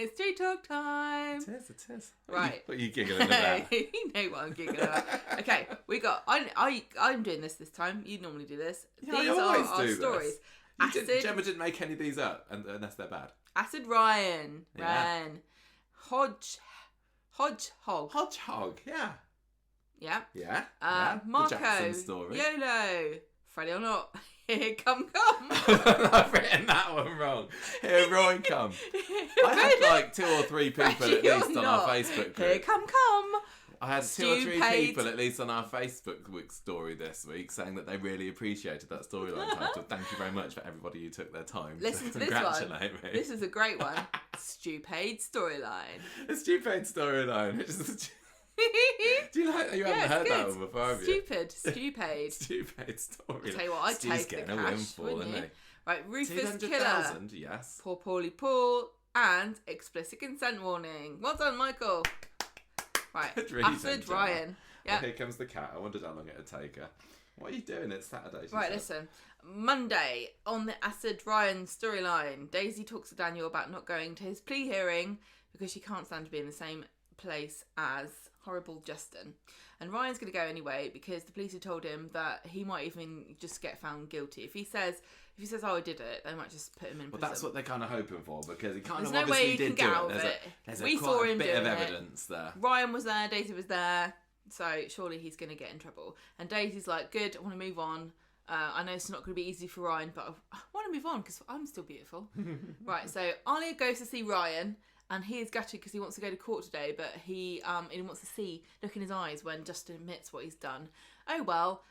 It's Street Talk time. It is. Right. What are you giggling about? You know what I'm giggling about. Okay, we got... I'm doing this time. You normally do this. Yeah, These I always are our do stories. This. Gemma didn't make any of these up, unless they're bad. Acid Ryan. Yeah. Hodgehog, yeah. Yeah. Yeah. Marco. The Jackson story. YOLO. Friday or not. Here come. I've written that one wrong. Here Roy come. I had like 2 or 3 people at least on our Facebook group. Here come. I had 2 or 3 people at least on our Facebook story this week saying that they really appreciated that storyline title. Thank you very much for everybody who took their time Listen to this congratulate one. me. This is a great one. Stupid storyline. A stupid storyline. Do you like that? You haven't heard that one before, have you? Stupid storyline. I'll tell you what, I'd take the getting cash, a windfall, wouldn't you? he? Right, Rufus 200,000, Killer. yes. Poor Paulie Paul. And explicit consent warning. Well done, Michael. Right, Acid Ryan. Yeah. Well, here comes the cat. I wondered how long it would take her. What are you doing? It's Saturday. Right, listen. Monday, on the Acid Ryan storyline, Daisy talks to Daniel about not going to his plea hearing because she can't stand to be in the same place as horrible Justin. And Ryan's going to go anyway because the police have told him that he might even just get found guilty. If he says, oh, I did it, they might just put him in prison. Well, that's what they're kind of hoping for because he kind There's of no obviously way he did can get do out it. of it. There's We quite saw a him bit doing of it. evidence there. Ryan was there, Daisy was there, so surely he's going to get in trouble. And Daisy's like, good, I want to move on. I know it's not going to be easy for Ryan, but I want to move on because I'm still beautiful. Right, so Alia goes to see Ryan, and he is gutted because he wants to go to court today, but he wants to look in his eyes when Justin admits what he's done. Oh well,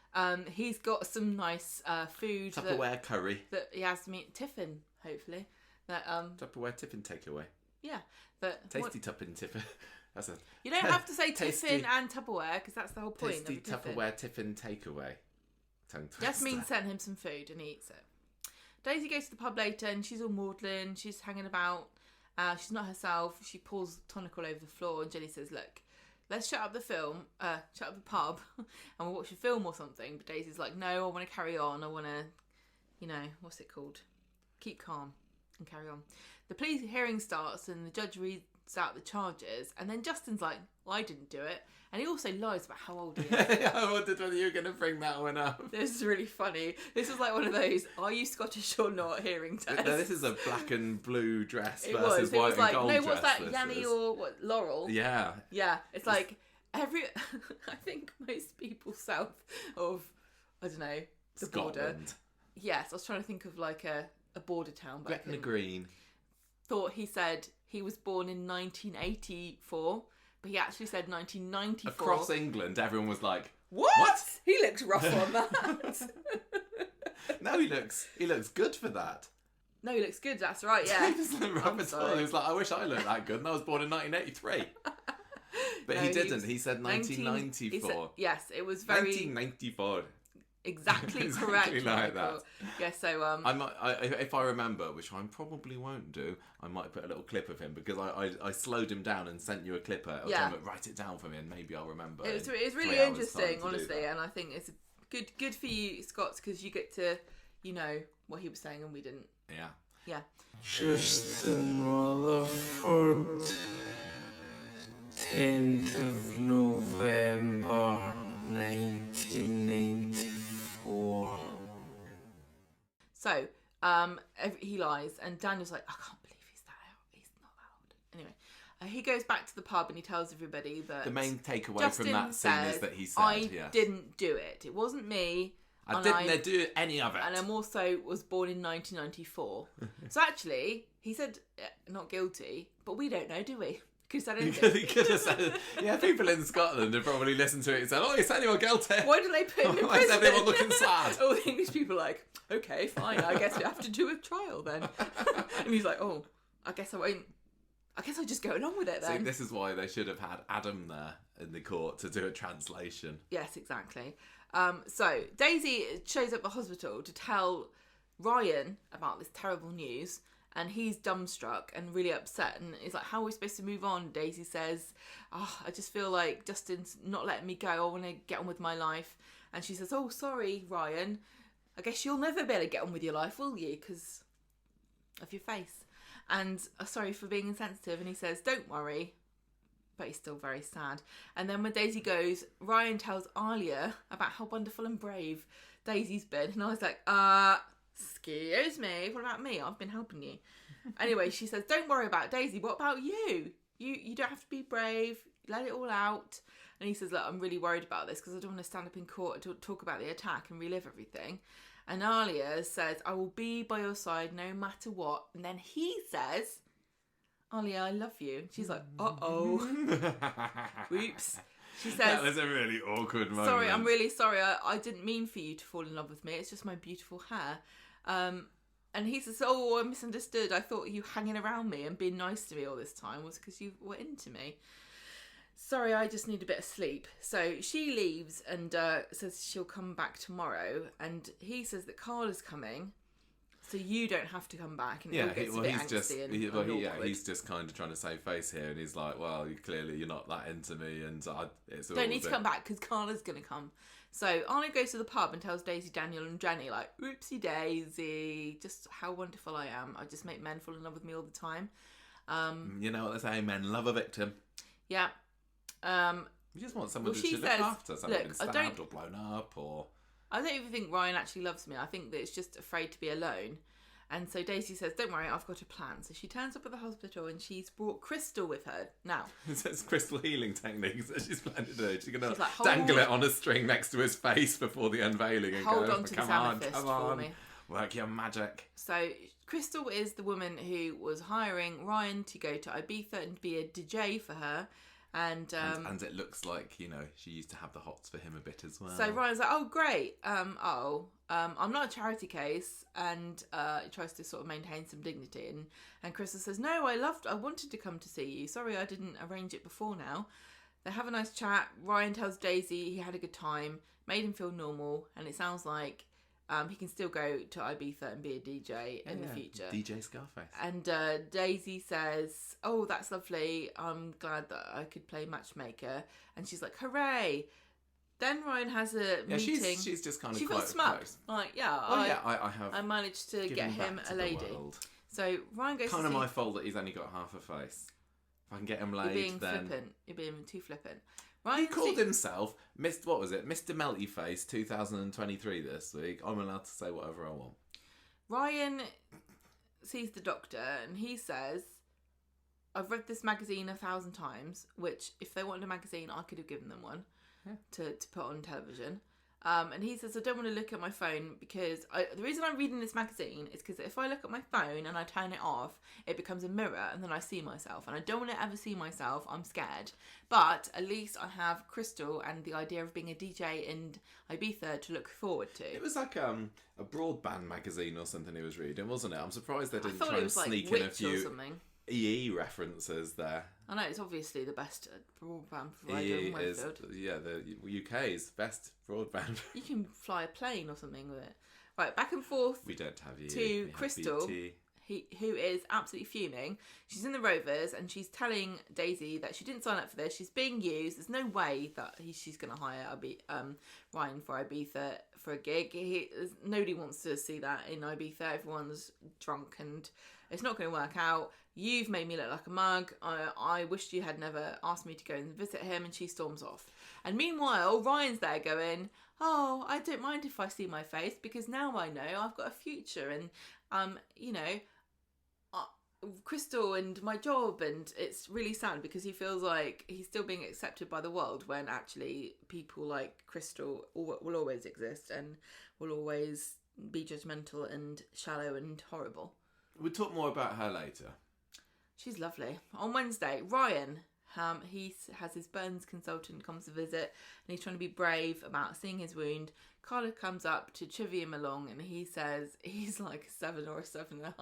he's got some nice food. Tupperware curry. That he has to meet Tiffin, hopefully. Tupperware Tiffin takeaway. Yeah. Tasty Tuppin Tiffin. You don't have to say Tiffin and Tupperware because that's the whole point. Tasty Tupperware Tiffin takeaway. Just means send him some food and he eats it. Daisy goes to the pub later and she's all maudlin. She's hanging about. She's not herself. She pours tonic all over the floor and Jenny says, look, let's shut up the pub and we'll watch a film or something. But Daisy's like, no, I want to carry on. I want to, what's it called? Keep calm and carry on. The plea hearing starts and the judge reads out the charges and then Justin's like, well, I didn't do it. And he also lies about how old he is. I wondered whether you were going to bring that one up. This is really funny. This is like one of those, are you Scottish or not hearing tests. No, this is a black and blue dress it versus white and gold dress. No, what's that, Yanni or what, Laurel? Yeah. Yeah, it's like I think most people south of, I don't know, the Scotland. border. Yes, I was trying to think of like a border town. Gretna Green. Thought he said he was born in 1984, but he actually said 1994. Across England, everyone was like, What? He looks rough on that. No, he looks good for that. No, he looks good, that's right, yeah. He doesn't look rough at all. He was like, I wish I looked that good, and I was born in 1983. But no, he didn't. He said 1994. Yes, it was very... 1994. Exactly correct. Like that. Yeah, so if I remember, which I probably won't do, I might put a little clip of him because I slowed him down and sent you a clip. Write it down for me and maybe I'll remember. It was really interesting, honestly, and I think it's good for you, Scots, because you get to what he was saying and we didn't. Yeah. Yeah. Justin Rutherford, 10th of November, 1994. So, he lies, and Daniel's like, I can't believe he's that out. He's not that old. Anyway, he goes back to the pub and he tells everybody that... The main takeaway Justin from that scene is that he said, I didn't do it. It wasn't me. I didn't do any of it. And I'm also was born in 1994. So actually, he said not guilty, but we don't know, do we? Could have said anything. He could have said, people in Scotland have probably listened to it and said, oh, you said you were guilty. Why did they put him in prison? Why is everyone looking sad? All the English people are like, okay, fine, I guess we have to do a trial then. And he's like, oh, I guess I won't. I guess I'll just go along with it then. See, this is why they should have had Adam there in the court to do a translation. Yes, exactly. So Daisy shows up at the hospital to tell Ryan about this terrible news, and he's dumbstruck and really upset, and he's like, how are we supposed to move on? Daisy says, I just feel like Justin's not letting me go. I want to get on with my life. And she says, oh, sorry, Ryan. I guess you'll never be able to get on with your life, will you? Because of your face. and sorry for being insensitive. And he says, don't worry. But he's still very sad. And then when Daisy goes, Ryan tells Alia about how wonderful and brave Daisy's been. And I was like, excuse me, what about me? I've been helping you. Anyway, she says, don't worry about Daisy. What about you? You don't have to be brave. Let it all out. And he says, look, I'm really worried about this because I don't want to stand up in court to talk about the attack and relive everything. And Alia says, I will be by your side no matter what. And then he says, Alia, I love you. She's like, uh-oh. Whoops. She says, that was a really awkward moment. Sorry, I'm really sorry. I didn't mean for you to fall in love with me. It's just my beautiful hair. And he says, oh, I misunderstood. I thought you hanging around me and being nice to me all this time was because you were into me. Sorry, I just need a bit of sleep. So she leaves and says she'll come back tomorrow. And he says that Carla's coming, so you don't have to come back. And he's just kind of trying to save face here, and he's like, well, you're not that into me, and it's all don't need to come back because Carla's going to come. So Arnie goes to the pub and tells Daisy, Daniel and Jenny, like, oopsie daisy, just how wonderful I am. I just make men fall in love with me all the time. You know what they say, men love a victim. Yeah. You just want someone to look after, someone been stabbed or blown up, or... I don't even think Ryan actually loves me. I think that it's just afraid to be alone. And so Daisy says, don't worry, I've got a plan. So she turns up at the hospital and she's brought Crystal with her. Now. It's crystal healing techniques that she's planning to do. She's going to dangle it on a string next to his face before the unveiling and hold on to this amethyst for me. Work your magic. So Crystal is the woman who was hiring Ryan to go to Ibiza and be a DJ for her. And it looks like, she used to have the hots for him a bit as well. So Ryan's like, oh, great. I'm not a charity case. And he tries to sort of maintain some dignity. And Crystal says, no, I wanted to come to see you. Sorry, I didn't arrange it before now. They have a nice chat. Ryan tells Daisy he had a good time, made him feel normal. And it sounds like he can still go to Ibiza and be a DJ in the future. DJ Scarface. And Daisy says, oh, that's lovely. I'm glad that I could play matchmaker. And she's like, hooray. Then Ryan has a meeting. She's just kind of she quite feels smug. Like, I managed to get him a lady. So Ryan goes kind of my fault that he's only got half a face. If I can get him laid, You're being too flippant. He called himself Mr. Melty Face 2023 this week. I'm allowed to say whatever I want. Ryan sees the doctor and he says, I've read this magazine 1,000 times, which if they wanted a magazine, I could have given them one to put on television. And he says, I don't want to look at my phone because the reason I'm reading this magazine is because if I look at my phone and I turn it off, it becomes a mirror and then I see myself. And I don't want to ever see myself. I'm scared. But at least I have Crystal and the idea of being a DJ in Ibiza to look forward to. It was like a broadband magazine or something he was reading, wasn't it? I'm surprised they didn't try and sneak in a few EE references there. I know, it's obviously the best broadband provider in Wakefield. The UK's best broadband. You can fly a plane or something with it. Right, back and forth. We don't have EE. To Crystal, who is absolutely fuming. She's in the Rovers and she's telling Daisy that she didn't sign up for this. She's being used. There's no way that she's going to hire Ryan for Ibiza for a gig. Nobody wants to see that in Ibiza. Everyone's drunk and it's not going to work out. You've made me look like a mug. I wished you had never asked me to go and visit him. And she storms off. And meanwhile, Ryan's there going, oh, I don't mind if I see my face because now I know I've got a future and, Crystal and my job. And it's really sad because he feels like he's still being accepted by the world when actually people like Crystal will always exist and will always be judgmental and shallow and horrible. We'll talk more about her later. She's lovely. On Wednesday, Ryan, he has his burns consultant comes to visit and he's trying to be brave about seeing his wound. Carla comes up to chivvy him along and he says he's like a 7 or a 7.5,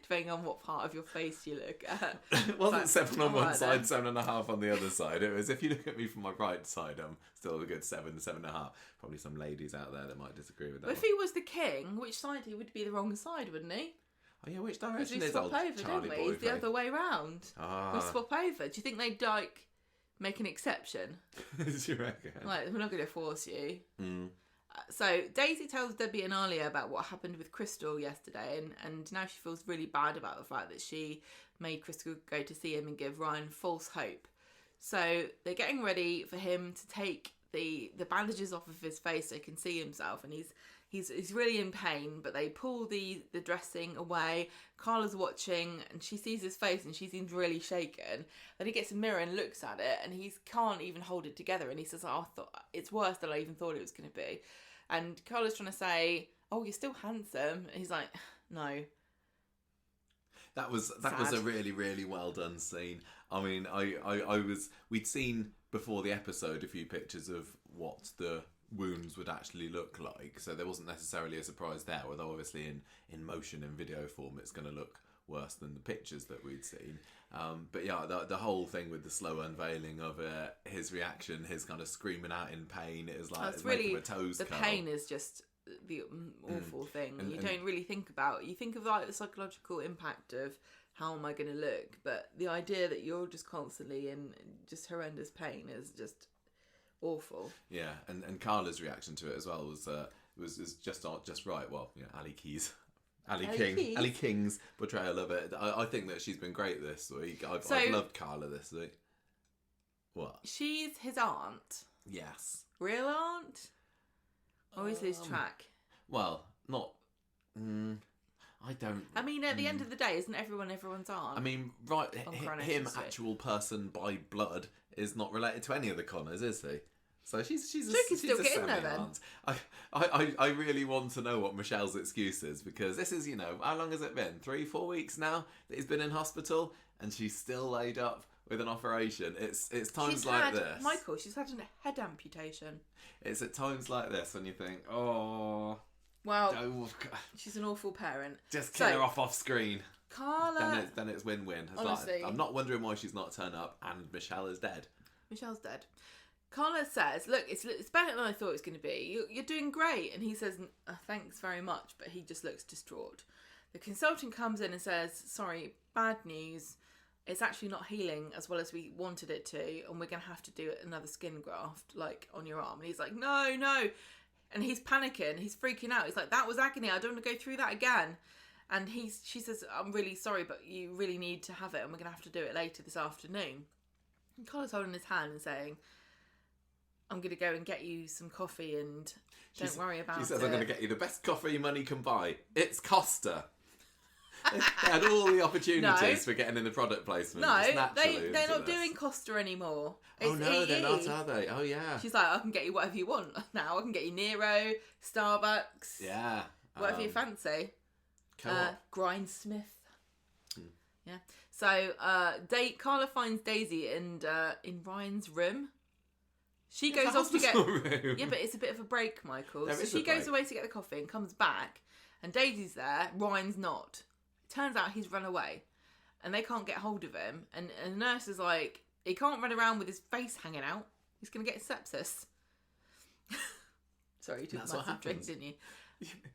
depending on what part of your face you look at. It wasn't 7 on one side, 7.5 on the other side. It was, if you look at me from my right side, I'm still a good 7, 7.5. Probably some ladies out there that might disagree with that. But if he was the king, which side he would be the wrong side, wouldn't he? Oh yeah, which direction we is swap old over, Charlie don't we? boy? It's the other way round. We swap over. Do you think they'd make an exception? Do you reckon? Like, we're not going to force you. So Daisy tells Debbie and Alia about what happened with Crystal yesterday, and now she feels really bad about the fact that she made Crystal go to see him and give Ryan false hope. So they're getting ready for him to take the bandages off of his face so he can see himself, and he's really in pain, but they pull the dressing away. Carla's watching and she sees his face and she seems really shaken. Then he gets a mirror and looks at it and he can't even hold it together, and he says, I thought it's worse than I even thought it was going to be. And Carla's trying to say, oh, you're still handsome, and he's like, no. That was a really, really well done scene. I mean, we'd seen before the episode a few pictures of what the wounds would actually look like, so there wasn't necessarily a surprise there, although obviously in motion and video form it's going to look worse than the pictures that we'd seen. But yeah, the whole thing with the slow unveiling of it, his reaction, his kind of screaming out in pain, it was like it's really, making my toes curl. Pain is just the awful thing. And you don't really think about. You think of like the psychological impact of how am I going to look, but the idea that you're just constantly in just horrendous pain is just awful. Yeah, and Carla's reaction to it as well was just right. Well, you know, Ali King's portrayal of it. I think that she's been great this week. I've loved Carla this week. What? She's his aunt. Yes. Real aunt? Always lose track. Well, not. I don't. I mean, at the end of the day, isn't everyone's aunt? I mean, right? Him, actual person by blood, is not related to any of the Connors, is he? So she's still get in there then. I really want to know what Michelle's excuse is, because this is, you know, how long has it been? 3-4 weeks now that he's been in hospital, and she's still laid up with an operation. It's times like this. Michael, she's had a head amputation. It's at times like this when you think, oh, well, she's an awful parent. Just kill her off screen. Carla. Then it's win-win. Honestly, I'm not wondering why she's not turned up, and Michelle is dead. Michelle's dead. Carla says, look, it's better than I thought it was going to be. You're doing great. And he says, thanks very much, but he just looks distraught. The consultant comes in and says, sorry, bad news. It's actually not healing as well as we wanted it to, and we're going to have to do another skin graft, like, on your arm. And he's like, no. And he's panicking. He's freaking out. He's like, that was agony. I don't want to go through that again. And she says, I'm really sorry, but you really need to have it, and we're going to have to do it later this afternoon. And Carla's holding his hand and saying, I'm going to go and get you some coffee and don't worry about it. She says, I'm going to get you the best coffee money can buy. It's Costa. They had all the opportunities for getting in the product placement. No, they're not doing Costa anymore. Oh no, they're not, are they? Oh yeah. She's like, I can get you whatever you want now. I can get you Nero, Starbucks. Yeah. Whatever you fancy. Grindsmith. Yeah. So Carla finds Daisy in Ryan's room. She goes off to get room. Yeah, but it's a bit of a break, Michael. There so she goes away to get the coffee and comes back, and Daisy's there. Ryan's not. It turns out he's run away, and they can't get hold of him. And the nurse is like, he can't run around with his face hanging out. He's going to get sepsis. Sorry, you took a massive drink, didn't you?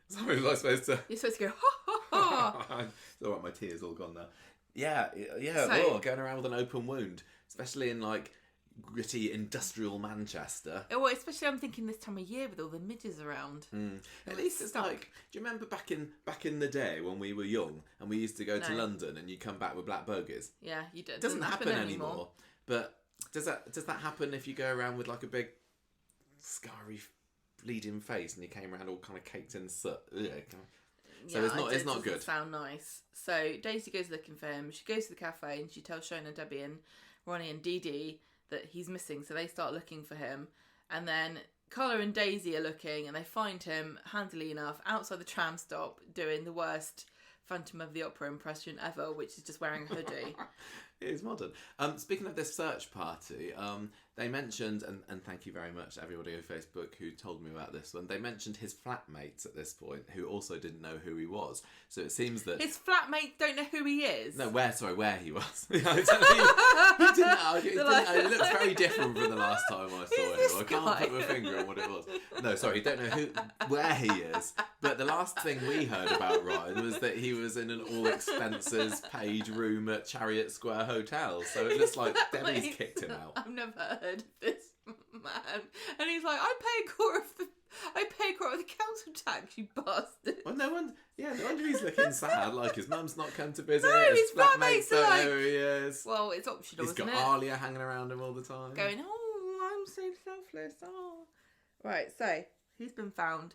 Sorry, was I supposed to? You're supposed to go, ha ha ha. It's all right, my tears all gone now. Yeah. So, going around with an open wound, especially in like gritty industrial Manchester. Oh, well, especially I'm thinking this time of year with all the midges around. At least it's like, do you remember back in the day when we were young and we used to go to London and you come back with black bogies? Yeah, you did. It doesn't happen anymore. But does that happen if you go around with like a big scarry bleeding face and you came around all kind of caked in soot? So it's not good. Sound nice. So Daisy goes looking for him. She goes to the cafe and she tells Shona, Debbie and Ronnie and Dee Dee that he's missing, so they start looking for him. And then Carla and Daisy are looking and they find him, handily enough, outside the tram stop doing the worst Phantom of the Opera impression ever, which is just wearing a hoodie. It is modern. Speaking of this search party, they mentioned, and thank you very much to everybody on Facebook who told me about this one, they mentioned his flatmates at this point, who also didn't know who he was. So it seems that... His flatmates don't know who he is? No, where he was. He didn't know. It looks very different from the last time I saw him. I can't put my finger on what it was. No, sorry, don't know where he is. But the last thing we heard about Ryan was that he was in an all-expenses paid room at Chariot Square Hotel. So it looks like Debbie's kicked him out. I've never heard of this man. And he's like, I pay I pay quite the council tax, you bastard. Well, no wonder he's looking sad. Like his mum's not come to visit. No, his flatmates flatmates don't are like... know who he is. Well, it's optional, He's isn't got it? Alia hanging around him all the time. Going, oh, I'm so selfless. Oh. Right, so he's been found.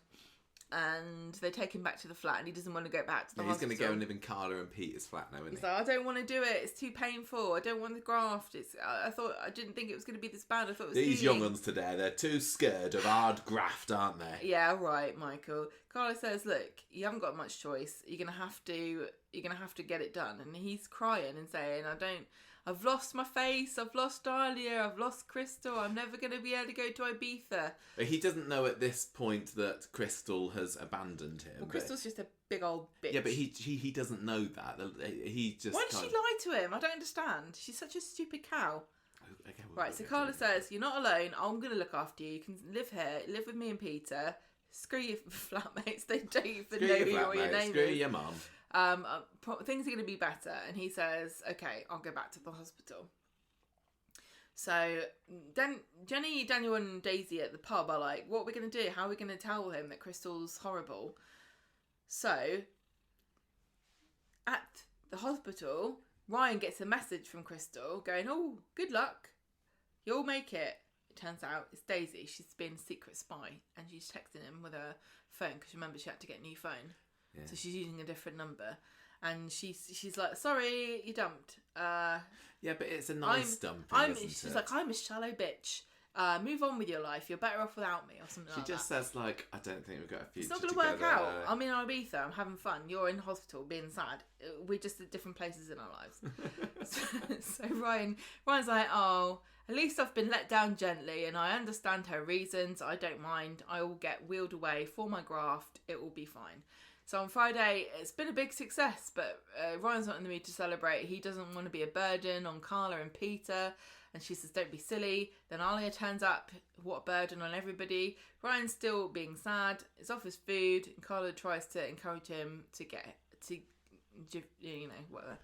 And they take him back to the flat, and he doesn't want to go back to the hospital. He's going to go and live in Carla and Peter's flat now, isn't He's he? like, I don't want to do it. It's too painful. I don't want the graft. I didn't think it was going to be this bad. I thought it was These healing. young uns today, they're too scared of hard graft, aren't they? Yeah, right, Michael. Carla says, look, you haven't got much choice. You're gonna have to get it done. And he's crying and saying, I've lost my face, I've lost Alia, I've lost Crystal, I'm never going to be able to go to Ibiza. But he doesn't know at this point that Crystal has abandoned him. Well, Crystal's just a big old bitch. Yeah, but he doesn't know that. He just... Why did she lie to him? I don't understand. She's such a stupid cow. Okay, Right, so Carla says, you're not alone, I'm going to look after you. You can live here, live with me and Peter. Screw your flatmates, they don't even know who your name Screw is. your mum. Things are going to be better. And he says, okay, I'll go back to the hospital. So Jenny, Daniel and Daisy at the pub are like, what are we going to do? How are we going to tell him that Crystal's horrible? So at the hospital, Ryan gets a message from Crystal going, oh, good luck. You'll make it. It turns out it's Daisy. She's been a secret spy, and she's texting him with her phone because remember she had to get a new phone. Yeah. So she's using a different number, and she's like, "Sorry, you dumped." Yeah, but it's a nice dumping, isn't she's it? like, "I'm a shallow bitch. Move on with your life. You're better off without me," or something like that. She just says like, "I don't think we've got a future." It's not going to work out. I'm in Ibiza. I'm having fun. You're in hospital, being sad. We're just at different places in our lives. so Ryan's like, "Oh, at least I've been let down gently, and I understand her reasons. I don't mind. I will get wheeled away for my graft. It will be fine." So on Friday, it's been a big success, but Ryan's not in the mood to celebrate. He doesn't want to be a burden on Carla and Peter. And she says, don't be silly. Then Alia turns up. What a burden on everybody. Ryan's still being sad. It's off his food. And Carla tries to encourage him to whatever.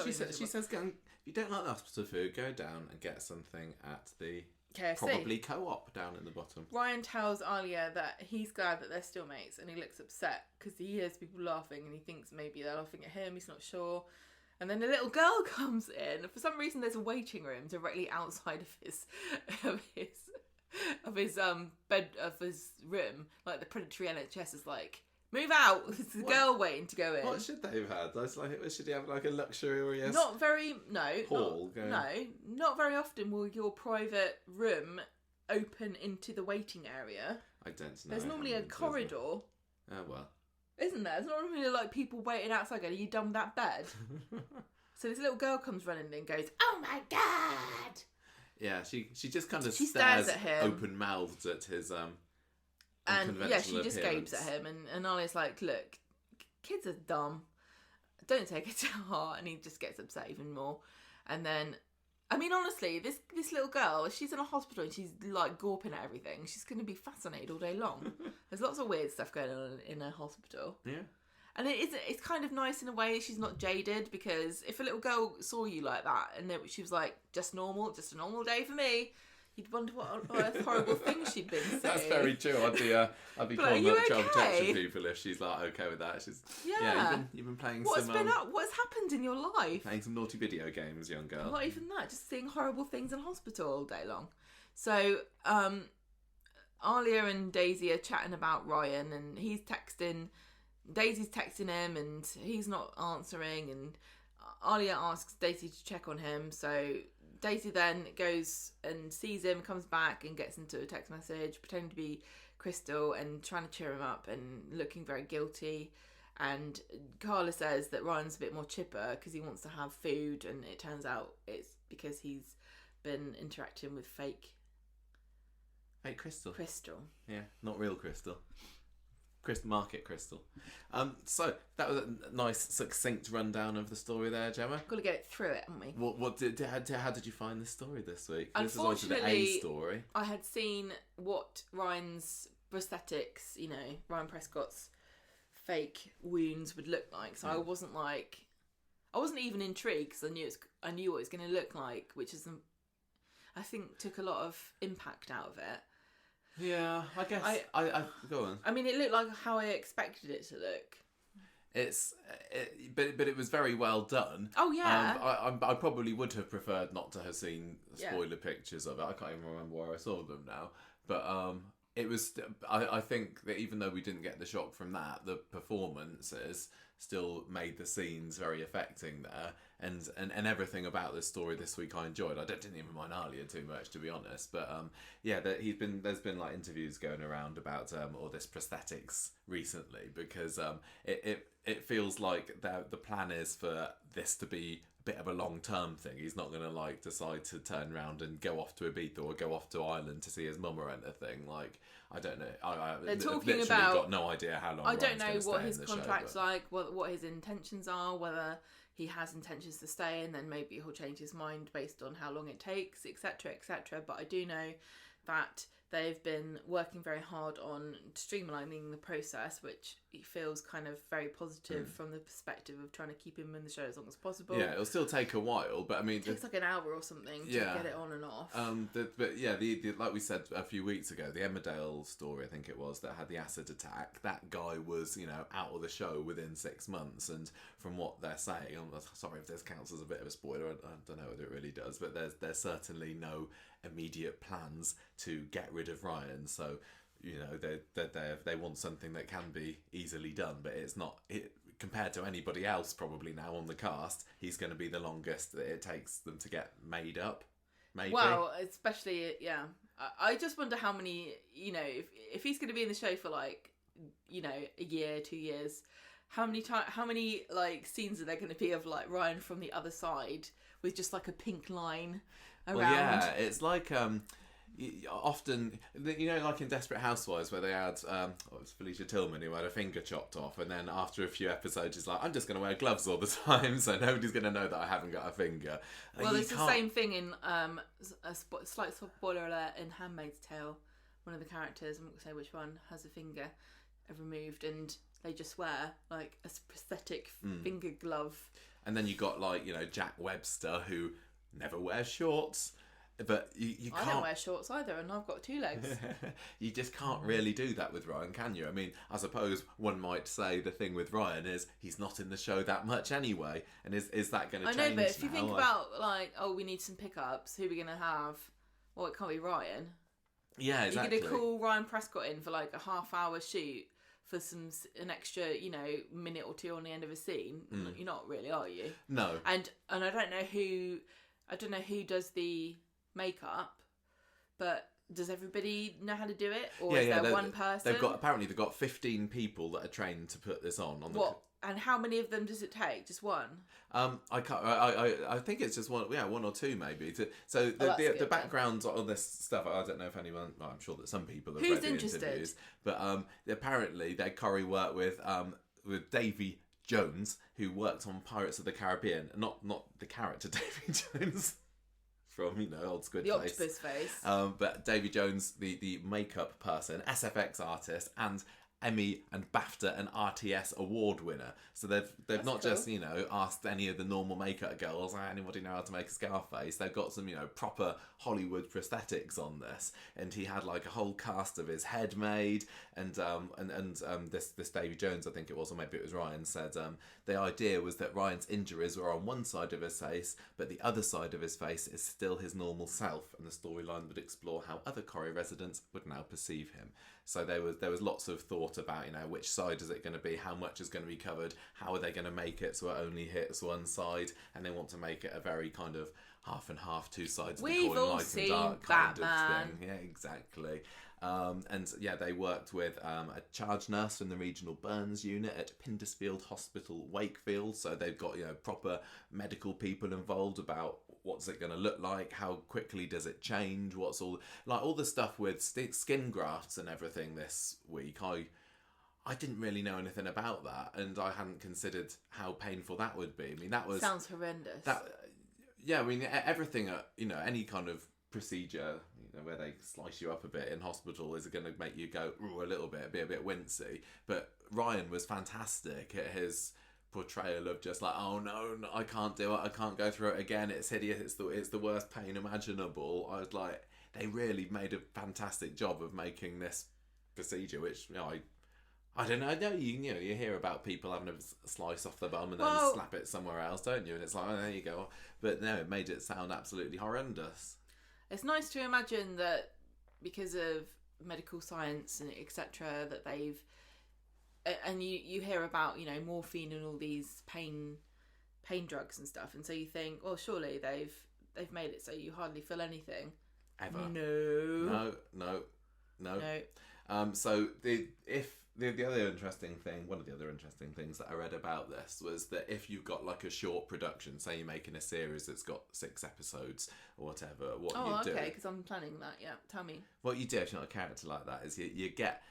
She says, if you don't like the hospital food, go down and get something at the KFC. Probably co-op down at the bottom. Ryan tells Alia that he's glad that they're still mates, and he looks upset because he hears people laughing and he thinks maybe they're laughing at him. He's not sure. And then a little girl comes in. For some reason, there's a waiting room directly outside of his room. Like the predatory NHS is like, move out. There's a girl waiting to go in. What should they have had? Should he have like a luxurious hall? Not very often will your private room open into the waiting area. I don't know. There's normally a corridor. Oh well. Isn't there? There's not really like people waiting outside going, are you done with that bed? So this little girl comes running in and goes, oh my God! Yeah, she just kind of stares at him. Open-mouthed at his and yeah, she just gapes at him, and Ollie's like, look, kids are dumb. Don't take it to heart. And he just gets upset even more. And then, I mean, honestly, this little girl, she's in a hospital and she's like gawping at everything. She's going to be fascinated all day long. There's lots of weird stuff going on in a hospital. Yeah. And it's kind of nice in a way she's not jaded, because if a little girl saw you like that and she was like, just a normal day for me, you'd wonder what horrible things she'd been saying. That's very true. I'd be calling up child protection people if she's like okay with that. She's you've been playing What's happened in your life? Playing some naughty video games, young girl. Not even that, just seeing horrible things in hospital all day long. So Alia and Daisy are chatting about Ryan, and Daisy's texting him and he's not answering, and Alia asks Daisy to check on him. So Daisy then goes and sees him, comes back and gets into a text message pretending to be Crystal and trying to cheer him up and looking very guilty. And Carla says that Ryan's a bit more chipper because he wants to have food, and it turns out it's because he's been interacting with fake Crystal. Yeah, not real Crystal. Market Crystal. So that was a nice succinct rundown of the story there, Gemma. Got to get it through it, haven't we? How did you find this story this week? Unfortunately, this is obviously the A story. I had seen what Ryan's prosthetics, Ryan Prescott's fake wounds would look like, so I wasn't even intrigued because I knew what it was going to look like, which is I think took a lot of impact out of it. Yeah, I guess. I go on. I mean, it looked like how I expected it to look. But it was very well done. Oh yeah. I probably would have preferred not to have seen spoiler pictures of it. I can't even remember where I saw them now. But it was. I think that even though we didn't get the shock from that, the performances still made the scenes very affecting there, and everything about this story this week I enjoyed. I didn't even mind Alia too much, to be honest. But there's been like interviews going around about all this prosthetics recently, because it feels like the plan is for this to be a bit of a long-term thing. He's not going to like decide to turn around and go off to Ibiza or go off to Ireland to see his mum or anything. Like, I don't know. They're talking literally about. got no idea how long. I don't Ryan's know gonna what stay his in the contract's show, like, what his intentions are, whether he has intentions to stay, and then maybe he'll change his mind based on how long it takes, etc., etc. But I do know that they've been working very hard on streamlining the process, which he feels kind of very positive from the perspective of trying to keep him in the show as long as possible. Yeah, it'll still take a while, but I mean, it takes like an hour or something to get it on and off. the like we said a few weeks ago, the Emmerdale story, I think it was, that had the acid attack. That guy was, out of the show within 6 months, and from what they're saying, I'm sorry if this counts as a bit of a spoiler. I don't know whether it really does, but there's certainly no immediate plans to get rid of Ryan. So they want something that can be easily done, but it's not compared to anybody else probably now on the cast. He's going to be the longest that it takes them to get made up, maybe. Well, especially I just wonder how many, if he's going to be in the show for like a year, 2 years, how many like scenes are there going to be of like Ryan from the other side with just like a pink line around? Well, yeah, it's like often, like in Desperate Housewives, where they had it was Felicia Tillman who had a finger chopped off, and then after a few episodes she's like, I'm just going to wear gloves all the time so nobody's going to know that I haven't got a finger. Well, it's the same thing in a slight spoiler alert in Handmaid's Tale. One of the characters, I'm not going to say which one, has a finger removed, and they just wear like a prosthetic finger glove. And then you got like Jack Webster, who never wears shorts. But you can't. I don't wear shorts either, and I've got 2 legs. You just can't really do that with Ryan, can you? I mean, I suppose one might say the thing with Ryan is he's not in the show that much anyway, and is that going to change? I know, but if you now? think about like, we need some pickups, who are we going to have? Well, it can't be Ryan. Yeah, exactly. You're going to call Ryan Prescott in for like a half-hour shoot for an extra, minute or two on the end of a scene. You're not really, are you? No. And I don't know who does the makeup, but does everybody know how to do it, or is there one person? They've got 15 people that are trained to put this on. And how many of them does it take? Just one? I can't. I think it's just one. Yeah, 1 or 2 maybe. So the background on this stuff, I don't know if anyone. Well, I'm sure that some people have read the interviews, but apparently they Corrie worked with Davy Jones, who worked on Pirates of the Caribbean. Not the character Davy Jones. From old Squid the Face. Octopus Face. But Davy Jones, the makeup person, SFX artist, and Emmy and BAFTA and RTS award winner. So they've not cool. Just asked any of the normal makeup girls, anybody know how to make a Scarface. They've got some proper Hollywood prosthetics on this, and he had like a whole cast of his head made, and this Davy Jones, I think it was, or maybe it was Ryan, said the idea was that Ryan's injuries were on one side of his face, but the other side of his face is still his normal self, and the storyline would explore how other Corrie residents would now perceive him. So there was lots of thought about which side is it going to be, how much is going to be covered, how are they going to make it so it only hits one side, and they want to make it a very kind of half and half, 2 sides of the coin, light and dark kind of thing. Yeah, exactly. They worked with a charge nurse from the regional burns unit at Pindersfield Hospital, Wakefield. So they've got proper medical people involved about what's it going to look like, how quickly does it change, what's all the stuff with skin grafts and everything this week. I didn't really know anything about that, and I hadn't considered how painful that would be. I mean, sounds horrendous. Everything any kind of procedure where they slice you up a bit in hospital is going to make you go a little bit, be a bit wincy. But Ryan was fantastic at his portrayal of just like, oh no, I can't do it, I can't go through it again, it's hideous, it's the worst pain imaginable. I was like, they really made a fantastic job of making this procedure, which I don't know. No, you hear about people having a slice off the bum and then slap it somewhere else, don't you? And it's like, oh, there you go. But no, it made it sound absolutely horrendous. It's nice to imagine that because of medical science and etc. that they've, and you hear about morphine and all these pain drugs and stuff, and so you think, well, surely they've made it so you hardly feel anything. Ever? No. So the other interesting thing, one of the other interesting things that I read about this was that if you've got like a short production, say you're making a series that's got 6 episodes or whatever, you do. Okay, because I'm planning that. Yeah, tell me. What you do if you're not a character like that is you get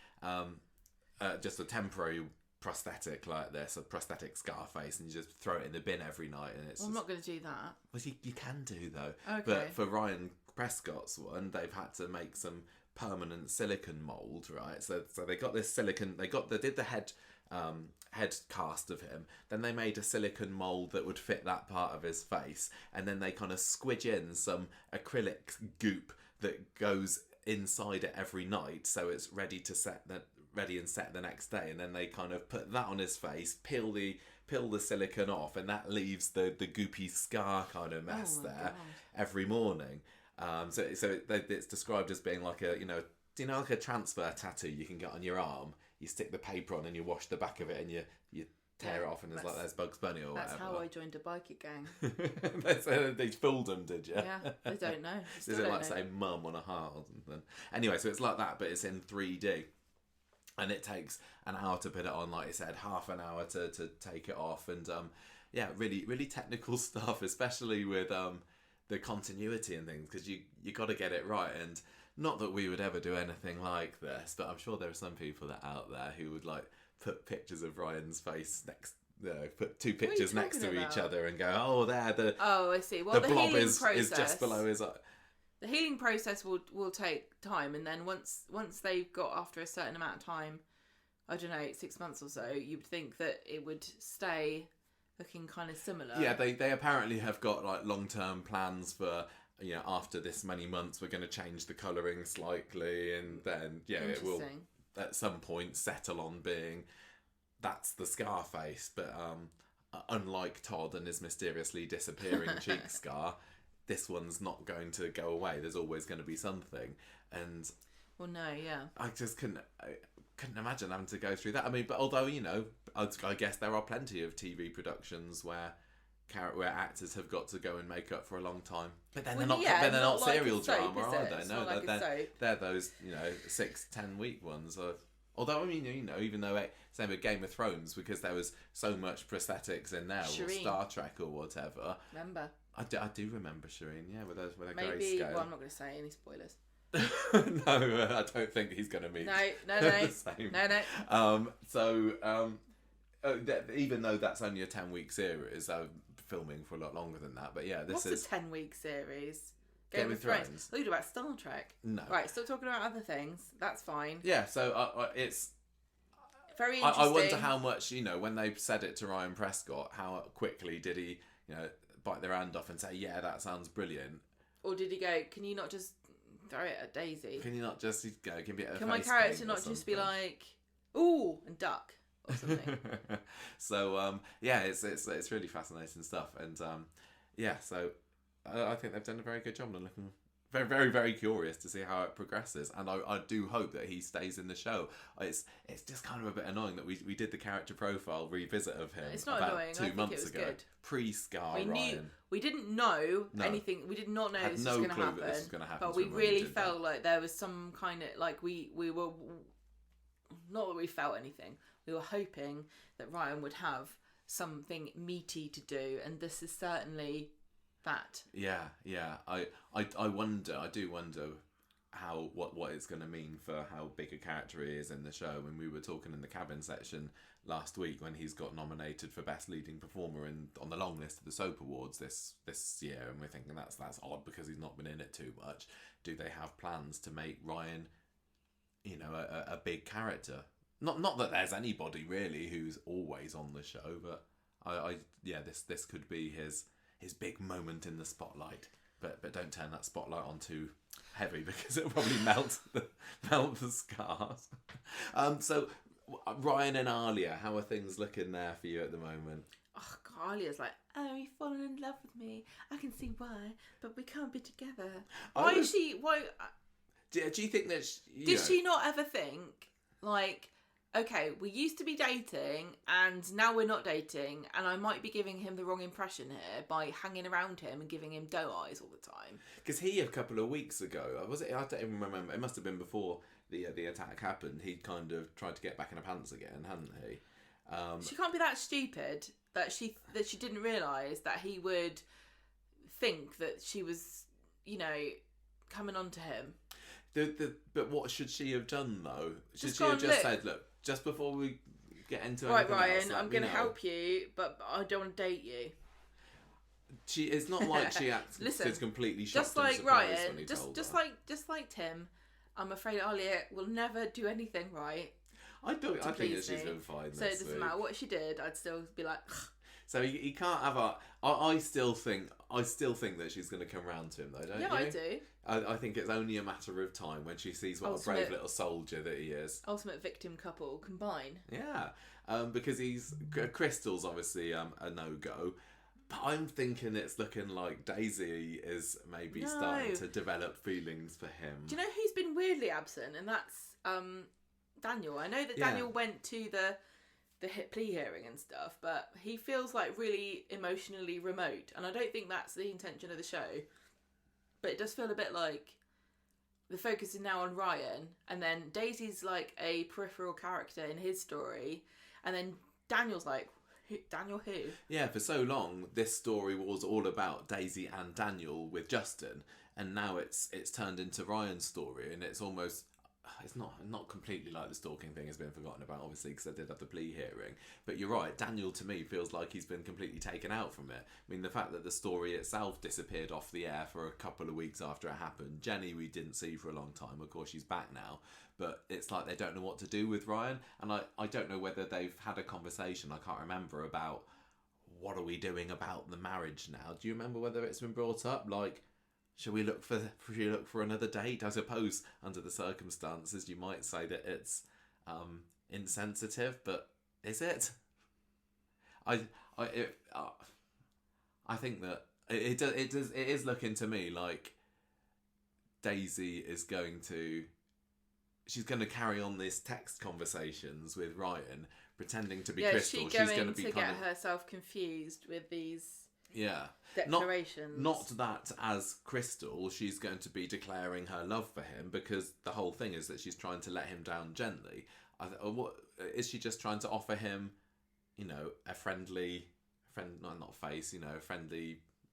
just a temporary prosthetic like this, a prosthetic scar face, and you just throw it in the bin every night, and it's. Well, I'm not going to do that. Well, you can do though. Okay. But for Ryan Prescott's one, they've had to make some permanent silicone mold, right? So they got this silicone. They did the head cast of him. Then they made a silicone mold that would fit that part of his face, and then they kind of squidge in some acrylic goop that goes inside it every night, so it's ready and set the next day. And then they kind of put that on his face, peel the silicone off, and that leaves the goopy scar kind of mess there. God. Every morning. So it's described as being like like a transfer tattoo you can get on your arm. You stick the paper on and you wash the back of it and you tear it off, and it's like there's Bugs Bunny or whatever. That's how I joined a bikie gang. They fooled them, did you? Yeah, they don't know. Is it like saying mum on a heart or something? Anyway, so it's like that, but it's in 3D. And it takes an hour to put it on, like I said, half an hour to take it off. And really, really technical stuff, especially with the continuity and things, because you got to get it right. And not that we would ever do anything like this, but I'm sure there are some people out there who would like put pictures of Ryan's face put 2 pictures next to each other and go, oh, there, I see. Well, the blob healing is just below his eye. The healing process will take time, and then once they've got, after a certain amount of time, I don't know, 6 months or so, you'd think that it would stay looking kind of similar. Yeah, they apparently have got like long-term plans for, after this many months we're going to change the colouring slightly, and then it will at some point settle on being that's the scar face. But unlike Todd and his mysteriously disappearing cheek scar, this one's not going to go away. There's always going to be something. And well, no, yeah, I just couldn't imagine having to go through that. I mean, but although I guess there are plenty of TV productions where actors have got to go in makeup for a long time, but then they're not serial drama, are they? No, they're those 6-10 week ones. Although, I mean, even though same with Game of Thrones, because there was so much prosthetics in there, or Star Trek or whatever. Remember? I do remember Shireen, with her maybe. grayscale. Well, I'm not going to say any spoilers. No, I don't think he's going to meet. No. The same. Even though that's only a 10-week series, filming for a lot longer than that. But yeah, this is a 10-week series. Game of Thrones. Look about Star Trek. No. Right, stop talking about other things. That's fine. Yeah, so it's very interesting. I wonder how much, when they said it to Ryan Prescott, how quickly did he, bite their hand off and say, yeah, that sounds brilliant? Or did he go, can you not just throw it at Daisy? Can you not just give it a Can my character not just be like, ooh, and duck or something? So, it's really fascinating stuff. And, so I think they've done a very good job. I'm looking very, very, very curious to see how it progresses, and I do hope that he stays in the show. It's just kind of a bit annoying that we did the character profile revisit of him. It's not about annoying. 2 I think months it was ago. good. Pre-Scar Ryan. We didn't know anything. We did not know this was going to happen. This was going to happen. But we really felt like there was some kind of like we were not that we felt anything. We were hoping that Ryan would have something meaty to do, and this is certainly that. Yeah. I do wonder how what it's going to mean for how big a character he is in the show. When we were talking in the cabin section last week, when he's got nominated for best leading performer on the long list of the Soap Awards this year, and we're thinking that's odd because he's not been in it too much. Do they have plans to make Ryan, a big character? Not that there's anybody really who's always on the show, but this could be his big moment in the spotlight. But don't turn that spotlight on too heavy because it'll probably melt the scars. So Ryan and Alia, how are things looking there for you at the moment? Oh, God, Alia's like, oh, you've fallen in love with me. I can see why, but we can't be together. Why is she? Why? Do you think that? Did she not ever think, like, okay, we used to be dating and now we're not dating, and I might be giving him the wrong impression here by hanging around him and giving him doe eyes all the time? Because he, a couple of weeks ago, was it? I don't even remember. It must have been before the attack happened. He kind of tried to get back in her pants again, hadn't he? She can't be that stupid that she didn't realise that he would think that she was, coming on to him. But what should she have done though? Should Just she have gone, just said, look, just before we get into right, anything Ryan, else, I'm going to help you, but I don't want to date you. It's not like she acted Listen, completely shocked just like and surprised Ryan, when he just told just her. like Tim, I'm afraid Alia will never do anything right. I think that please she's me. been fine. So it doesn't matter what she did. I'd still be like. So he can't have a. I still think that she's going to come round to him though, don't you? Yeah, I do. I think it's only a matter of time when she sees what a brave little soldier that he is. Ultimate victim couple combine. Yeah, because Crystal's obviously a no-go. But I'm thinking it's looking like Daisy is maybe starting to develop feelings for him. Do you know who's been weirdly absent? And that's Daniel. I know that Daniel went to the plea hearing and stuff, but he feels like really emotionally remote, and I don't think that's the intention of the show. But it does feel a bit like the focus is now on Ryan, and then Daisy's like a peripheral character in his story, and then Daniel's like, Daniel who? Yeah, for so long this story was all about Daisy and Daniel with Justin, and now it's turned into Ryan's story, and it's almost. It's not completely like the stalking thing has been forgotten about, obviously, because I did have the plea hearing. But you're right, Daniel to me feels like he's been completely taken out from it. I mean, the fact that the story itself disappeared off the air for a couple of weeks after it happened. Jenny we didn't see for a long time. Of course, she's back now. But it's like they don't know what to do with Ryan. And I don't know whether they've had a conversation, I can't remember, about what are we doing about the marriage now. Do you remember whether it's been brought up? Like, should we look for another date? I suppose under the circumstances you might say that it's insensitive, but is it? I think that it is looking to me like Daisy is she's going to carry on these text conversations with Ryan, pretending to be Crystal. She's going to get herself confused with these. Yeah. Declarations. Not that as Crystal, she's going to be declaring her love for him, because the whole thing is that she's trying to let him down gently. What is she just trying to offer him? A friendly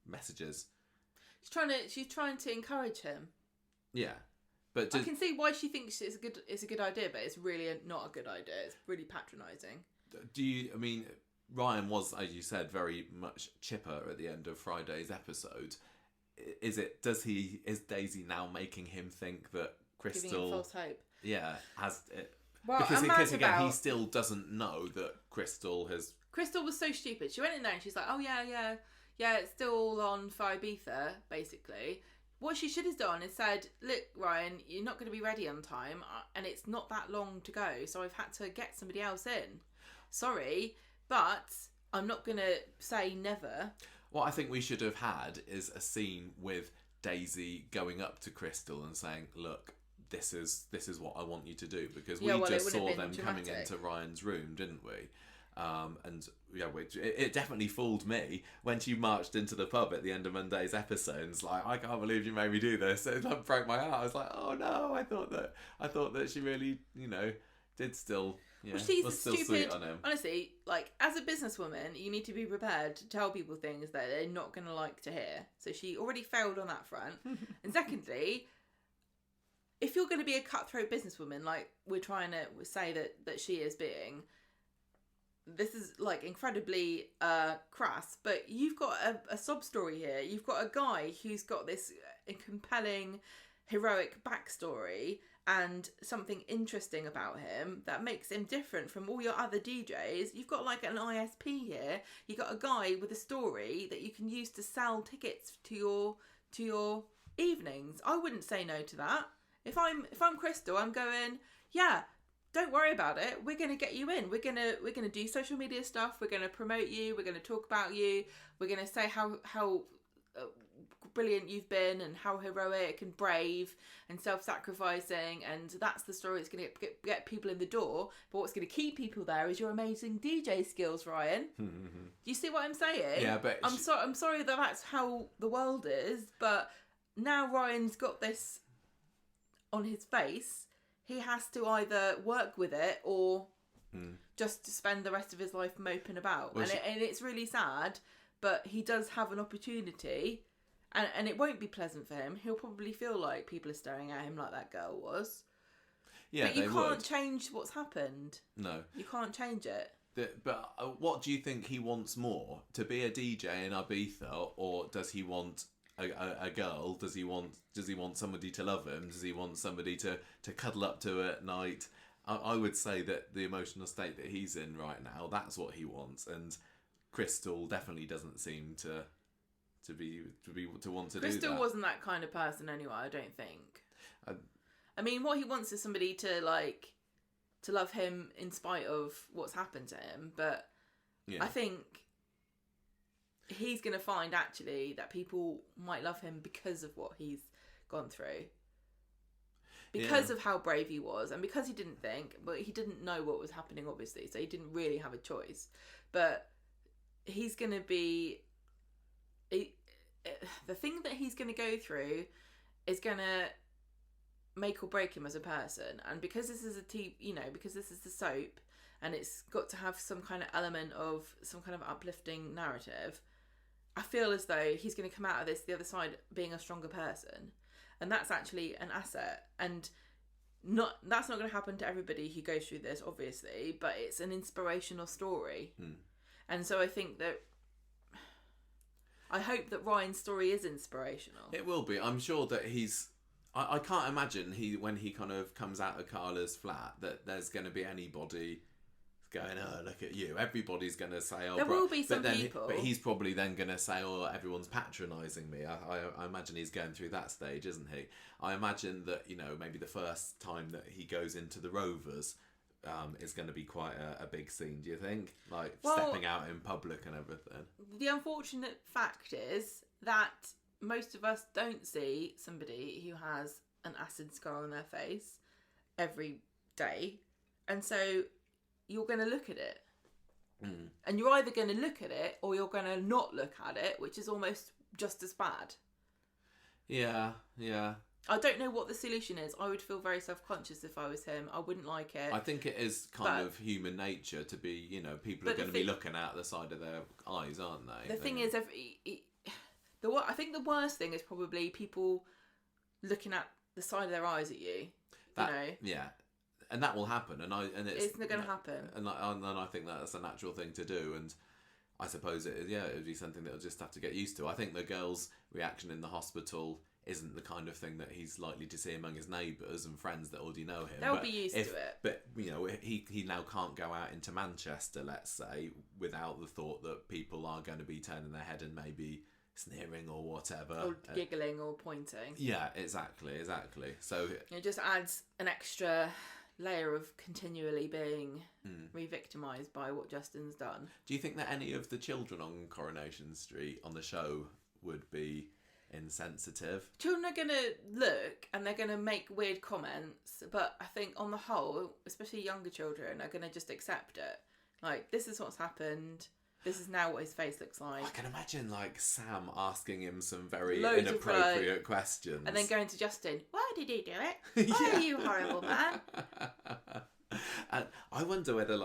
messages. She's trying to encourage him. Yeah, but I can see why she thinks it's a good idea, but it's really not a good idea. It's really patronising. Ryan was, as you said, very much chipper at the end of Friday's episode. Is Daisy now making him think that Crystal... Giving him false hope. Yeah, has it... Well, because again, he still doesn't know that Crystal has... Crystal was so stupid. She went in there and she's like, oh yeah, it's still all on for Ibiza, basically. What she should have done is said, look, Ryan, you're not going to be ready on time, and it's not that long to go, so I've had to get somebody else in. Sorry... But I'm not going to say never. What I think we should have had is a scene with Daisy going up to Crystal and saying, look, this is what I want you to do. Because we just saw them coming into Ryan's room, didn't we? It definitely fooled me when she marched into the pub at the end of Monday's episode. And it's like, I can't believe you made me do this. It broke my heart. I was like, oh no, I thought that she really, did still... Yeah, well, she's stupid. Sweet on him. Honestly, like, as a businesswoman, you need to be prepared to tell people things that they're not going to like to hear. So she already failed on that front. And secondly, if you're going to be a cutthroat businesswoman, like we're trying to say that she is being, this is like incredibly crass. But you've got a sob story here. You've got a guy who's got this compelling, heroic backstory and something interesting about him that makes him different from all your other DJs. You've got like an ISP here. You've got a guy with a story that you can use to sell tickets to your evenings. I wouldn't say no to that. If I'm Crystal, I'm going, yeah, don't worry about it. We're going to get you in. We're going to do social media stuff. We're going to promote you. We're going to talk about you. We're going to say how brilliant you've been and how heroic and brave and self-sacrificing, and that's the story that's going to get people in the door. But what's going to keep people there is your amazing DJ skills, Ryan. Do you see what I'm saying? Yeah, but I'm sorry that that's how the world is, but now Ryan's got this on his face. He has to either work with it or just spend the rest of his life moping about. And it's really sad, but he does have an opportunity. And it won't be pleasant for him. He'll probably feel like people are staring at him like that girl was. Yeah, but you can't change what's happened. No. You can't change it. But what do you think he wants more? To be a DJ in Ibiza, or does he want a girl? Does he want somebody to love him? Does he want somebody to cuddle up to at night? I would say that the emotional state that he's in right now, that's what he wants. And Crystal definitely doesn't seem to want to do that. Crystal wasn't that kind of person anyway, I don't think. I mean, what he wants is somebody to love him in spite of what's happened to him, but yeah. I think he's going to find actually that people might love him because of what he's gone through. Because of how brave he was, and because he didn't know what was happening, obviously, so he didn't really have a choice. But he's going to be... the thing that he's going to go through is going to make or break him as a person. And because this is because this is the soap, and it's got to have some kind of element of some kind of uplifting narrative, I feel as though he's going to come out of this the other side being a stronger person. And that's actually an asset. And that's not going to happen to everybody who goes through this, obviously, but it's an inspirational story. And so I think that I hope that Ryan's story is inspirational. It will be. I'm sure that he's... I can't imagine when he kind of comes out of Carla's flat that there's going to be anybody going, oh, look at you. Everybody's going to say, oh... There will be some people. But he's probably then going to say, oh, everyone's patronising me. I imagine he's going through that stage, isn't he? I imagine that, maybe the first time that he goes into the Rovers... is going to be quite a big scene, do you think? Stepping out in public and everything. The unfortunate fact is that most of us don't see somebody who has an acid scar on their face every day. And so you're going to look at it. And you're either going to look at it or you're going to not look at it, which is almost just as bad. Yeah. I don't know what the solution is. I would feel very self-conscious if I was him. I wouldn't like it. I think it is kind of human nature to be, people are going to be looking out the side of their eyes, aren't they? The thing is, I think the worst thing is probably people looking at the side of their eyes at you. Yeah, and that will happen, and it's not going to happen. And I think that's a natural thing to do, and I suppose it would be something that will just have to get used to. I think the girl's reaction in the hospital isn't the kind of thing that he's likely to see among his neighbours and friends that already know him. They'll be used to it. But, he now can't go out into Manchester, let's say, without the thought that people are going to be turning their head and maybe sneering or whatever. Or giggling or pointing. Yeah, exactly. So it just adds an extra layer of continually being re-victimised by what Justin's done. Do you think that any of the children on Coronation Street on the show would be insensitive? Children are going to look and they're going to make weird comments, but I think on the whole, especially younger children, are going to just accept it. Like, this is what's happened. This is now what his face looks like. I can imagine, Sam asking him some very inappropriate questions. And then going to Justin, why did he do it? Why are you horrible, man? And I wonder whether,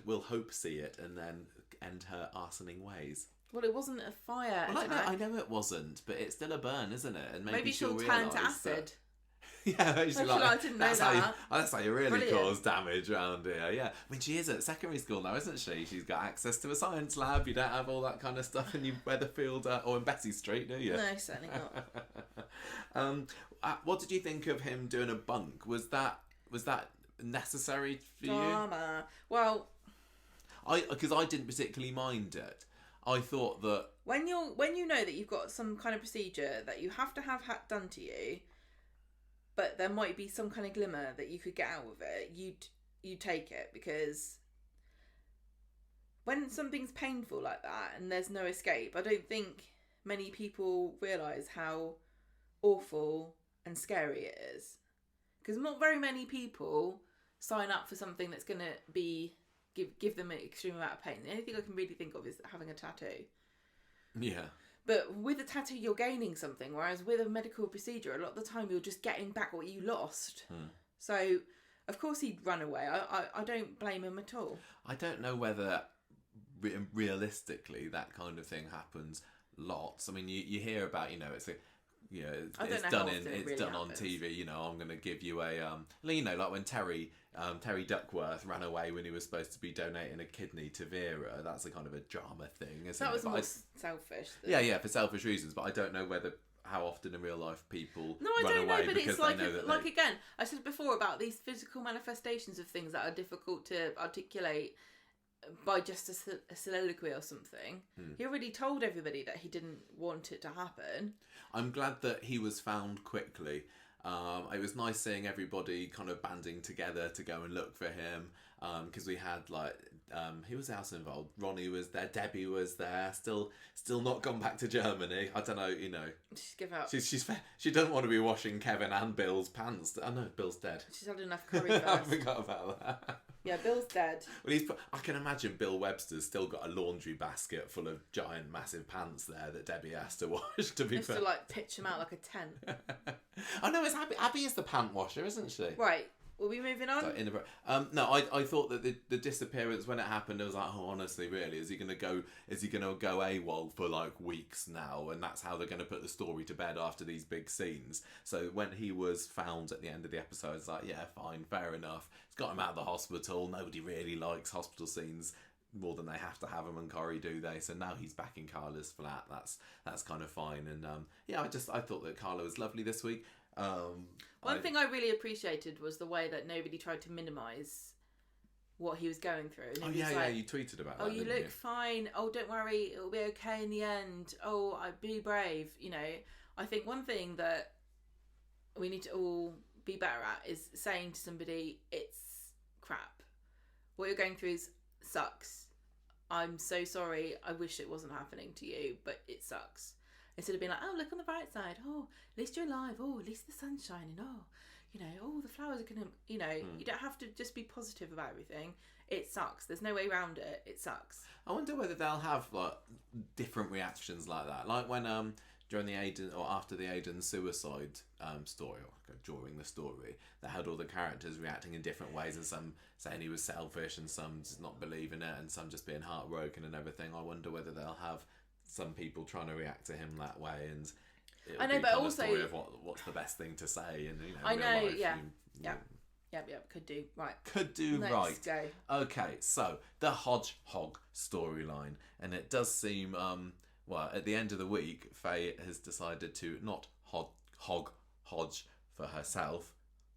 will Hope see it and then end her arsoning ways? Well, it wasn't a fire. Well, I know it wasn't, but it's still a burn, isn't it? And maybe she'll turn to acid. Yeah, I didn't know that. That's how you really cause damage around here. Yeah, I mean, she is at secondary school now, isn't she? She's got access to a science lab. You don't have all that kind of stuff in your Weatherfield or in Bessie Street, do you? No, certainly not. What did you think of him doing a bunk? Was that necessary for you? Drama. Well, because I didn't particularly mind it. I thought that when you know that you've got some kind of procedure that you have to have had done to you, but there might be some kind of glimmer that you could get out of it, you'd take it, because when something's painful like that and there's no escape, I don't think many people realise how awful and scary it is. Because not very many people sign up for something that's going to be give them an extreme amount of pain. The only thing I can really think of is having a tattoo. Yeah. But with a tattoo, you're gaining something, whereas with a medical procedure, a lot of the time you're just getting back what you lost. So, of course, he'd run away. I don't blame him at all. I don't know whether realistically that kind of thing happens lots. I mean, you hear about, it's done on TV. I'm going to give you a like when Terry Duckworth ran away when he was supposed to be donating a kidney to Vera. That's a kind of a drama thing, isn't it? That was more selfish. Yeah, for selfish reasons. But I don't know how often in real life people run away but because it's like they know that like again, I said before about these physical manifestations of things that are difficult to articulate by just a soliloquy or something. He already told everybody that he didn't want it to happen. I'm glad that he was found quickly. It was nice seeing everybody kind of banding together to go and look for him, because we had who was else involved? Ronnie was there, Debbie was there, still not gone back to Germany. I don't know, She's give up. She doesn't want to be washing Kevin and Bill's pants. I know Bill's dead. She's had enough curry first. I forgot about that. Yeah, Bill's dead. Well, I can imagine Bill Webster's still got a laundry basket full of giant, massive pants there that Debbie has to wash. To be fair, to pitch them out like a tent. Oh no, it's Abby. Abby is the pant washer, isn't she? Right. Will we moving on? No, I thought that the disappearance when it happened, I was like, oh, honestly, really, is he gonna go AWOL for weeks now, and that's how they're gonna put the story to bed after these big scenes? So when he was found at the end of the episode, it's like, yeah, fine, fair enough. It's got him out of the hospital. Nobody really likes hospital scenes more than they have to have them, and Corrie do they? So now he's back in Carla's flat. That's kind of fine, and I thought that Carla was lovely this week. One thing I really appreciated was the way that nobody tried to minimise what he was going through. And you tweeted about that. Oh, you look fine. Oh, don't worry, it'll be okay in the end. Oh, be brave. I think one thing that we need to all be better at is saying to somebody, it's crap. What you're going through sucks. I'm so sorry. I wish it wasn't happening to you, but it sucks. Instead of being like, oh, look on the bright side. Oh, at least you're alive. Oh, at least the sun's shining. Oh, oh, the flowers are going to, you don't have to just be positive about everything. It sucks. There's no way around it. It sucks. I wonder whether they'll have different reactions like that. Like when during the Aiden or after the Aiden suicide story, or during the story, they had all the characters reacting in different ways, and some saying he was selfish, and some just not believing it, and some just being heartbroken and everything. I wonder whether they'll have some people trying to react to him that way, and I know, but also a story of what's the best thing to say, and I know, life, yeah, could do right. Let's go. Okay, so the Hodge-Hog storyline, and it does seem at the end of the week, Faye has decided to not Hodge for herself.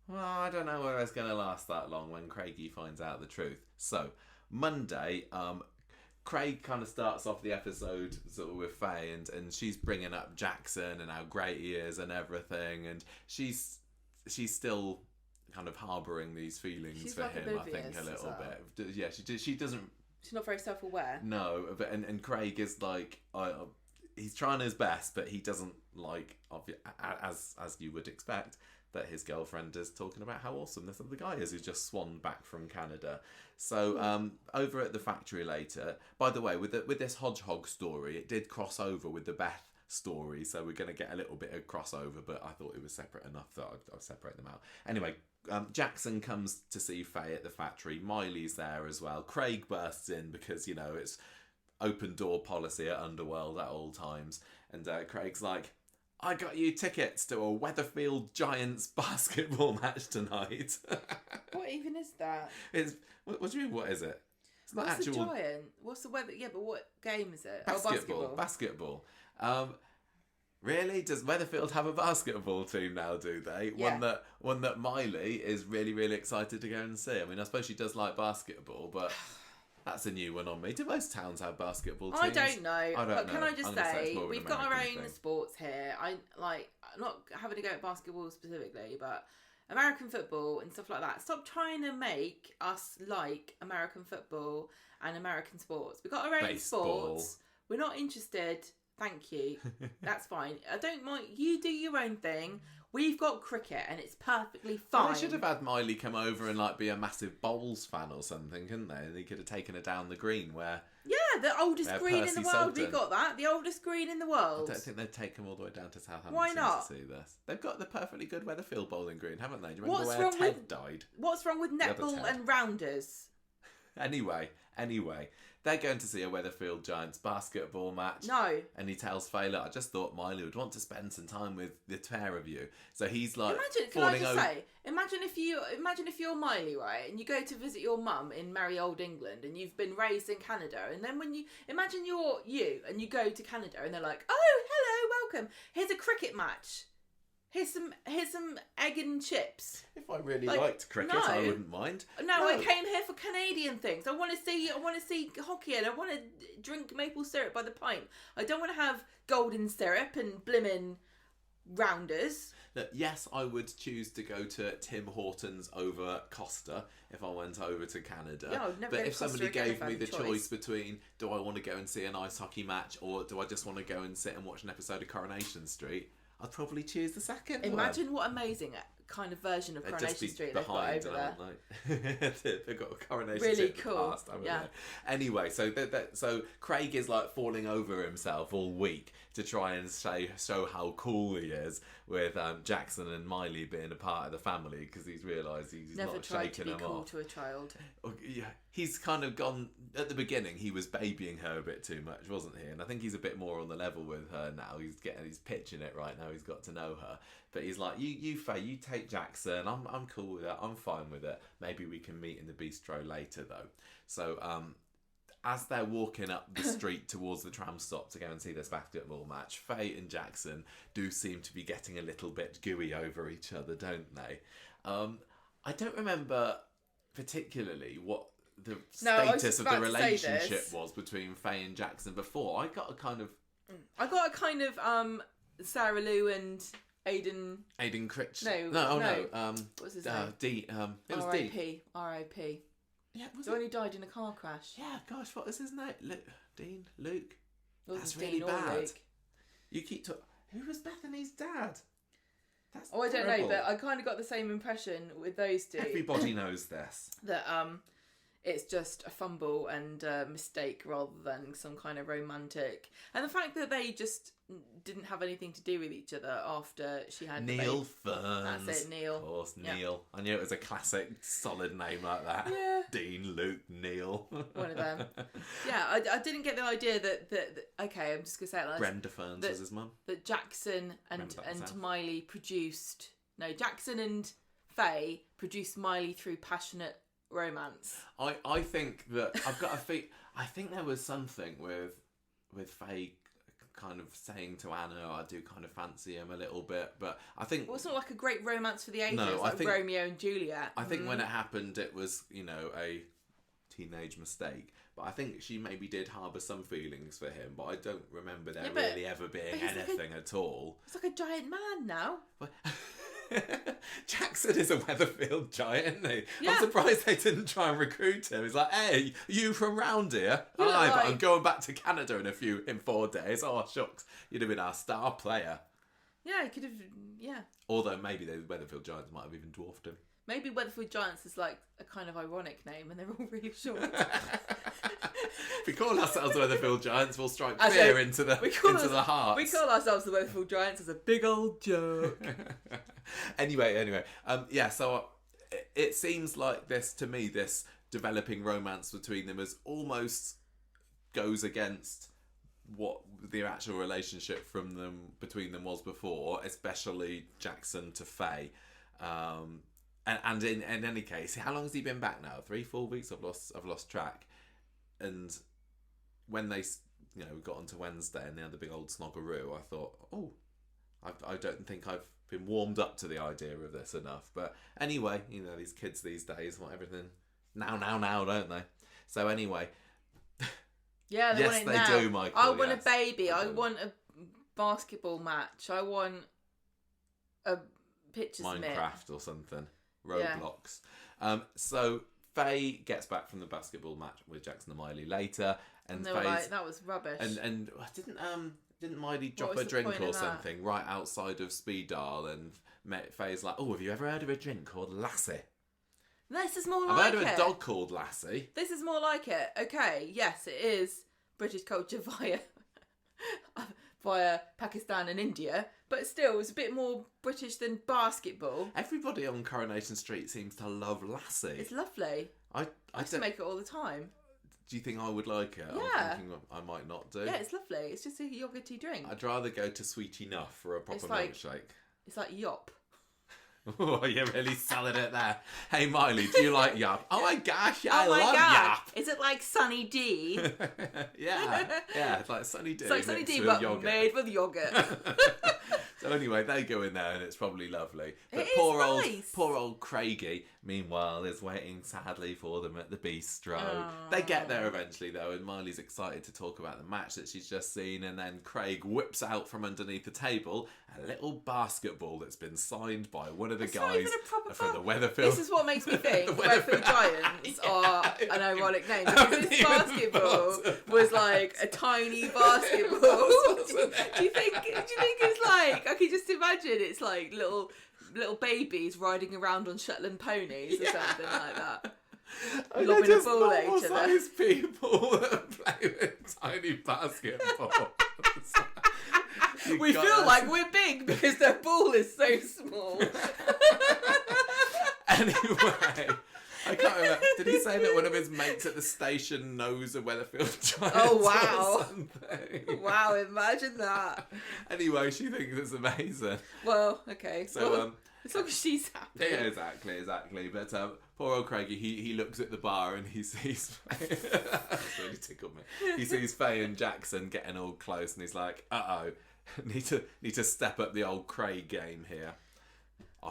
Well, I don't know whether it's going to last that long when Craigie finds out the truth. So Monday, Craig kind of starts off the episode sort of with Faye, and she's bringing up Jackson and how great he is and everything, and she's still kind of harbouring these feelings for him, I think, a little bit. Yeah, she doesn't. She's not very self-aware. No, but and Craig is he's trying his best, but he doesn't as you would expect, that his girlfriend is talking about how awesome this other guy is who's just swanned back from Canada. So over at the factory later, by the way, with this Hodge-Hog story, it did cross over with the Beth story, so we're going to get a little bit of crossover, but I thought it was separate enough that I'll separate them out. Anyway, Jackson comes to see Faye at the factory. Miley's there as well. Craig bursts in because, it's open door policy at Underworld at all times, and Craig's like, I got you tickets to a Weatherfield Giants basketball match tonight. What even is that? What do you mean, what is it? It's not What's actual... the Giant? What's the weather? Yeah, but what game is it? Basketball. Really? Does Weatherfield have a basketball team now, do they? Yeah. One that Miley is really, really excited to go and see. I mean, I suppose she does like basketball, but... That's a new one on me. Do most towns have basketball teams? I don't know. But can I just say, it's we've got our American own thing. sports here. I'm not having to go at basketball specifically, but American football and stuff like that. Stop trying to make us like American football and American sports. We've got our own Baseball. sports. We're not interested. Thank you. That's fine. I don't mind. You do your own thing. We've got cricket and it's perfectly fine. Well, they should have had Miley come over and like be a massive bowls fan or something, couldn't they? And he could have taken her down the green where... Yeah, the oldest green in the Percy world. We Sugden. got that. The oldest green in the world. I don't think they'd take him all the way down to Southampton Why not? to see this. They've got the perfectly good Weatherfield bowling green, haven't they? Do you remember What's where wrong Ted with- died? What's wrong with other netball Ted. and rounders? Anyway, they're going to see a Weatherfield Giants basketball match. No. And he tells Faye, look, I just thought Miley would want to spend some time with the pair of you. So he's like Imagine, can I falling just over. say, imagine if you're Miley, right, and you go to visit your mum in merry old England, and you've been raised in Canada, and then when you imagine you're you and you go to Canada, and they're like, oh, hello, welcome. Here's a cricket match. Here's some egg and chips. If I really Like, liked cricket, no. I wouldn't mind. No, I came here for Canadian things. I want to see hockey, and I want to drink maple syrup by the pint. I don't want to have golden syrup and blimmin' rounders. Look, yes, I would choose to go to Tim Hortons over Costa if I went over to Canada. Yeah, I'd never but go to if somebody Costa again gave if I me had the the choice. choice between do I want to go and see an ice hockey match or do I just want to go and sit and watch an episode of Coronation Street, I'd probably choose the second one. Imagine what amazing kind of version of They'd Coronation just be Street they've got behind, over there. aren't they? They've got a Coronation Really Street in the cool, past, haven't yeah. they? Anyway, so Craig is like falling over himself all week to try and show how cool he is with Jackson and Miley being a part of the family because he's realised he's Never not tried to shaking be them cool off. to a child. Yeah, he's kind of gone at the beginning. He was babying her a bit too much, wasn't he? And I think he's a bit more on the level with her now. He's pitching it right now. He's got to know her, but he's like, you Faye, you take Jackson. I'm cool with it. I'm fine with it. Maybe we can meet in the bistro later though. So as they're walking up the street towards the tram stop to go and see this basketball match, Faye and Jackson do seem to be getting a little bit gooey over each other, don't they? I don't remember particularly what the I was status of about the to say relationship this. was between Faye and Jackson before. I got a kind of Sarah Lou and Aiden Critch. No. What's his name? D. It was D. R.I.P. Yeah, was The it? one who died in a car crash. Yeah, gosh, what was his name? Luke. It wasn't That's Dean really or bad. Luke. You keep talking. Who was Bethany's dad? That's Oh, I don't terrible. know, but I kind of got the same impression with those two. Everybody knows this. That it's just a fumble and a mistake rather than some kind of romantic. And the fact that they just didn't have anything to do with each other after she had the Neil baby. Ferns. That's it, Neil. Of course, Yeah. Neil. I knew it was a classic, solid name like that. Yeah. Dean, Luke, Neil. One of them. Yeah, I didn't get the idea that okay, I'm just gonna say it like this, Brenda Ferns was his mum. that Jackson and Remember that myself. Miley produced. No, Jackson and Faye produced Miley through passionate romance. I think that I've got a feel. I think there was something with Faye kind of saying to Anna, I do kind of fancy him a little bit, but I think Well, it's not like a great romance for the ages, No, I like think- Romeo and Juliet. I think when it happened, it was, a teenage mistake. But I think she maybe did harbour some feelings for him, but I don't remember there Yeah, but- really ever being but he's like anything at all. It's like a giant man now. Jackson is a Weatherfield giant, isn't he? Yeah. I'm surprised they didn't try and recruit him. He's like, hey, you from round here? You look Aye, but like- I'm going back to Canada in 4 days. Oh, shucks. You'd have been our star player. Yeah, he could have. Yeah, Although maybe the Weatherfield Giants might have even dwarfed him. maybe Weatherfield Giants is like a kind of ironic name, and they're all really short. If we call ourselves the Weatherfield Giants, we'll strike I fear say, into the us- hearts. We call ourselves the Weatherfield Giants as a big old joke. Anyway, so it seems like this developing romance between them is almost goes against what the actual relationship between them was before, especially Jackson to Faye. And in any case, how long has he been back now? 3-4 weeks? I've lost track. And when they got onto Wednesday and they had the big old snoggeroo, I thought, I don't think I've been warmed up to the idea of this enough. But anyway, these kids these days want everything now, don't they? So anyway, Yeah, they yes, want it they now. do, Michael. I want yes. a baby. They I do. want a basketball match. I want a picture submit. Minecraft or something. Yeah. Roblox. So Faye gets back from the basketball match with Jackson and Miley later, and they were Faye's like, that was rubbish. and didn't Miley drop was a the drink point or of that? something right outside of Speed Dial, and Faye's like, oh, have you ever heard of a drink called Lassie? This is more I've like heard of it. a dog called Lassie. This is more like it. Okay, yes, it is British culture via Pakistan and India, but still, it's a bit more British than basketball. Everybody on Coronation Street seems to love Lassie. It's lovely. I I used to make it all the time. Do you think I would like it? Yeah. I'm thinking I might not do. Yeah, it's lovely. It's just a yogurty drink. I'd rather go to Sweet Enough for a proper It's like- milkshake. It's like yop. Oh, you're really selling it there. Hey, Miley, do you like Yap? Oh my gosh, yeah, Oh I my love god! Is it like Sunny D? yeah, it's like Sunny D. It's like Sunny mixed D, with but yogurt. made with yogurt. So anyway, they go in there and it's probably lovely. But It is nice. poor old Craigie, meanwhile, is waiting sadly for them at the bistro. They get there eventually though, and Miley's excited to talk about the match that she's just seen, and then Craig whips out from underneath the table a little basketball that's been signed by one of the It's not guys even a proper from the bas- Weatherfield. This is what makes me think The Weatherfield Weatherfield- Giants Yeah, are an ironic name, because haven't this even basketball thought of was that. like a tiny basketball. do you think it's like, I can just imagine it's like little babies riding around on Shetland ponies or something like that. They're Lobbing a just ball at normal each other. sized people that play with tiny basketball. We feel like we're big because their ball is so small. Anyway, I can't remember. Did he say that one of his mates at the station knows a Weatherfield Giants? Oh, wow. Or something? Wow, imagine that. Anyway, she thinks it's amazing. Well, okay. So, Well, as long as she's happy. Yeah, exactly. But poor old Craigie, he looks at the bar and he sees that's really tickled me. He sees Faye and Jackson getting all close, and he's like, "Uh-oh, need to step up the old Craig game here."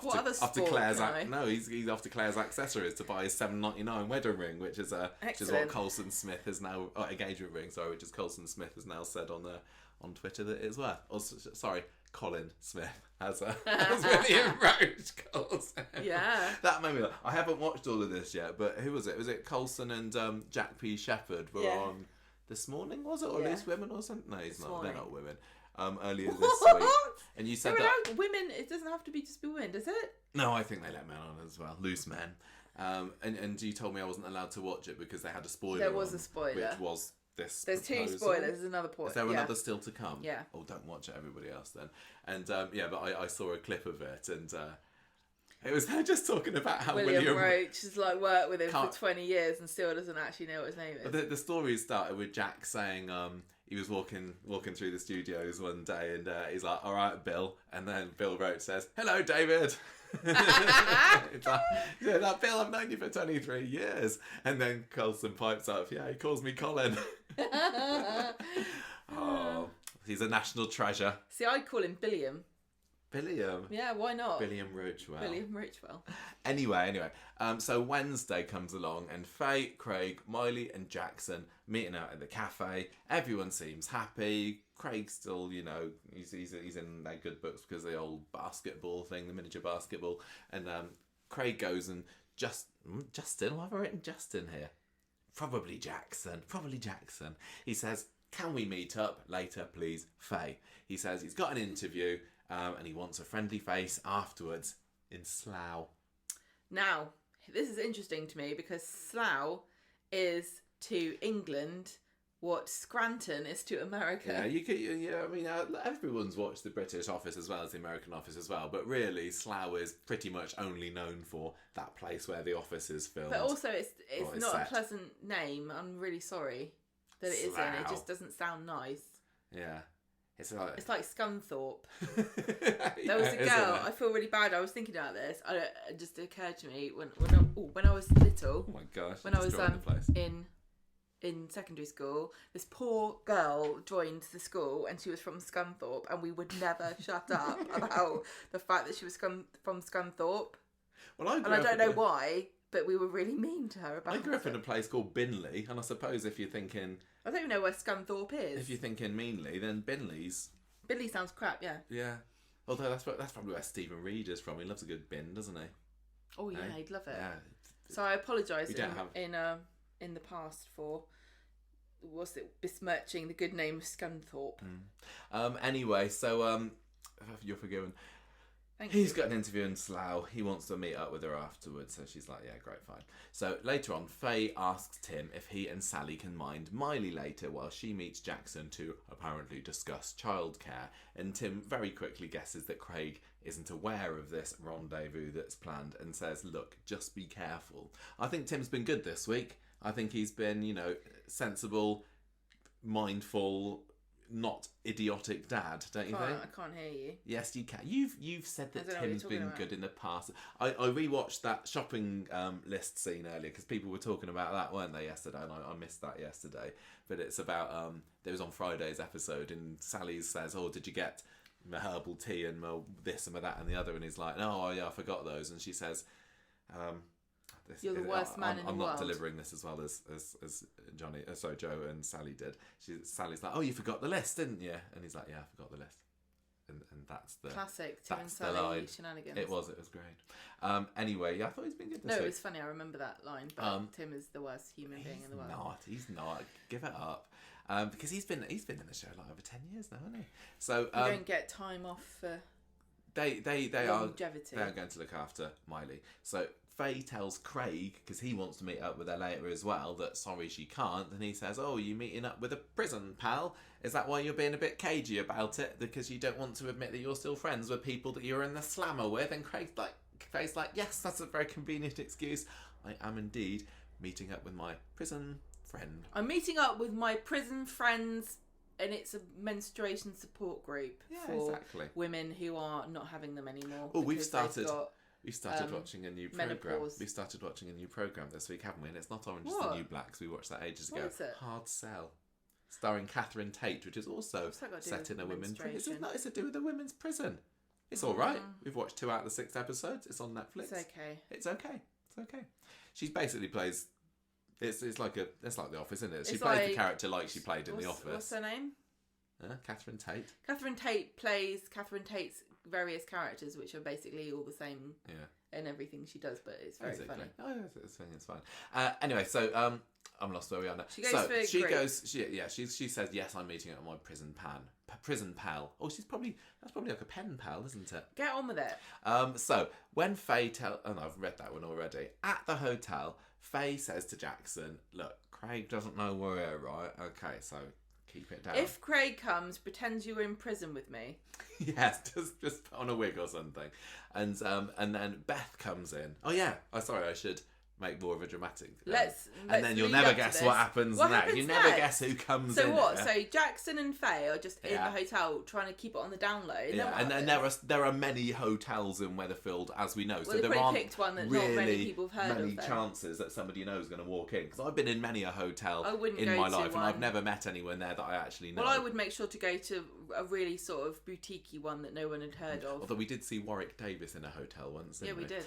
What other sport Claire's can I? No, he's off to Claire's accessories to buy his $7.99 wedding ring, which is what Excellent. Colson Smith has now engagement ring. Sorry, which is Colson Smith has now said on Twitter that it is worth. Or sorry, Colin Smith as William Roach Colson. Yeah. That made me laugh. I haven't watched all of this yet, but who was it? Was it Colson and Jack P. Shepherd were Yeah. on this morning? Was it, or Yeah. Loose Women or something? No, he's This not. They're morning. not women. Earlier this week, What? and you said They're that. allowed women. It doesn't have to be just be women, does it? No, I think they let men on as well, loose men. And you told me I wasn't allowed to watch it because they had a spoiler. There was on, a spoiler. which was this. There's two proposal. spoilers. There's another point. Is there yeah. another still to come? Yeah. Oh, don't watch it, everybody else then. And yeah, but I saw a clip of it, and it was her just talking about how William Roach has like worked with him Can't- for 20 years and still doesn't actually know what his name is. The story started with Jack saying he was walking through the studios one day, and he's like, "All right, Bill," and then Bill Roach says, "Hello, David." It's like, yeah, that Bill, I've known you for 23 years. And then Colson pipes up, "Yeah, he calls me Colin." Oh, he's a national treasure. See, I'd call him Billiam. Billiam. Yeah, why not? Billiam Roachwell. Billiam Roachwell. Anyway, so Wednesday comes along, and Faye, Craig, Miley, and Jackson meeting out at the cafe. Everyone seems happy. Craig still, he's in their good books because of the old basketball thing, the miniature basketball. And Craig goes and Justin, why have I written Justin here? Probably Jackson. He says, "Can we meet up later, please, Faye?" He says he's got an interview. And he wants a friendly face afterwards in Slough. Now, this is interesting to me because Slough is to England what Scranton is to America. Yeah, you could. Yeah, I mean, everyone's watched the British Office as well as the American Office as well. But really, Slough is pretty much only known for that place where the Office is filmed. But also, it's Or not set. a pleasant name. I'm really sorry that it isn't. It Slough. just doesn't sound nice. Yeah, it's It's like Scunthorpe. there There was a girl. I feel really bad. I was thinking about this. It just occurred to me when I was little. Oh my gosh! When I was destroying the place. in secondary school, this poor girl joined the school and she was from Scunthorpe, and we would never shut up about the fact that she was from Scunthorpe. Well, I And I don't know why, but we were really mean to her about I grew up it. in a place called Binley, and I suppose if you're thinking... I don't even know where Scunthorpe is. If you're thinking meanly, then Binley's... Billy sounds crap, yeah. Yeah. Although that's probably where Stephen Reed is from. He loves a good bin, doesn't he? Oh, yeah, he'd love it. Yeah. So I apologise We in the past for... Was it besmirching the good name of Scunthorpe? Anyway, so you're forgiven. He's got an interview in Slough. He wants to meet up with her afterwards, so she's like, yeah, great, fine. So later on, Faye asks Tim if he and Sally can mind Miley later while she meets Jackson to apparently discuss childcare. And Tim very quickly guesses that Craig isn't aware of this rendezvous that's planned and says, look, just be careful. I think Tim's been good this week. I think he's been, sensible, mindful, not idiotic dad, don't you think? I can't hear you. Yes, you can. You've said that Tim's been good in the past. I rewatched that shopping list scene earlier because people were talking about that, weren't they, yesterday? And I missed that yesterday. But it's about it was on Friday's episode, and Sally says, "Oh, did you get my herbal tea and my this and my that and the other?" And he's like, "No, yeah, I forgot those." And she says, "You're the worst man in the world." I'm not delivering this as well as Joe and Sally did. Sally's like, "Oh, you forgot the list, didn't you?" And he's like, "Yeah, I forgot the list." And that's the classic Tim and Sally shenanigans. It was great. Anyway, yeah, I thought he's been good this week. No, it was funny. I remember that line. But Tim is the worst human being in the world. He's not. Give it up. Because he's been in the show like over 10 years now, hasn't he? So you don't get time off for they longevity. They are going to look after Miley. So Faye tells Craig, because he wants to meet up with her later as well, that sorry she can't, and he says, "Oh, you meeting up with a prison pal? Is that why you're being a bit cagey about it? Because you don't want to admit that you're still friends with people that you're in the slammer with?" And Faye's like, "Yes, that's a very convenient excuse. I am indeed meeting up with my prison friend." I'm meeting up with my prison friends, and it's a menstruation support group for women who are not having them anymore. Oh, we've started watching a new program. menopause. We started watching a new program this week, haven't we? And it's not Orange is the New Blacks. We watched that ages ago. What is it? Hard Sell, starring Catherine Tate, which is also set in a women's prison. It's nothing to do with a women's prison. It's all right. We've watched 2 out of the 6 episodes. It's on Netflix. It's okay. It's okay. She basically plays. It's like The Office, isn't it? She It's plays like- the character like she played in The Office. What's her name? Catherine Tate. Catherine Tate plays Catherine Tate's various characters, which are basically all the same in everything she does, but it's very funny. Oh, it's fine. Anyway, so I'm lost where we are now. She goes she says, "Yes, I'm meeting at my prison pal." Oh, that's probably like a pen pal, isn't it? Get on with it. So when Faye I've read that one already. At the hotel, Faye says to Jackson, "Look, Craig doesn't know we're here, right? Okay, so keep it down. If Craig comes, pretend you were in prison with me." Yes, just put on a wig or something. And then Beth comes in. Oh yeah, sorry, I should make more of a dramatic. And then you'll never guess what happens next. You never guess who comes in. So what? So Jackson and Faye are just in the hotel trying to keep it on the down low. And then there are many hotels in Weatherfield, as we know. Well, so there aren't picked one that really not many people have heard of. Chances that somebody knows is going to walk in. Because I've been in many a hotel in my life, and I've never met anyone there that I actually know. Well, I would make sure to go to a really sort of boutiquey one that no one had heard of. Although we did see Warwick Davis in a hotel once. Yeah, we did.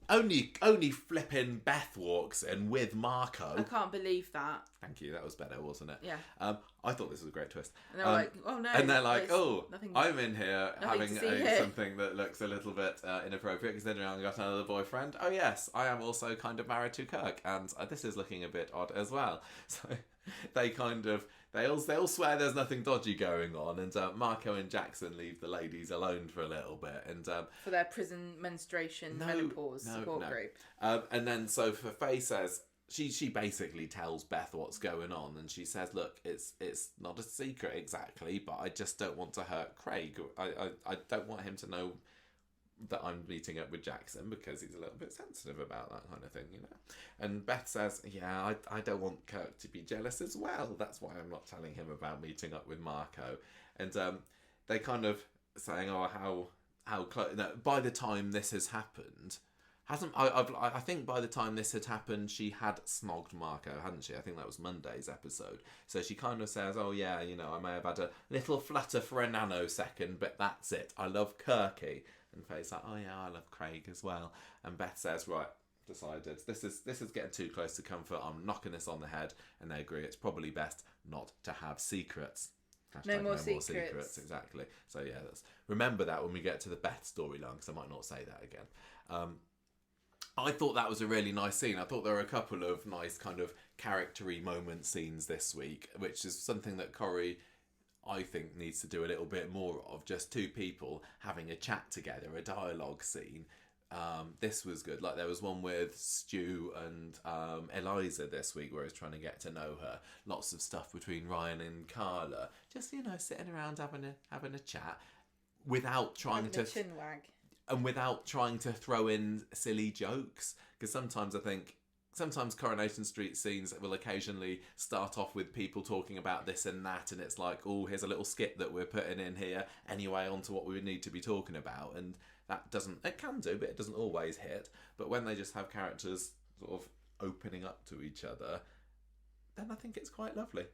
Only flipping Beth walks in with Marco. I can't believe that. Thank you. That was better, wasn't it? Yeah. I thought this was a great twist. And they're like, "Oh no!" And they're like, I'm in here having something that looks a little bit inappropriate considering I've got another boyfriend. Oh yes, I am also kind of married to Kirk, and this is looking a bit odd as well. So they all swear there's nothing dodgy going on, and Marco and Jackson leave the ladies alone for a little bit, and for their prison menstruation menopause support group. And then so for Faye says. She basically tells Beth what's going on, and she says, "Look, it's not a secret exactly, but I just don't want to hurt Craig. I don't want him to know that I'm meeting up with Jackson because he's a little bit sensitive about that kind of thing, you know." And Beth says, "Yeah, I don't want Kirk to be jealous as well. That's why I'm not telling him about meeting up with Marco." And they kind of saying, "Oh, how close." No, by the time this has happened. I think by the time this had happened, she had snogged Marco, hadn't she? I think that was Monday's episode. So she kind of says, "Oh yeah, I may have had a little flutter for a nanosecond, but that's it. I love Kirky." And Faye's like, "Oh yeah, I love Craig as well." And Beth says, "Right, decided this is getting too close to comfort. I'm knocking this on the head, and they agree it's probably best not to have secrets. No more secrets. Exactly. So yeah, remember that when we get to the Beth storyline, because I might not say that again. I thought that was a really nice scene. I thought there were a couple of nice kind of character-y moment scenes this week, which is something that Corrie, I think, needs to do a little bit more of. Just two people having a chat together, a dialogue scene. This was good. Like there was one with Stu and Eliza this week where I was trying to get to know her. Lots of stuff between Ryan and Carla. Just, sitting around having a chat without trying to chin wag. And without trying to throw in silly jokes. Because sometimes Coronation Street scenes will occasionally start off with people talking about this and that, and it's like, oh, here's a little skit that we're putting in here anyway onto what we would need to be talking about. And it can do, but it doesn't always hit. But when they just have characters sort of opening up to each other, then I think it's quite lovely.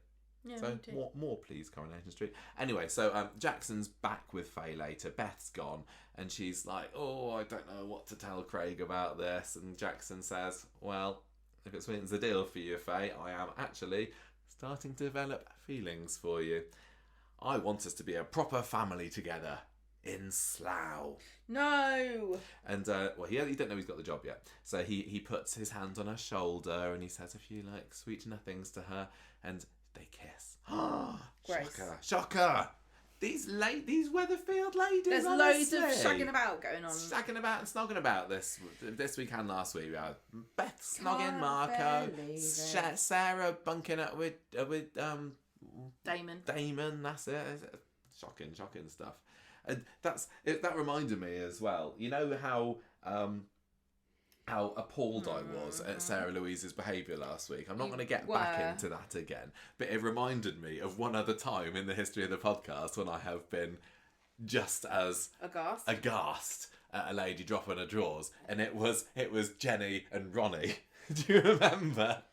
Yeah, so more please, Coronation Street. Anyway, so Jackson's back with Faye later. Beth's gone, and she's like, oh, I don't know what to tell Craig about this. And Jackson says, well, if it sweetens the deal for you, Faye, I am actually starting to develop feelings for you. I want us to be a proper family together in Slough. No! And, he don't know he's got the job yet. So he puts his hand on her shoulder and he says a few, sweet nothings to her, and they kiss. Shocker! These Weatherfield ladies. There's honestly. loads of shagging about going on. Shagging about and snogging about this week and last week. We had Beth snogging Marco, Sarah bunking up with Damon. That's it. Shocking stuff. And that reminded me as well. You know how appalled I was at Sarah Louise's behaviour last week. I'm not going to get back into that again, but it reminded me of one other time in the history of the podcast when I have been just as aghast at a lady dropping her drawers, and it was Jenny and Ronnie. Do you remember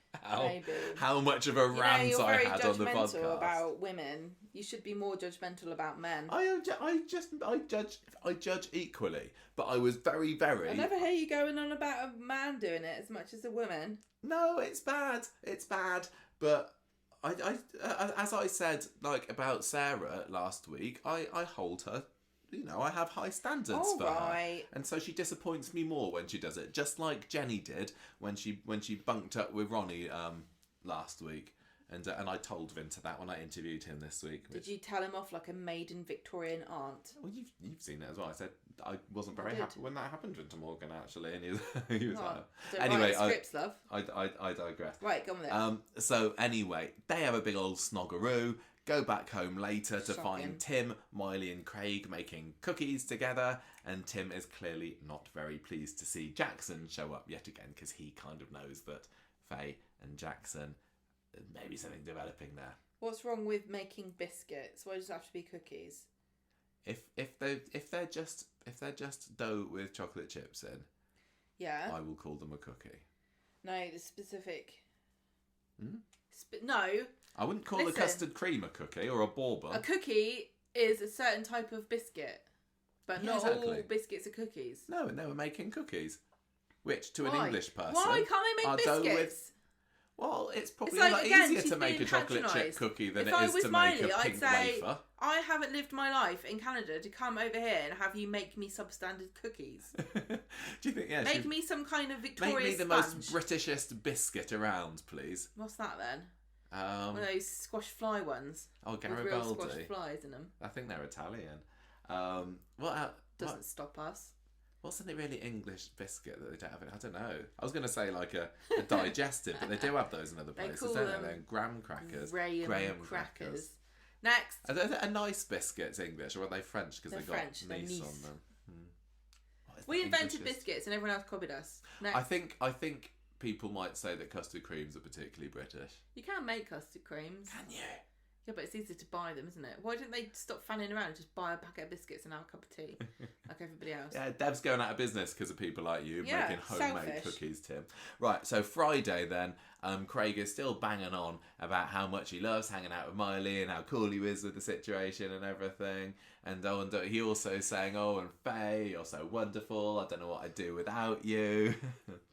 how much of a rant I had on the podcast about women? You should be more judgmental about men. I judge equally, but I was very, very. I never hear you going on about a man doing it as much as a woman. No, it's bad. It's bad. But I as I said, about Sarah last week, I hold her. I have high standards for her, and so she disappoints me more when she does it. Just like Jenny did when she bunked up with Ronnie last week. And I told Vinter that when I interviewed him this week. Did you tell him off like a maiden Victorian aunt? Well, you've seen it as well. I said I wasn't very happy when that happened, Vinter Morgan, actually, and he was anyway, scripts, love. I digress. Right, go on with it. So anyway, they have a big old snoggeroo. Go back home later to find Tim, Miley, and Craig making cookies together, and Tim is clearly not very pleased to see Jackson show up yet again because he kind of knows that Faye and Jackson. Maybe something developing there. What's wrong with making biscuits? Why does it have to be cookies? If they're just dough with chocolate chips in, I will call them a cookie. No, the specific. No, I wouldn't call a custard cream a cookie or a bourbon. A cookie is a certain type of biscuit, but not all biscuits are cookies. No, and they were making cookies, which to an English person, why can't they make biscuits? Well, it's probably a lot easier to make a chocolate chip cookie than it is to make a pink wafer. I haven't lived my life in Canada to come over here and have you make me substandard cookies. Do you think, make me some kind of Victorian Make me the sponge. most Britishest biscuit around, please. What's that then? One of those squash fly ones. Oh, Garibaldi. With real squash flies in them. I think they're Italian. Doesn't stop us. What's a really English biscuit that they don't have? I don't know. I was going to say like a digestive, but they do have those in other places, don't they? They're graham crackers. Graham crackers. Next. Are they a nice biscuits English, or are they French because they got nice on them? We invented biscuits and everyone else copied us. Next. I think people might say that custard creams are particularly British. You can make custard creams. Can you? Yeah, but it's easier to buy them, isn't it? Why didn't they stop fanning around and just buy a packet of biscuits and have a cup of tea like everybody else? Yeah, Dev's going out of business because of people like you making homemade cookies, Tim. Right, so Friday then, Craig is still banging on about how much he loves hanging out with Miley and how cool he is with the situation and everything. And he also saying, oh, and Faye, you're so wonderful. I don't know what I'd do without you.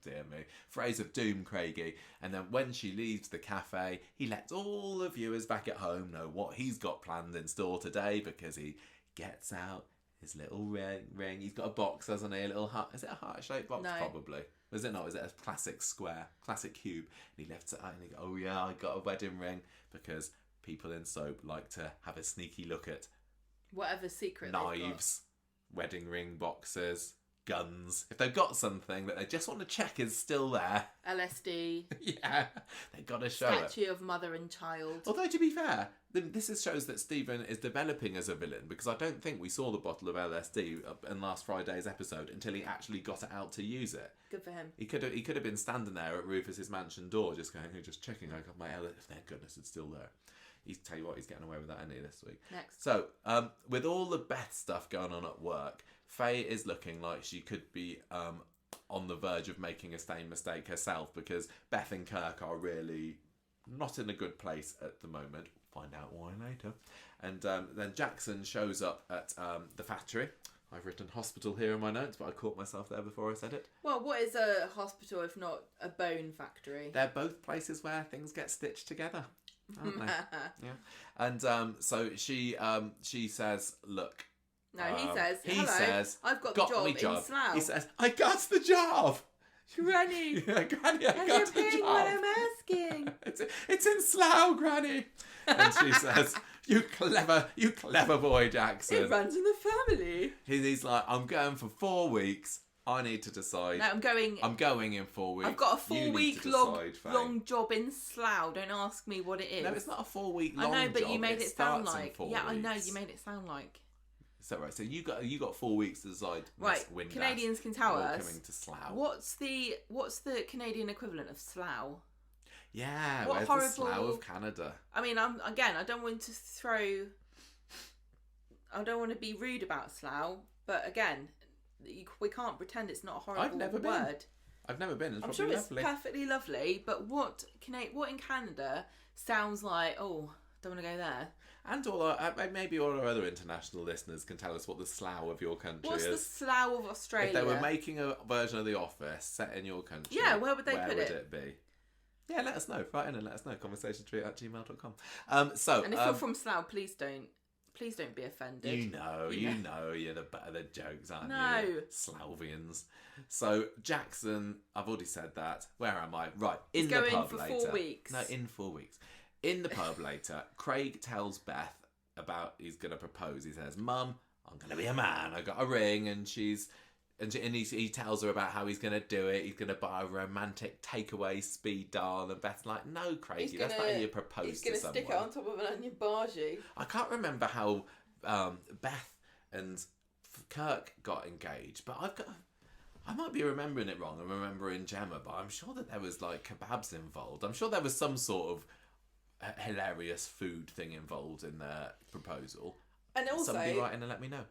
Dear me. Phrase of doom, Craigie. And then when she leaves the cafe, he lets all the viewers back at home know what he's got planned in store today, because he gets out his little ring. He's got a box, hasn't he? A little heart. Is it a heart-shaped box? No. Probably. Is it not? Is it a classic square, classic cube? And he lifts it out and he goes, oh yeah, I got a wedding ring, because people in soap like to have a sneaky look at whatever secret knives, wedding ring boxes, guns. If they've got something that they just want to check is still there. LSD. Yeah, they've got to show it. Statue of mother and child. Although, to be fair, shows that Stephen is developing as a villain, because I don't think we saw the bottle of LSD in last Friday's episode until he actually got it out to use it. Good for him. He could have been standing there at Rufus's mansion door, just going, just checking. I got my LSD. Thank goodness it's still there. Tell you what, he's getting away with that, isn't he, this week? Next. So, with all the Beth stuff going on at work, Faye is looking like she could be on the verge of making a same mistake herself, because Beth and Kirk are really not in a good place at the moment. Find out why later. And then Jackson shows up at the factory. I've written hospital here in my notes, but I caught myself there before I said it. Well, what is a hospital if not a bone factory? They're both places where things get stitched together, aren't they? Yeah. And so she says, look. No, he says, he hello, says, I've got the job in Slough. He says, I got the job. Granny. Yeah, Granny, I and got you're the paying job. what I'm asking. It's in Slough, Granny. And she says, you clever boy, Jackson. It runs in the family. He's like, I'm going for 4 weeks. I need to decide. No, I'm going in 4 weeks. I've got a 4-week long job in Slough. Don't ask me what it is. No, it's not a 4-week long job. I know, but you made it sound starts in like. 4 Yeah, I know. weeks. You made it sound like. So right, so you got 4 weeks to decide. Right, Canadians can tell us. Coming to Slough. What's the Canadian equivalent of Slough? Yeah, what where's horrible... the Slough of Canada? I mean, I don't want to I don't want to be rude about Slough, but again, we can't pretend it's not a horrible I've never word. Been. I've never been. I'm sure lovely. It's perfectly lovely, but what in Canada sounds like, oh, don't want to go there. And maybe all our other international listeners can tell us what the Slough of your country is. What's the Slough of Australia? If they were making a version of The Office set in your country, yeah, where would they put it? Where would it be? Yeah, let us know. Write in and let us know. conversationtree@gmail.com. And if you're from Slough, please don't be offended. You know, you're the butt of the jokes, aren't no. you? Slouthians. So Jackson, I've already said that. Where am I? Right, in the pub later. For 4 weeks. No, in 4 weeks. In the pub later, Craig tells Beth about he's going to propose. He says, "Mum, I'm going to be a man. I got a ring," and he tells her about how he's going to do it. He's going to buy a romantic takeaway speed dial. And Beth's like, "No, Craigie, that's not how you propose to someone." He's going to stick it on top of an onion bhaji. I can't remember how Beth and Kirk got engaged, but I might be remembering it wrong. I'm remembering Gemma, but I'm sure that there was like kebabs involved. I'm sure there was some sort of hilarious food thing involved in their proposal. And also, somebody write in and let me know.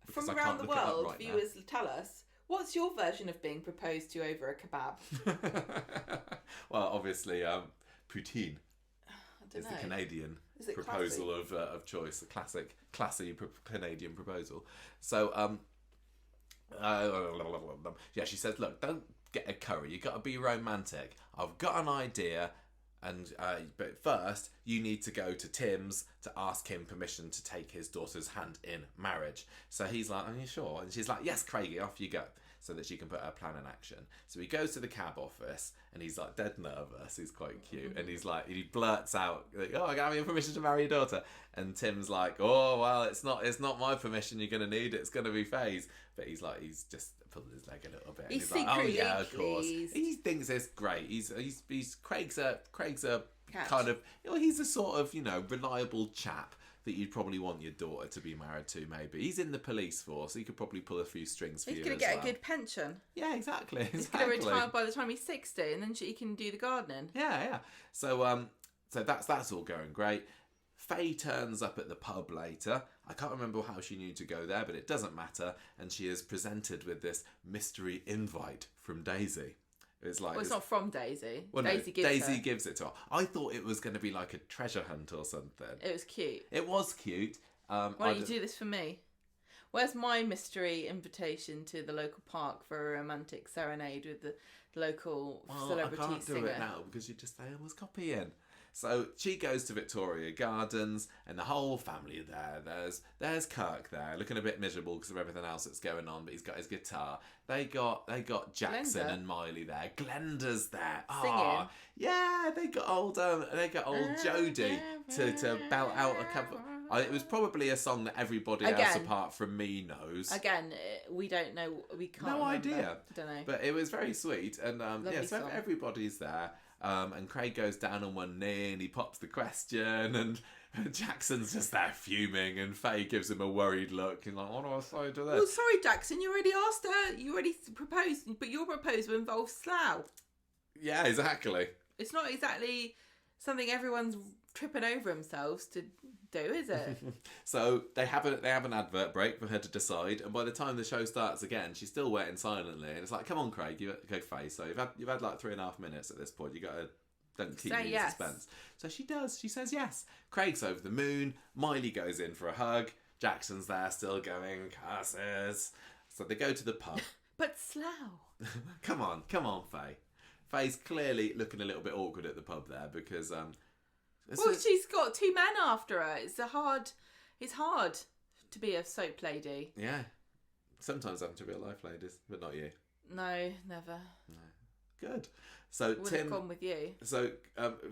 From around the world, viewers tell us, what's your version of being proposed to over a kebab? Well, obviously, poutine is the Canadian proposal of choice, the classy Canadian proposal. So, yeah, she says, "Look, don't get a curry. You got to be romantic. I've got an idea." And but first, you need to go to Tim's to ask him permission to take his daughter's hand in marriage. So he's like, "Are you sure?" And she's like, "Yes, Craigie, off you go," so that she can put her plan in action. So he goes to the cab office and he's like dead nervous. He's quite cute, and he's like, he blurts out, like, "Oh, I got your permission to marry your daughter." And Tim's like, "Oh, well, it's not my permission you're gonna need. It's gonna be Faye's." But he's just pulling his leg a little bit. He's like, "Oh yeah, of course." Pleased. He thinks it's great. He's Craig's a Catch. kind of, he's a sort of, reliable chap that you'd probably want your daughter to be married to. Maybe he's in the police force. So he could probably pull a few strings for you. He's going to get a good pension. Yeah, exactly. He's going to retire by the time he's 60, and then he can do the gardening. Yeah. So that's all going great. Faye turns up at the pub later. I can't remember how she knew to go there, but it doesn't matter. And she is presented with this mystery invite from Daisy. It's like Well, it's not from Daisy. well, Daisy gives it to her. I thought it was going to be like a treasure hunt or something. It was cute. It was cute. Why don't you do this for me? Where's my mystery invitation to the local park for a romantic serenade with the local celebrity I can't singer? do it now because you just say I was copying. So she goes to Victoria Gardens and the whole family are there. There's Kirk there, looking a bit miserable because of everything else that's going on, but he's got his guitar. They got Jackson Glenda. And Miley there. Glenda's there. Singing. Yeah, they got old Jodie to belt out a couple. It was probably a song that everybody else apart from me knows. Again, we don't know. We can't. No remember. idea. Don't know. But it was very sweet, and so song. everybody's there. And Craig goes down on one knee and he pops the question, and Jackson's just there fuming, and Faye gives him a worried look and like, what do I say to this? Well, sorry, Jackson, you already asked her. You already proposed, but your proposal involves slough. Yeah, exactly. It's not exactly something everyone's tripping over themselves to do, is it? So they have an advert break for her to decide, and by the time the show starts again, she's still waiting silently, and it's like, come on, Craig, Faye. So you've had like 3.5 minutes at this point. You don't keep me in suspense. So she does. She says yes. Craig's over the moon. Miley goes in for a hug. Jackson's there still going curses. So they go to the pub. But slough. Come on, Faye. Faye's clearly looking a little bit awkward at the pub there because she's got 2 men after her. It's hard to be a soap lady. Yeah. Sometimes happen to real life ladies, but not you. No, never. No. Good. So Wouldn't Tim have gone with you. So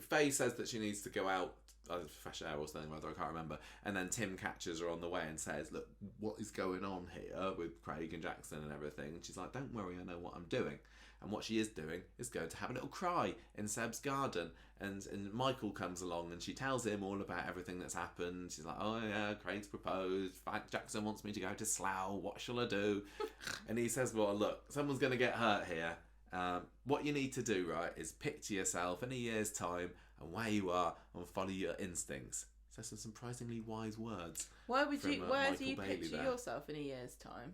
Faye says that she needs to go out, either for fresh air or something, whether I can't remember. And then Tim catches her on the way and says, "Look, what is going on here with Craig and Jackson and everything?" And she's like, "Don't worry, I know what I'm doing." And what she is doing is going to have a little cry in Seb's garden. And Michael comes along and she tells him all about everything that's happened. She's like, "Oh yeah, Craig's proposed. Jackson wants me to go to Slough. What shall I do?" And he says, "Well, look, someone's going to get hurt here. What you need to do, right, is picture yourself in a year's time and where you are and follow your instincts." So some surprisingly wise words. Where do you Bailey picture there. yourself in a year's time?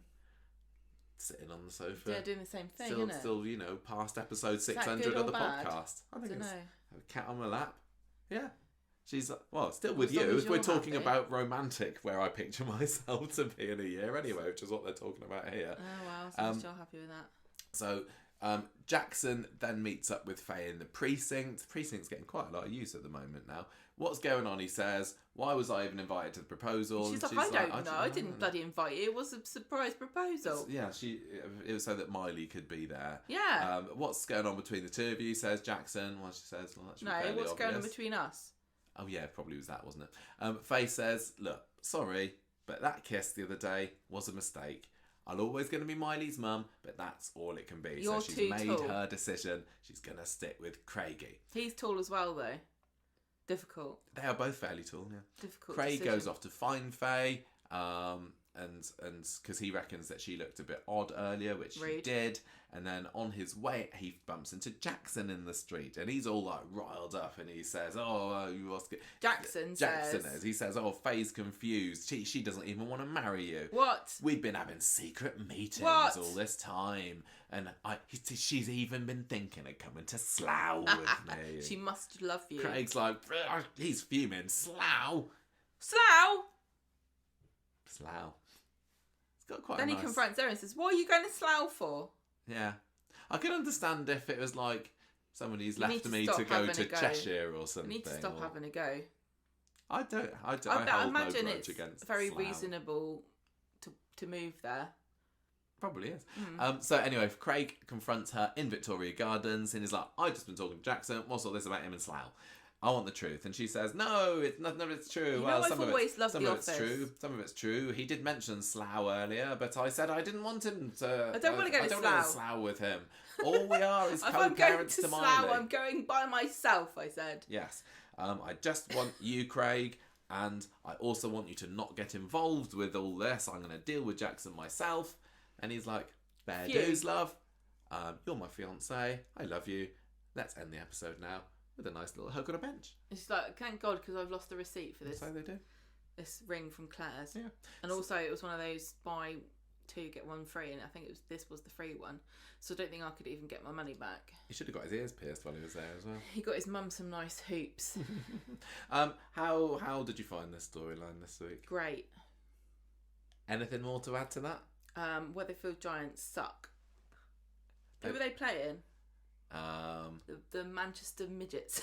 Sitting on the sofa. Yeah, doing the same thing, isn't it? Still, past episode 600 good of or the bad? podcast. I think Dunno. it's a cat on my lap. Yeah. She's, still with As long you. as If we're you're talking happy. about romantic, where I picture myself to be in a year anyway, which is what they're talking about here. Oh wow, so I'm still happy with that. So Jackson then meets up with Faye in the precinct. The precinct's getting quite a lot of use at the moment now. What's going on, he says. Why was I even invited to the proposal? She's And like, I don't know. I didn't bloody invite you. It was a surprise proposal. Yeah, it was so that Miley could be there. Yeah. What's going on between the two of you, says Jackson. Well, she says, well, that should be No, fairly what's going on obvious. between us? Oh, yeah, probably was that, wasn't it? Faye says, look, sorry, but that kiss the other day was a mistake. I'm always going to be Miley's mum, but that's all it can be. You're so she's too made tall. her decision. She's going to stick with Craigie. He's tall as well, though. Difficult. They are both fairly tall, yeah. Difficult Craig decision. goes off to find Faye, and because he reckons that she looked a bit odd earlier, which she Rude. did. And then on his way, he bumps into Jackson in the street, and he's all like riled up, and he says, "Oh, you ask it." Jackson says. He says, "Oh, Faye's confused. She doesn't even want to marry you. What? We've been having secret meetings What? all this time, and she's even been thinking of coming to Slough with me." She must love you. Craig's like, he's fuming. Slough. Slough! Slough. It's got quite Then a he nice... confronts her and says, "What are you going to Slough for?" Yeah. I could understand if it was like somebody's You need left to me stop to go having to a go. Cheshire or something. You need to stop or... having a go. I I hold imagine no it's grudge against very Slough. reasonable to move there. Probably is. So anyway, Craig confronts her in Victoria Gardens and is like, "I've just been talking to Jackson. What's all this about him and Slough? I want the truth." And she says, "No, none of it's true." You Well, know, I've some of always loved some The of it's Office. true. Some of it's true. He did mention Slough earlier, but I said I didn't want him to. I don't want to go to I don't want to Slough. Slough with him. All we are is If I'm going co-parents to to Slough, Miley. I'm going by myself, I said. Yes. I just want you, Craig, and I also want you to not get involved with all this. I'm going to deal with Jackson myself. And he's like, "Fair Phew. dues, love. You're my fiancé. I love you. Let's end the episode now with a nice little hug on a bench." It's like, thank God, because I've lost the receipt for this So they do. this ring from Claire's. Yeah. And also, it was one of those buy 2 get 1 free, and I think this was the free one. So I don't think I could even get my money back. He should have got his ears pierced while he was there as well. He got his mum some nice hoops. How did you find this storyline this week? Great. Anything more to add to that? Weatherfield Giants suck. Who were they playing? The Manchester Midgets.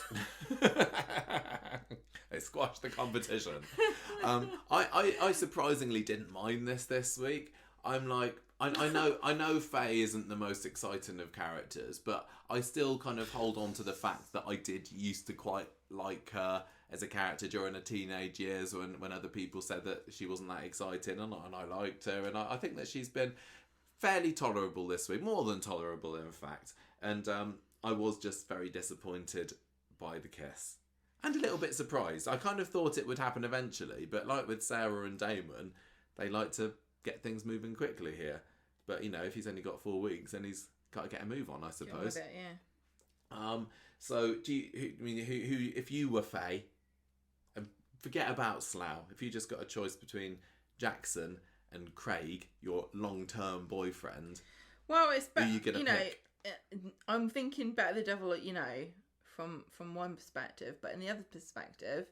They squashed the competition. I surprisingly didn't mind this week. I'm like, I know Faye isn't the most exciting of characters, but I still kind of hold on to the fact that I did used to quite like her as a character during her teenage years when other people said that she wasn't that exciting, and I liked her, and I think that she's been fairly tolerable this week, more than tolerable in fact, and I was just very disappointed by the kiss. And a little bit surprised. I kind of thought it would happen eventually, but like with Sarah and Damon, they like to get things moving quickly here. But, you know, if he's only got 4 weeks, then he's got to get a move on, I suppose. Get on with it, yeah. So, who if you were Faye, and forget about Slough, if you just got a choice between Jackson and Craig, your long-term boyfriend, well, it's who are you going to pick? I'm thinking better the devil, you know, from one perspective, but in the other perspective,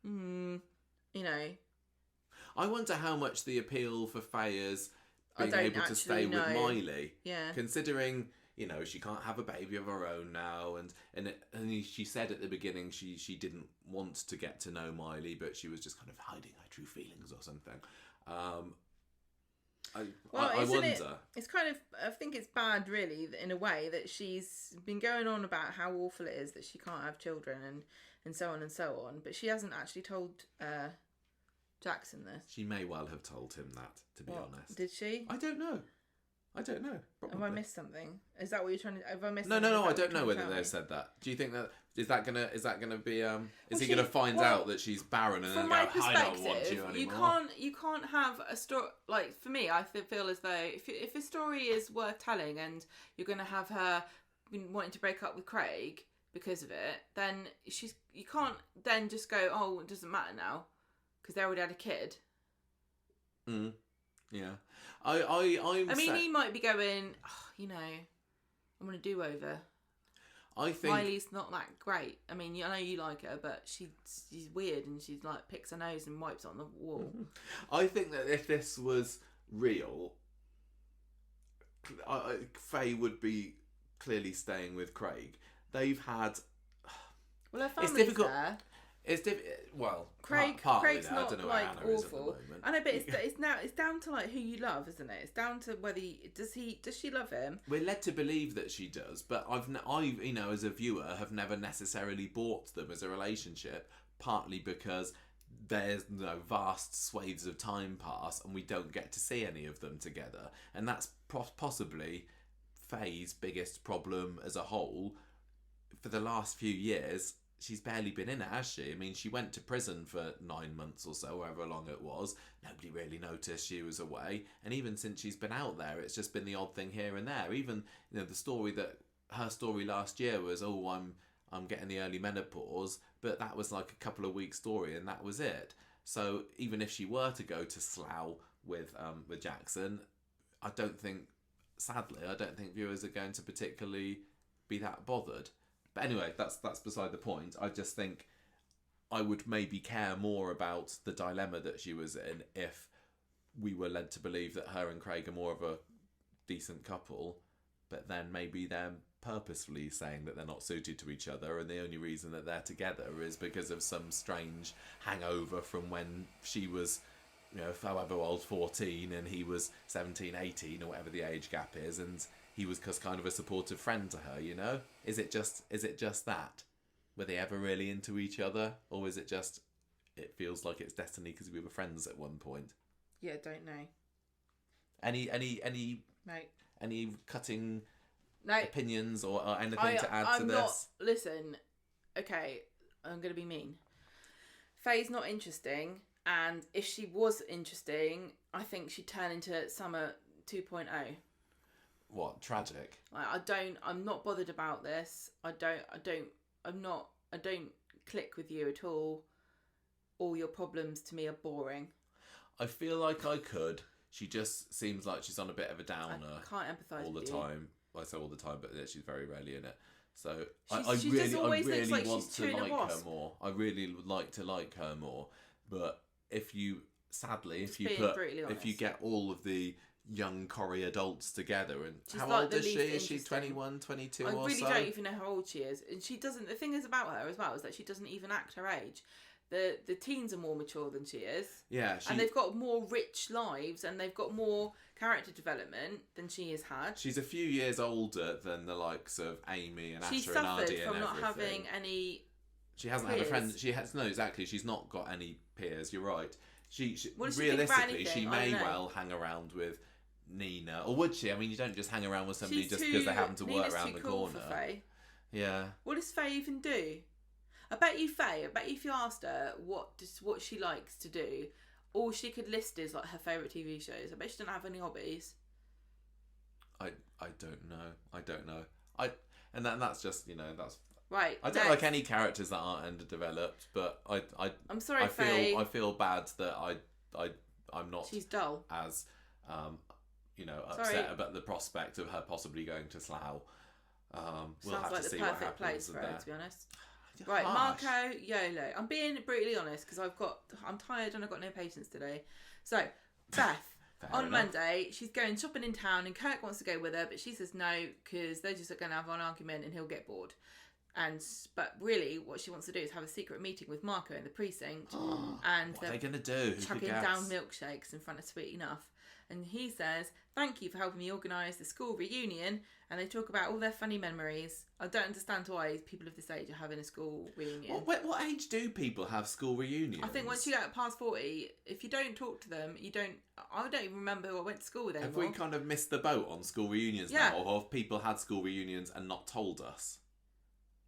you know, I wonder how much the appeal for Faye is being able to stay with Miley. Yeah. Considering, you know, she can't have a baby of her own now, and she said at the beginning she didn't want to get to know Miley, but she was just kind of hiding her true feelings or something. I wonder. It's kind of, I think it's bad, really, in a way, that she's been going on about how awful it is that she can't have children and so on and so on, but she hasn't actually told Jackson this. She may well have told him that, to be honest. Did she? I don't know. Probably. Have I missed something? Is that what you're trying to? Have I missed? No. I don't know whether they've said that. Do you think that is that gonna be is he gonna find out that she's barren and then go, I don't want you anymore? You can't have a story like, for me. I feel as though if a story is worth telling and you're gonna have her wanting to break up with Craig because of it, then you can't then just go, oh, it doesn't matter now because they already had a kid. Yeah. I mean, he might be going, oh, you know, I'm going to do over. I think Miley's not that great. I mean, I know you like her, but she's weird and she's like picks her nose and wipes it on the wall. I think that if this was real, Faye would be clearly staying with Craig. They've had. Well, her family's difficult. there. It's well, Craig's partly not I don't know like where Anna is at the awful. moment. I know, but it's down to like who you love, isn't it? It's down to whether does she love him? We're led to believe that she does, but I you know, as a viewer, have never necessarily bought them as a relationship. Partly because there's vast swathes of time pass and we don't get to see any of them together, and that's possibly Faye's biggest problem as a whole for the last few years. She's barely been in it, has she? I mean, she went to prison for 9 months or so, however long it was. Nobody really noticed she was away. And even since she's been out there, it's just been the odd thing here and there. Even, you know, her story last year was, oh, I'm getting the early menopause, but that was like a couple of weeks story and that was it. So even if she were to go to Slough with Jackson, sadly, I don't think viewers are going to particularly be that bothered. But anyway, that's beside the point. I just think I would maybe care more about the dilemma that she was in if we were led to believe that her and Craig are more of a decent couple, but then maybe they're purposefully saying that they're not suited to each other, and the only reason that they're together is because of some strange hangover from when she was, you know, however old, 14, and he was 17, 18, or whatever the age gap is, and he was just kind of a supportive friend to her, you know? Is it just that? Were they ever really into each other? Or is it just, it feels like it's destiny because we were friends at one point? Yeah, don't know. Any cutting opinions or anything to add to this? Listen, okay, I'm going to be mean. Faye's not interesting, and if she was interesting, I think she'd turn into Summer 2.0. What, tragic? I'm not bothered about this. I don't click with you at all. All your problems to me are boring. I feel like I could. she just seems like she's on a bit of a downer. I can't empathise all the with time. I say all the time, but she's very rarely in it. So She I just always really looks like want she's to chewing a like her wasp. more. I really would like to like her more. But if you being brutally if you honest. get all of the young Corrie adults together, and She's how like old the is she? least Is she interesting. 21, 22 I or really so? don't even know how old she is, and she doesn't. The thing is about her as well is that she doesn't even act her age. The teens are more mature than she is. Yeah, And they've got more rich lives, and they've got more character development than she has had. she's a few years older than the likes of Amy and She Asher and suffered Ardy from and not everything. having any. She hasn't had a friend. peers. No, exactly. She's not got any peers. You're right. She What does she think about realistically, she anything? I may don't know. well hang around with Nina, or would she? I mean, you don't just hang around with somebody She's just too- because they happen to work Nina's around too the cool corner. for Faye. Yeah. What does Faye even do? I bet you if you asked her what she likes to do, all she could list is like her favourite TV shows. I bet she doesn't have any hobbies. I don't know. And that's just that's. Right. I don't like any characters that aren't underdeveloped, but I'm sorry, I Faye. feel bad that I'm not She's dull. as upset Sorry. about the prospect of her possibly going to Slough. We'll Sounds have like to the see what perfect happens place for with her, that. to be honest. Right, Harsh. Marco, YOLO. I'm being brutally honest because I'm tired and I've got no patience today. So, Beth, Fair on enough. Monday, she's going shopping in town and Kirk wants to go with her, but she says no because they're just going to have an argument and he'll get bored. But really, what she wants to do is have a secret meeting with Marco in the precinct, and What are they gonna do? Who could chucking guess? down milkshakes in front of Sweet Enough. And he says, "Thank you for helping me organise the school reunion." And they talk about all their funny memories. I don't understand why people of this age are having a school reunion. What age do people have school reunions? I think once you get past 40, if you don't talk to them, you don't. I don't even remember who I went to school with anymore. Have we kind of missed the boat on school reunions Yeah. now, or have people had school reunions and not told us?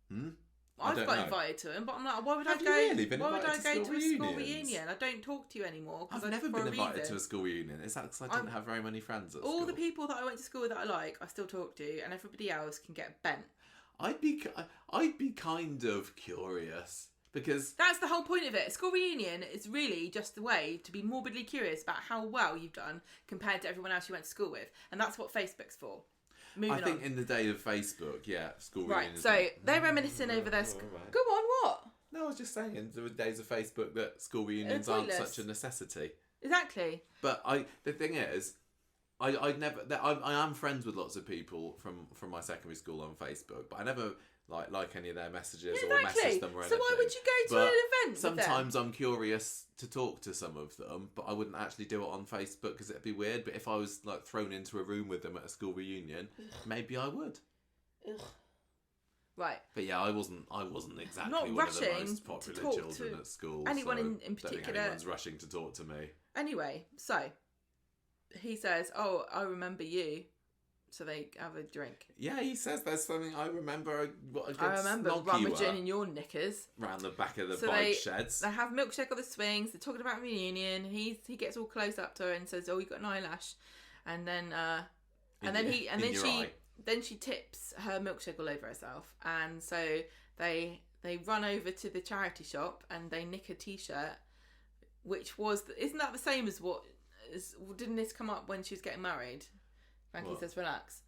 I I've don't got know. invited to them, but I'm like, why would Have I you go? really been why would I invited go to to school a school reunions? reunion? I don't talk to you anymore. I've never been invited to a a school reunion. Is that because I didn't have very many friends at All school? the people that I went to school with that I like, I still talk to, and everybody else can get bent. I'd be kind of curious because That's the whole point of it. A school reunion is really just the way to be morbidly curious about how well you've done compared to everyone else you went to school with, and that's what Facebook's for. Moving I think on. in the day of Facebook, school Right, reunions. so they're reminiscing over their. Right. Go on, what? No, I was just saying, there were days of Facebook that school reunions aren't pointless. such a necessity. Exactly. But the thing is, I am friends with lots of people from my secondary school on Facebook, but I never like any of their messages or message them or anything. So why would you go to But an event with them? sometimes I'm curious to talk to some of them, but I wouldn't actually do it on Facebook because it'd be weird. But if I was like thrown into a room with them at a school reunion, maybe I would. Ugh. Right. But yeah, I wasn't exactly Not one of the rushing most to popular talk children to at school. anyone so in don't think particular. anyone's rushing to talk to me. Anyway, so he says, "Oh, I remember you." So they have a drink. Yeah, he says there's something I remember. I remember rummaging in your knickers. Round the back of the So bike sheds. They have milkshake on the swings. They're talking about reunion. He gets all close up to her and says, "Oh, you got an eyelash," and then she tips her milkshake all over herself, and so they run over to the charity shop and they nick a t-shirt, which isn't that the same as didn't this come up when she was getting married? Frankie What? says, "Relax."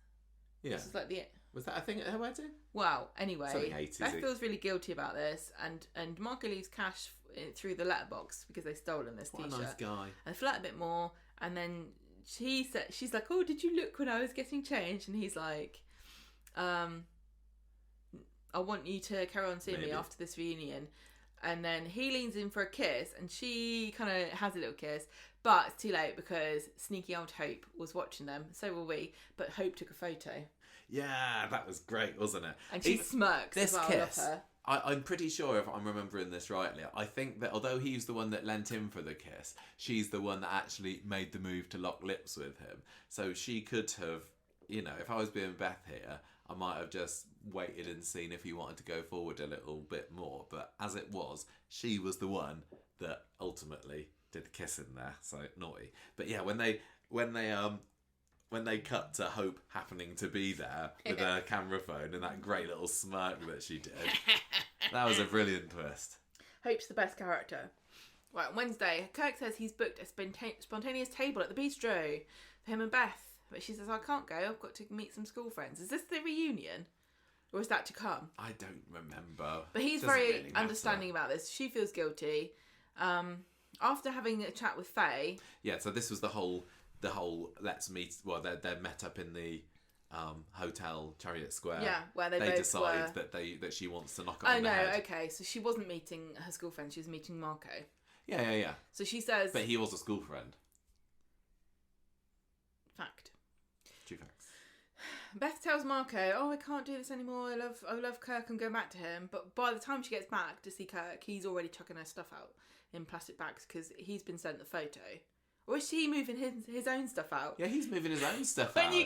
Yeah. This is like the. Was that a thing at her wedding? Well, anyway, Something 80s. Beth feels really guilty about this, and Marco leaves cash through the letterbox because they've stolen this What t-shirt. a nice guy. And flirt a bit more, and then she's like, "Oh, did you look when I was getting changed?" And he's like, "I want you to carry on seeing me Maybe. after this reunion." And then he leans in for a kiss, and she kind of has a little kiss, but it's too late because sneaky old Hope was watching them. So were we, but Hope took a photo, Yeah, that was great, wasn't it? and she smirks. This as well. kiss, I love her. I'm pretty sure if I'm remembering this rightly, I think that although he's the one that lent in for the kiss, she's the one that actually made the move to lock lips with him. So she could have, if I was being Beth here, I might have just waited and seen if he wanted to go forward a little bit more. But as it was, she was the one that ultimately did the kiss in there. So naughty. But yeah, when they cut to Hope happening to be there with her camera phone and that great little smirk that she did, that was a brilliant twist. Hope's the best character. Right, on Wednesday, Kirk says he's booked a spontaneous table at the bistro for him and Beth. But she says, I can't go, I've got to meet some school friends. Is this the reunion? Or is that to come? I don't remember. But he's Doesn't very really understanding about this. She feels guilty. After having a chat with Faye... Yeah, so this was the whole let's meet... Well, they're met up in the hotel, Chariot Square. Yeah, where they both decide were... that she wants to knock it on the head. Okay. So she wasn't meeting her school friend, she was meeting Marco. Yeah. So she says... But he was a school friend. Fact. True facts. Beth tells Marco, I can't do this anymore, I love Kirk, I'm going back to him. But by the time she gets back to see Kirk, he's already chucking her stuff out in plastic bags because he's been sent the photo. Or is she moving his own stuff out? Yeah, he's moving his own stuff when out. When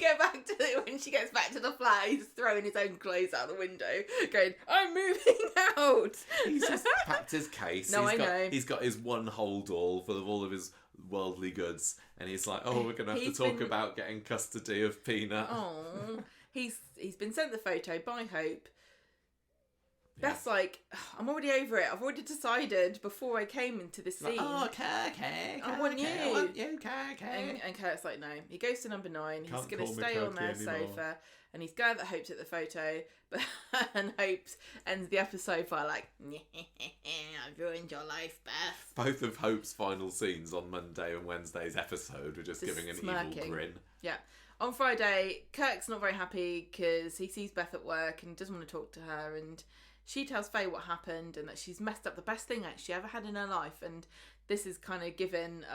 she gets back to the flat, he's throwing his own clothes out the window, going, I'm moving out! He's just packed his case. No, I know. He's got his one hold all full of all of his worldly goods, and he's like, we're going to have to talk about getting custody of Peanut. Oh, he's been sent the photo by Hope. Yeah. Beth's like, I'm already over it. I've already decided before I came into this scene. Okay. I want you. Okay. And Kurt's like, no. He goes to number 9. He's Can't going to call me stay on Kirky their anymore. sofa. And he's glad that Hope's at the photo. And Hope ends the episode by like, I've ruined your life, Beth. Both of Hope's final scenes on Monday and Wednesday's episode were just giving an smirking. evil grin. Yeah. On Friday, Kirk's not very happy because he sees Beth at work and doesn't want to talk to her, and she tells Faye what happened and that she's messed up the best thing she ever had in her life, and this is kind of given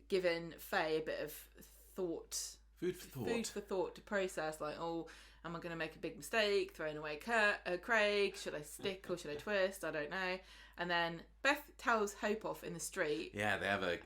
Faye a bit of thought. Food for thought To process, like, am I going to make a big mistake throwing away Craig? Should I stick or should I twist? I don't know. And then Beth tells Hope off in the street. Yeah, they have a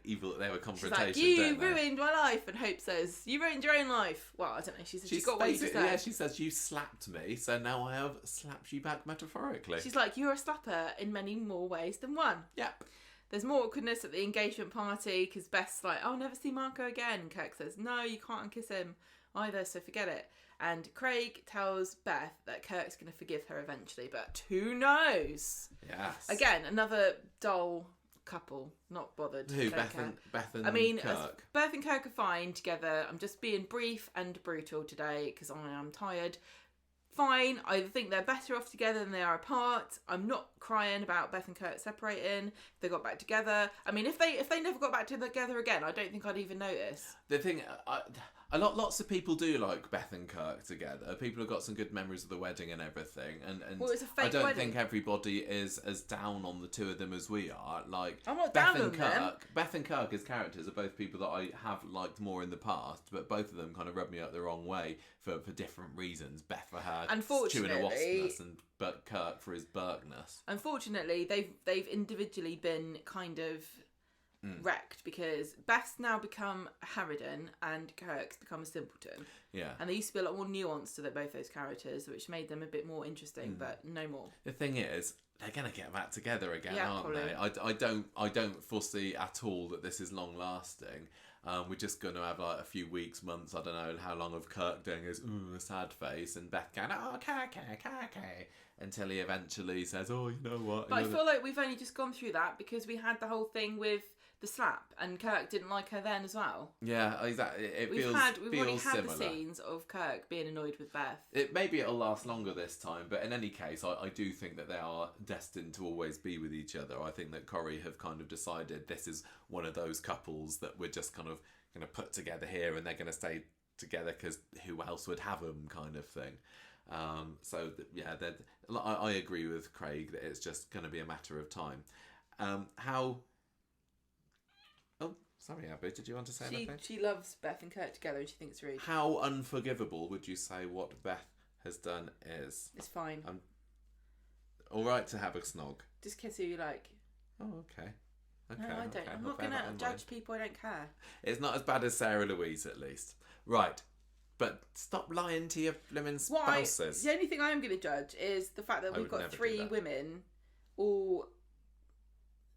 confrontation. She's like, you ruined my life. And Hope says, you ruined your own life. Well, I don't know. She said she got what you said. Yeah, she says, you slapped me, so now I have slapped you back metaphorically. She's like, you're a slapper in many more ways than one. Yep. There's more awkwardness at the engagement party because Beth's like, I'll never see Marco again. And Kirk says, no, you can't unkiss him either, so forget it. And Craig tells Beth that Kirk's going to forgive her eventually, but who knows? Yes. Again, another dull couple, not bothered. Who, Beth and Kirk? Beth and Kirk are fine together. I'm just being brief and brutal today because I am tired. Fine, I think they're better off together than they are apart. I'm not crying about Beth and Kirk separating. If they got back together, I mean, if they never got back together again, I don't think I'd even notice. The thing, lots of people do like Beth and Kirk together. People have got some good memories of the wedding and everything. And well, it's a fake I don't wedding. think everybody is as down on the two of them as we are. Like, I'm not Beth down and on Kirk. them. Beth and Kirk as characters are both people that I have liked more in the past, but both of them kind of rubbed me up the wrong way for different reasons. Beth for her chewing a waspness, but Kirk for his Burkness. Unfortunately, they've individually been kind of wrecked because Beth's now become a harridan and Kirk's become a simpleton. Yeah. And there used to be a lot more nuance to both those characters, which made them a bit more interesting, but no more. The thing is, they're going to get back together again, Yeah, aren't probably. they? I don't foresee at all that this is long lasting. We're just going to have like a few weeks, months, I don't know how long, of Kirk doing his sad face and Beth going, okay, until he eventually says, you know what? But I feel like we've only just gone through that because we had the whole thing with the slap and Kirk didn't like her then as well. Yeah, exactly. We've already had similar. the scenes of Kirk being annoyed with Beth. Maybe it'll last longer this time, but in any case, I do think that they are destined to always be with each other. I think that Corrie have kind of decided this is one of those couples that we're just kind of going to put together here and they're going to stay together because who else would have them, kind of thing. I agree with Craig that it's just going to be a matter of time. Oh, sorry, Abby, did you want to say anything? She loves Beth and Kirk together and she thinks it's rude. How unforgivable would you say what Beth has done is? It's fine. All right to have a snog. Just kiss who you like. Oh, okay. No, I don't. I'm not going to judge people. I don't care. It's not as bad as Sarah Louise, at least. Right. But stop lying to your blimmin' spouses. The only thing I am going to judge is the fact that we've got 3 women all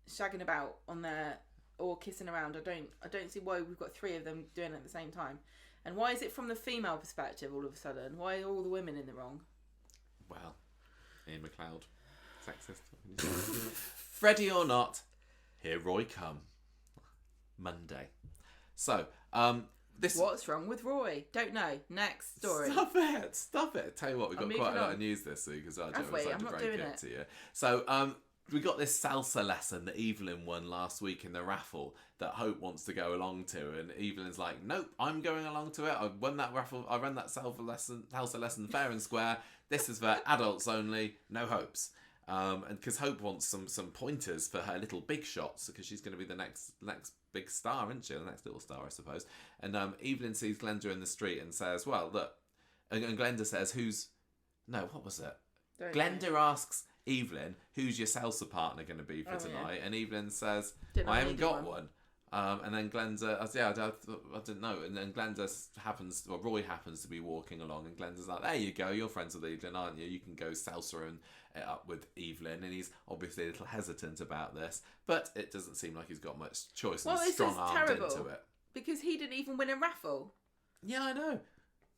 shagging about on their... or kissing around. I don't see why we've got 3 of them doing it at the same time. And why is it from the female perspective all of a sudden? Why are all the women in the wrong? Well, Ian McLeod. Sexist. Freddie or not, here Roy come. Monday. So, this... What's wrong with Roy? Don't know. Next story. Stop it. Tell you what, we've got quite a lot of news this week because I don't want to break it to you. So, we got this salsa lesson that Evelyn won last week in the raffle that Hope wants to go along to, and Evelyn's like, nope, I'm going along to it. I won that raffle. I ran that salsa lesson fair and square. This is for adults only. No Hopes. And because Hope wants some pointers for her little big shots, because she's going to be the next big star, isn't she? The next little star, I suppose. And Evelyn sees Glenda in the street and says, well, look. And Glenda says, what was it? Glenda asks Evelyn, who's your salsa partner going to be for tonight? Yeah. And Evelyn says, I haven't got one. And then Glenda, I didn't know. And then Roy happens to be walking along, and Glenda's like, there you go, you're friends with Evelyn, aren't you? You can go salsa and it up with Evelyn. And he's obviously a little hesitant about this, but it doesn't seem like he's got much choice and strong-armed into it. Because he didn't even win a raffle. Yeah, I know.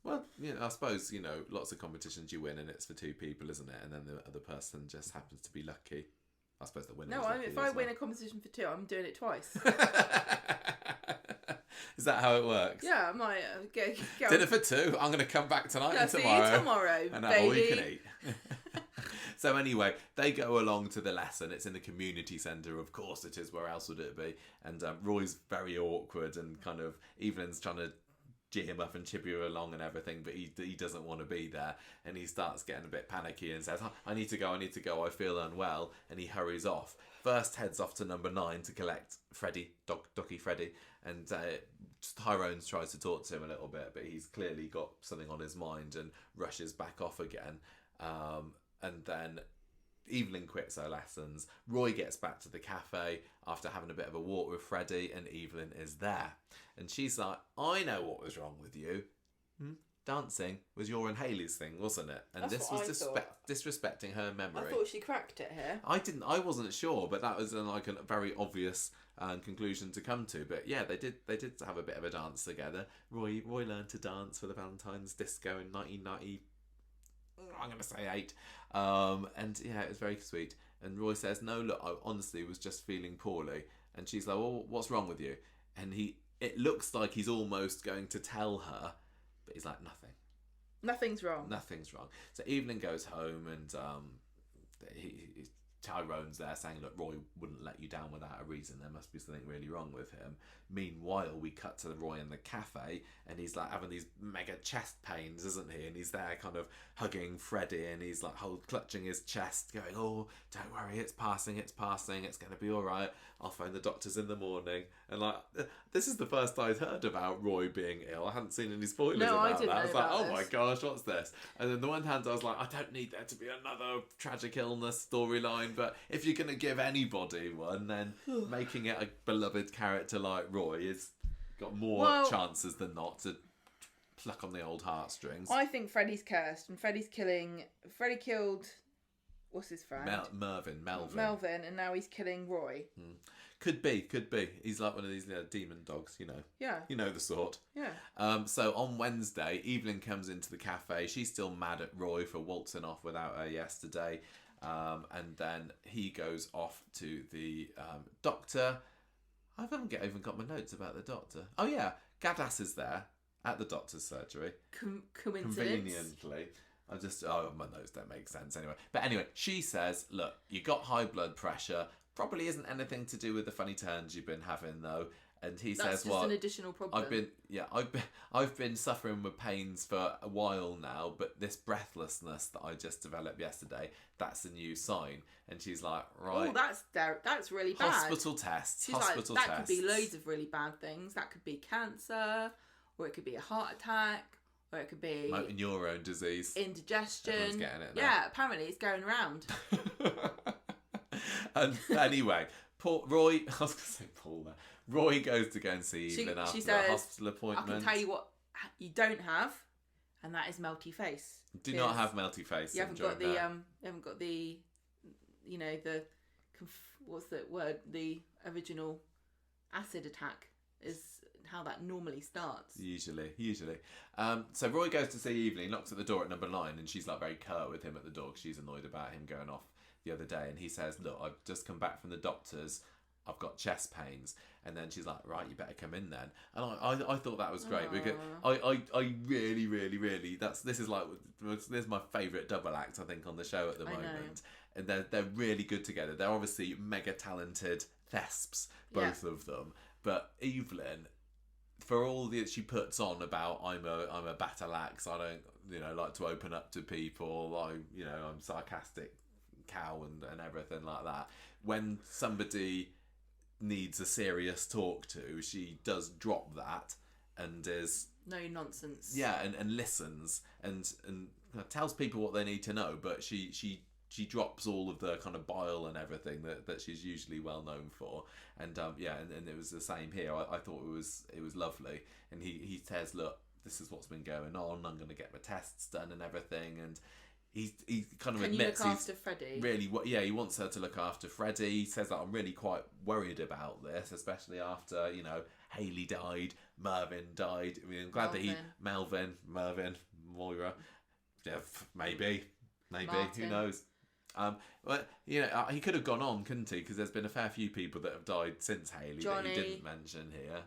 Well, I suppose, lots of competitions you win and it's for two people, isn't it? And then the other person just happens to be lucky. I suppose the winner. No, if I win a competition for two, I'm doing it twice. Is that how it works? Yeah, I might go. Dinner for two. I'm going to come back tonight and tomorrow. See you tomorrow, and have all you can eat. So anyway, they go along to the lesson. It's in the community centre, of course it is. Where else would it be? And Roy's very awkward and kind of Evelyn's trying to cheer him up and chip you along and everything, but he doesn't want to be there, and he starts getting a bit panicky and says, I need to go, I feel unwell, and he hurries off. First heads off to number 9 to collect Freddie, Docky Freddie, and Tyrone tries to talk to him a little bit, but he's clearly got something on his mind and rushes back off again. And then Evelyn quits her lessons. Roy gets back to the cafe after having a bit of a walk with Freddie, and Evelyn is there. And she's like, I know what was wrong with you. Dancing was your and Hayley's thing, wasn't it? And That's this was disrespecting her memory. I thought she cracked it here. I wasn't sure, but that was like a very obvious conclusion to come to. But yeah, they did have a bit of a dance together. Roy learned to dance for the Valentine's disco in 1990. I'm going to say 8. And yeah, it was very sweet. And Roy says, no, look, I honestly was just feeling poorly. And she's like, well, what's wrong with you? And it looks like he's almost going to tell her, but he's like, nothing. Nothing's wrong. So Evelyn goes home, and Tyrone's there saying, look, Roy wouldn't let you down without a reason. There must be something really wrong with him. Meanwhile, we cut to Roy in the cafe, and he's like having these mega chest pains, isn't he? And he's there kind of hugging Freddie, and he's like clutching his chest, going, oh, don't worry, it's passing, it's going to be all right. I'll phone the doctors in the morning. And like, this is the first I'd heard about Roy being ill. I hadn't seen any spoilers about that. I was like, oh my gosh, what's this? And then on the one hand, I was like, I don't need there to be another tragic illness storyline, but if you're going to give anybody one, then making it a beloved character like Roy has got more chances than not to pluck on the old heartstrings. I think Freddie's cursed, and Freddie killed, what's his friend? Melvin, and now he's killing Roy. Could be. He's like one of these demon dogs, Yeah. You know the sort. Yeah. So on Wednesday, Evelyn comes into the cafe. She's still mad at Roy for waltzing off without her yesterday. And then he goes off to the doctor. I haven't even got my notes about the doctor. Oh yeah, Gadas is there at the doctor's surgery. Coincidence. Conveniently. My notes don't make sense anyway. But anyway, she says, look, you got high blood pressure. Probably isn't anything to do with the funny turns you've been having though. And he says, "Well, that's just an additional problem." I've been suffering with pains for a while now, but this breathlessness that I just developed yesterday, that's a new sign." And she's like, "Right, oh, that's really bad." Hospital tests. She's like, that could be loads of really bad things. That could be cancer, or it could be a heart attack, or it could be motor neurone disease, indigestion. Everyone's getting it now. Yeah, apparently it's going around. And anyway, Roy. I was going to say Paul there. Roy goes to go and see Evelyn after a hospital appointment. I can tell you what you don't have, and that is melty face. Do not have melty face. You haven't got the what's the word? The original acid attack is how that normally starts. Usually. So Roy goes to see Evelyn, knocks at the door at number 9, and she's like very curt with him at the door because she's annoyed about him going off the other day. And he says, "Look, I've just come back from the doctor's. I've got chest pains. And then she's like, right, you better come in then. And I thought that was great because I really, really, really, this is my favourite double act, I think, on the show at the moment. And they're really good together. They're obviously mega talented thesps, both of them. But Evelyn, for all that she puts on about I'm a battle axe, I don't like to open up to people, I'm sarcastic cow and everything like that. When somebody needs a serious talk to, she does drop that and is no nonsense. Yeah, and listens and tells people what they need to know, but she drops all of the kind of bile and everything that she's usually well known for. And and it was the same here. I thought it was lovely. And he says, look, this is what's been going on. I'm going to get my tests done and everything. And he kind of admits you look after Freddie? Really, he wants her to look after Freddie. He says that I'm really quite worried about this, especially after Hayley died, Mervyn died. I mean, I'm glad that Mervyn, Moira, maybe, Martin. Who knows? But he could have gone on, couldn't he? Because there's been a fair few people that have died since Hayley that he didn't mention here.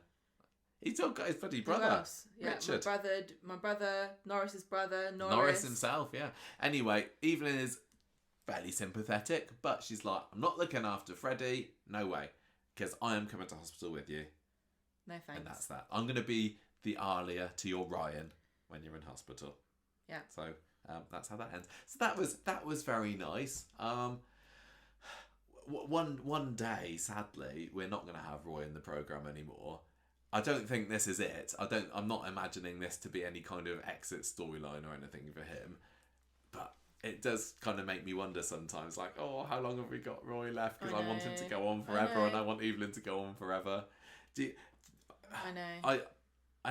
He's all got his bloody brother, Richard. My brother, Norris's brother, Norris himself, yeah. Anyway, Evelyn is fairly sympathetic, but she's like, I'm not looking after Freddie, no way, because I am coming to hospital with you. No thanks. And that's that. I'm going to be the Alia to your Ryan when you're in hospital. Yeah. So that's how that ends. So that was very nice. One day, sadly, we're not going to have Roy in the programme anymore. I don't think this is it. I'm not imagining this to be any kind of exit storyline or anything for him. But it does kind of make me wonder sometimes, like, oh, how long have we got Roy left? Because I want him to go on forever, and I want Evelyn to go on forever. I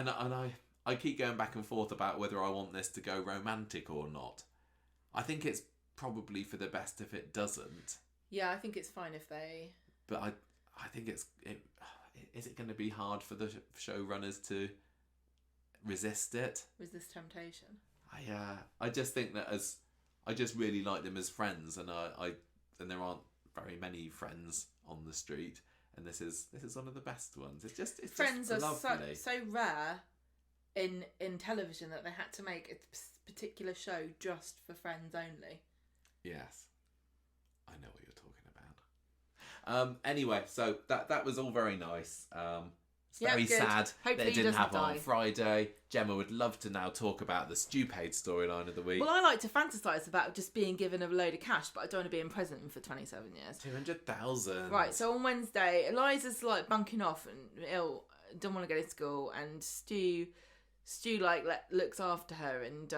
know. I keep going back and forth about whether I want this to go romantic or not. I think it's probably for the best if it doesn't. Yeah, I think it's fine if they... But I think is it going to be hard for the showrunners to resist it? Resist temptation. I just think that I just really like them as friends, and and there aren't very many friends on the street, and this is one of the best ones. It's friends just are so rare in television that they had to make a particular show just for friends only. Yes, I know what you're talking about. Anyway, so that was all very nice. It's very sad that it didn't happen on Friday. Gemma would love to now talk about the stupid storyline of the week. Well, I like to fantasise about just being given a load of cash, but I don't want to be in prison for 27 years. 200,000. Right, so on Wednesday, Eliza's like bunking off and ill, don't want to go to school, and Stu looks after her, and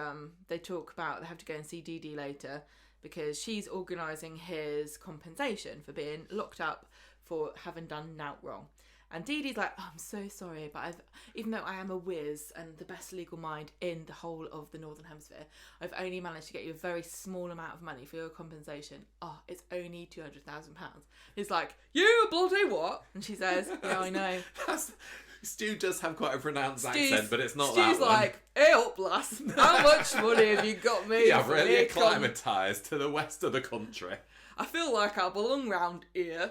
they talk about they have to go and see Dee Dee later because she's organising his compensation for being locked up for having done nought wrong. And Dee Dee's like, oh, I'm so sorry, but even though I am a whiz and the best legal mind in the whole of the Northern Hemisphere, I've only managed to get you a very small amount of money for your compensation. Oh, it's only £200,000. He's like, you bloody what? And she says, yeah, I know. Stu does have quite a pronounced accent, but it's not Stu's that one. like, hey up, lass, how much money have you got me? Yeah, I've really acclimatised to the west of the country. I feel like I belong round here.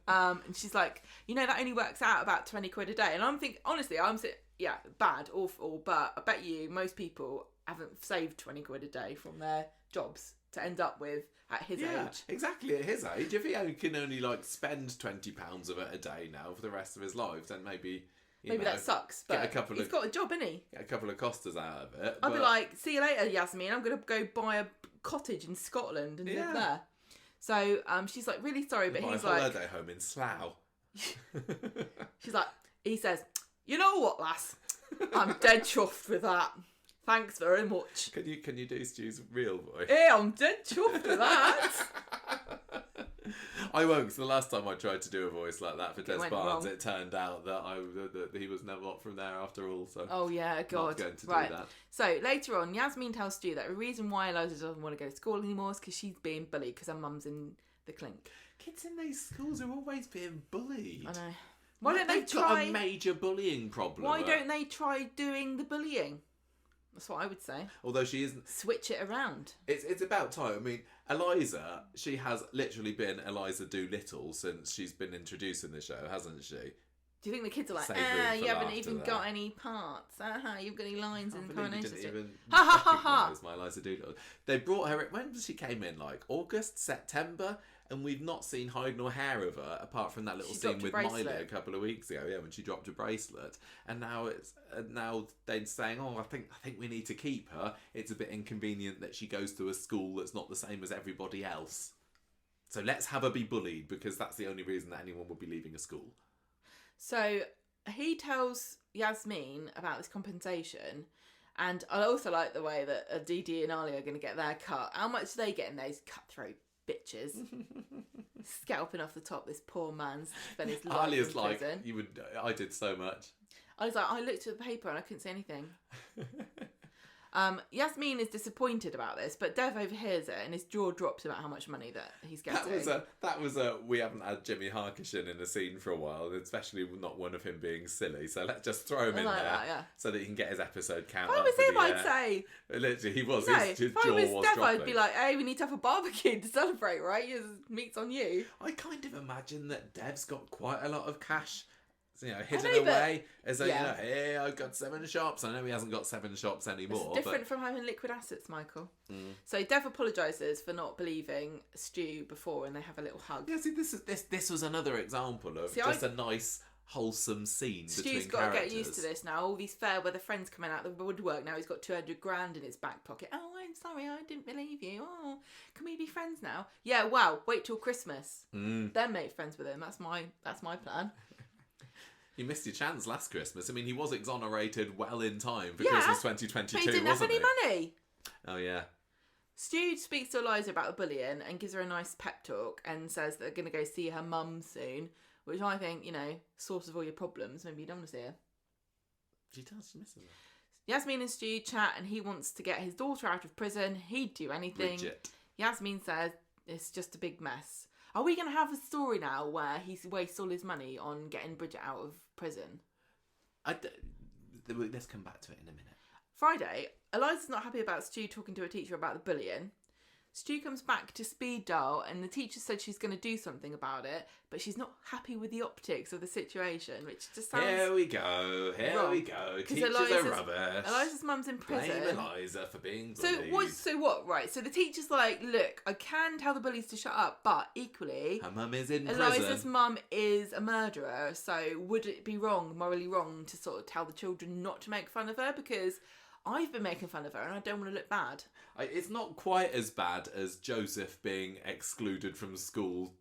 And she's like, that only works out about 20 quid a day. And I'm thinking, honestly, bad, awful, but I bet you most people haven't saved 20 quid a day from their jobs to end up with at his age. Exactly, at his age. If he can only spend £20 of it a day now for the rest of his life, then maybe that sucks, but he's got a job, innit he? Get a couple of costas out of it. I'll be like, see you later, Yasmin. I'm going to go buy a cottage in Scotland and live there. So she's like, really sorry, but he's like... holiday home in Slough. She's like, he says, you know what, lass? I'm dead chuffed with that. Thanks very much. Can you do Stu's real voice? Hey, I'm dead chuffed with that. I won't, because the last time I tried to do a voice like that for Des Barnes, wrong. it turned out that he was not from there after all. So oh yeah, God. Not going to do that. So later on, Yasmin tells Stu that the reason why Eliza doesn't want to go to school anymore is because she's being bullied because her mum's in the clink. Kids in those schools are always being bullied. I know. Why don't they try? Got a major bullying problem. Why don't they try doing the bullying? That's what I would say. Although she isn't. Switch it around. It's about time. I mean, Eliza, she has literally been Eliza Doolittle since she's been introduced in the show, hasn't she? Do you think the kids are like, Save room for you haven't laughter even there. got any parts? You've got any lines in Coronation? Didn't even Ha ha ha ha! recognise my Eliza Doolittle. They brought her. When did she came in? Like August, September, and we've not seen hide nor hair of her apart from that little She scene dropped with her Miley bracelet. a couple of weeks ago. Yeah, when she dropped her bracelet, and now they're saying, oh, I think we need to keep her. It's a bit inconvenient that she goes to a school that's not the same as everybody else. So let's have her be bullied because that's the only reason that anyone would be leaving a school. So he tells Yasmin about this compensation, and I also like the way that Didi and Ali are going to get their cut. How much do they get in those cutthroat bitches? Scalping off the top this poor man's spent his life Ali is in like, prison. I did so much. I was like, I looked at the paper and I couldn't see anything. Yasmin is disappointed about this, but Dev overhears it and his jaw drops about how much money that he's getting. That was a we haven't had Jimmy Harkishin in a scene for a while, especially not one of him being silly. So let's just throw him in like there that, yeah. so that he can get his episode count. If I up was for him, the, I'd say. Literally, he was. No, His if jaw I was was Dev, dropping. I'd be like, hey, we need to have a barbecue to celebrate, right? Meat's on you. I kind of imagine that Dev's got quite a lot of cash. Hidden know, but- away as though, yeah. hey, I've got 7 shops. I know he hasn't got 7 shops anymore. It's different from having liquid assets, Michael. Mm. So Dev apologises for not believing Stu before, and they have a little hug. Yeah, see, this was another example of a nice, wholesome scene between Stu's got characters. to get used to this now. All these fair weather friends coming out of the woodwork now. He's got 200 grand in his back pocket. Oh, I'm sorry, I didn't believe you. Oh, can we be friends now? Yeah, wow. Wait till Christmas. Then make friends with him. That's my plan. You missed your chance last Christmas. I mean, he was exonerated well in time for Yeah, Christmas 2022, But he didn't have wasn't any he? money. Oh, yeah. Stu speaks to Eliza about the bullying and gives her a nice pep talk and says that they're going to go see her mum soon, which I think, source of all your problems. Maybe you don't want to see her. She does. She misses her. Yasmin and Stu chat and he wants to get his daughter out of prison. He'd do anything. Bridget. Yasmin says it's just a big mess. Are we going to have a story now where he wastes all his money on getting Bridget out of prison? Let's come back to it in a minute. Friday, Eliza's not happy about Stu talking to her teacher about the bullying. Stu comes back to speed dial and the teacher said she's going to do something about it, but she's not happy with the optics of the situation, which just sounds Here we go. Teachers are rubbish. Eliza's mum's in prison. Blame Eliza for being bullied. So what? Right, so the teacher's like, look, I can tell the bullies to shut up, but equally, Her mum is in Eliza's prison. mum is a murderer, so would it be morally wrong to sort of tell the children not to make fun of her? Because I've been making fun of her and I don't want to look bad. It's not quite as bad as Joseph being excluded from school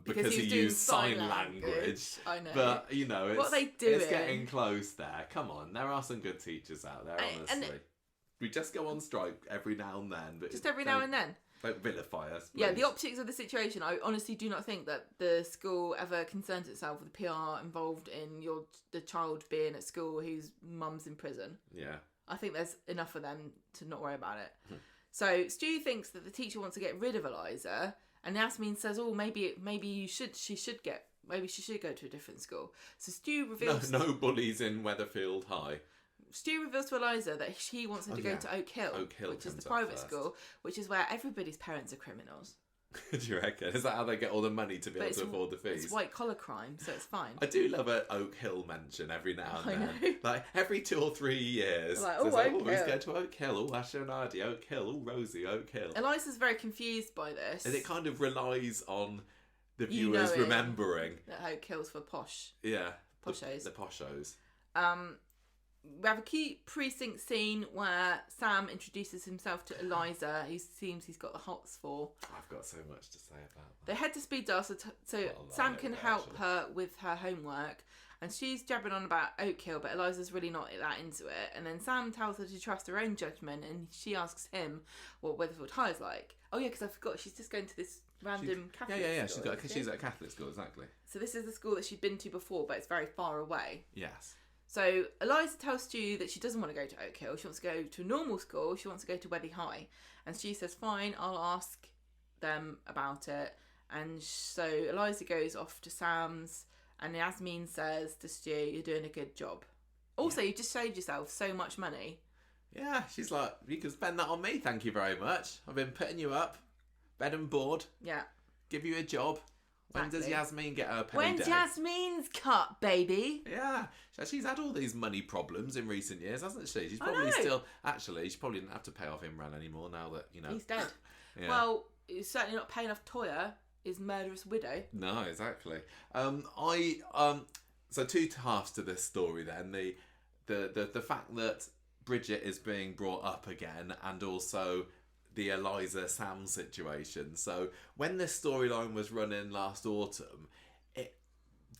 because he he's doing used sign language. I know. But, it's, What are they it's doing? getting close there. Come on, there are some good teachers out there, honestly. We just go on strike every now and then. But Just every now and then. Don't vilify us, please. Yeah, the optics of the situation, I honestly do not think that the school ever concerns itself with the PR involved in the child being at school whose mum's in prison. Yeah. I think there's enough of them to not worry about it. So Stu thinks that the teacher wants to get rid of Eliza, and Yasmin says, "Oh, maybe she should go to a different school." So Stu reveals No bullies in Weatherfield High. Stu reveals to Eliza that she wants her to go to Oak Hill, which is comes the up private first. school, which is where everybody's parents are criminals. Do you reckon? Is that how they get all the money to be able to afford the fees? It's white collar crime, so it's fine. I do love an Oak Hill mention every now and then. know. Like every 2 or 3 years. Like, So it's Oak let's Hill. go to Oak Hill. Oh, Ashonadi, Oak Hill. Oh, Rosie, Oak Hill. Eliza's very confused by this. And it kind of relies on the You viewers know it. remembering. That Oak Hill's for posh. Yeah. Poshos. The poshos. We have a cute precinct scene where Sam introduces himself to Eliza, who seems he's got the hots for. I've got so much to say about that. They head to speed dial so Sam can help her with her homework, and she's jabbering on about Oak Hill, but Eliza's really not that into it. And then Sam tells her to trust her own judgment, and she asks him what Weatherfield High is like. Oh yeah, because I forgot, she's just going to this random Catholic school. She's at a Catholic school, exactly. So this is the school that she'd been to before, but it's very far away. Yes. So Eliza tells Stu that she doesn't want to go to Oak Hill. She wants to go to a normal school. She wants to go to Weatherfield High. And Stu says, fine, I'll ask them about it. And so Eliza goes off to Sam's, and Yasmin says to Stu, you're doing a good job. Also, you just saved yourself so much money. Yeah, she's like, you can spend that on me, thank you very much. I've been putting you up, bed and board, Yeah. give you a job. When does Exactly. Yasmin get her payday? When's Yasmin's cut, baby? Yeah, she's had all these money problems in recent years, hasn't she? She's I probably know. still... Actually, she probably didn't have to pay off Imran anymore now that, you know... He's dead. Yeah. Well, he's certainly not paying off Toya, his murderous widow. No, exactly. So two halves to this story then. The fact that Bridget is being brought up again, and also the Eliza Sam situation. So when this storyline was running last autumn, it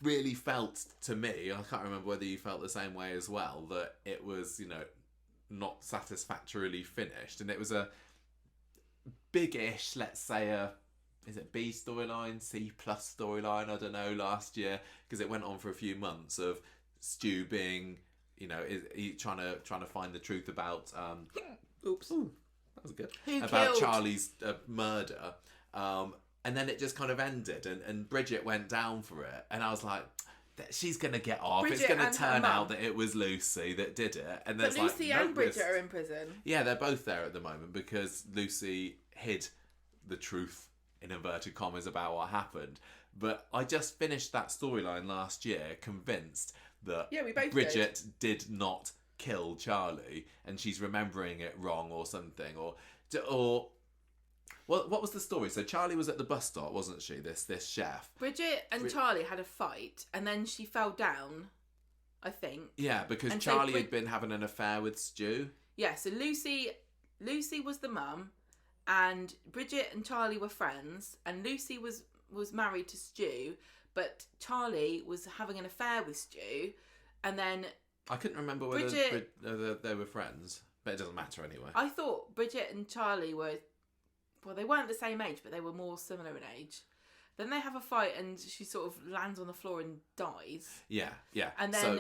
really felt to me, I can't remember whether you felt the same way as well, that it was, you know, not satisfactorily finished, and it was a big-ish, let's say is it B storyline, C plus storyline, I don't know, last year, because it went on for a few months of Stu being, you know, he trying to find the truth about Oops. Ooh, that was good. Who about killed? Charlie's murder. And then it just kind of ended, and Bridget went down for it, and I was like, she's going to get off. Bridget it's going and to her turn mum. out that it was Lucy that did it. And But there's Lucy like, and no, Bridget are in prison. Yeah, they're both there at the moment because Lucy hid the truth, in inverted commas, about what happened. But I just finished that storyline last year convinced that Yeah, we both Bridget did not kill Charlie, and she's remembering it wrong or something, or well, what was the story? So Charlie was at the bus stop, wasn't she? This chef. Bridget and Charlie had a fight, and then she fell down, I think. Yeah, because And so Charlie had been having an affair with Stu. Yeah, so Lucy was the mum, and Bridget and Charlie were friends, and Lucy was married to Stu, but Charlie was having an affair with Stu, and then I couldn't remember whether they were friends, but it doesn't matter anyway. I thought Bridget and Charlie were, well, they weren't the same age, but they were more similar in age. Then they have a fight, and she sort of lands on the floor and dies. Yeah. And then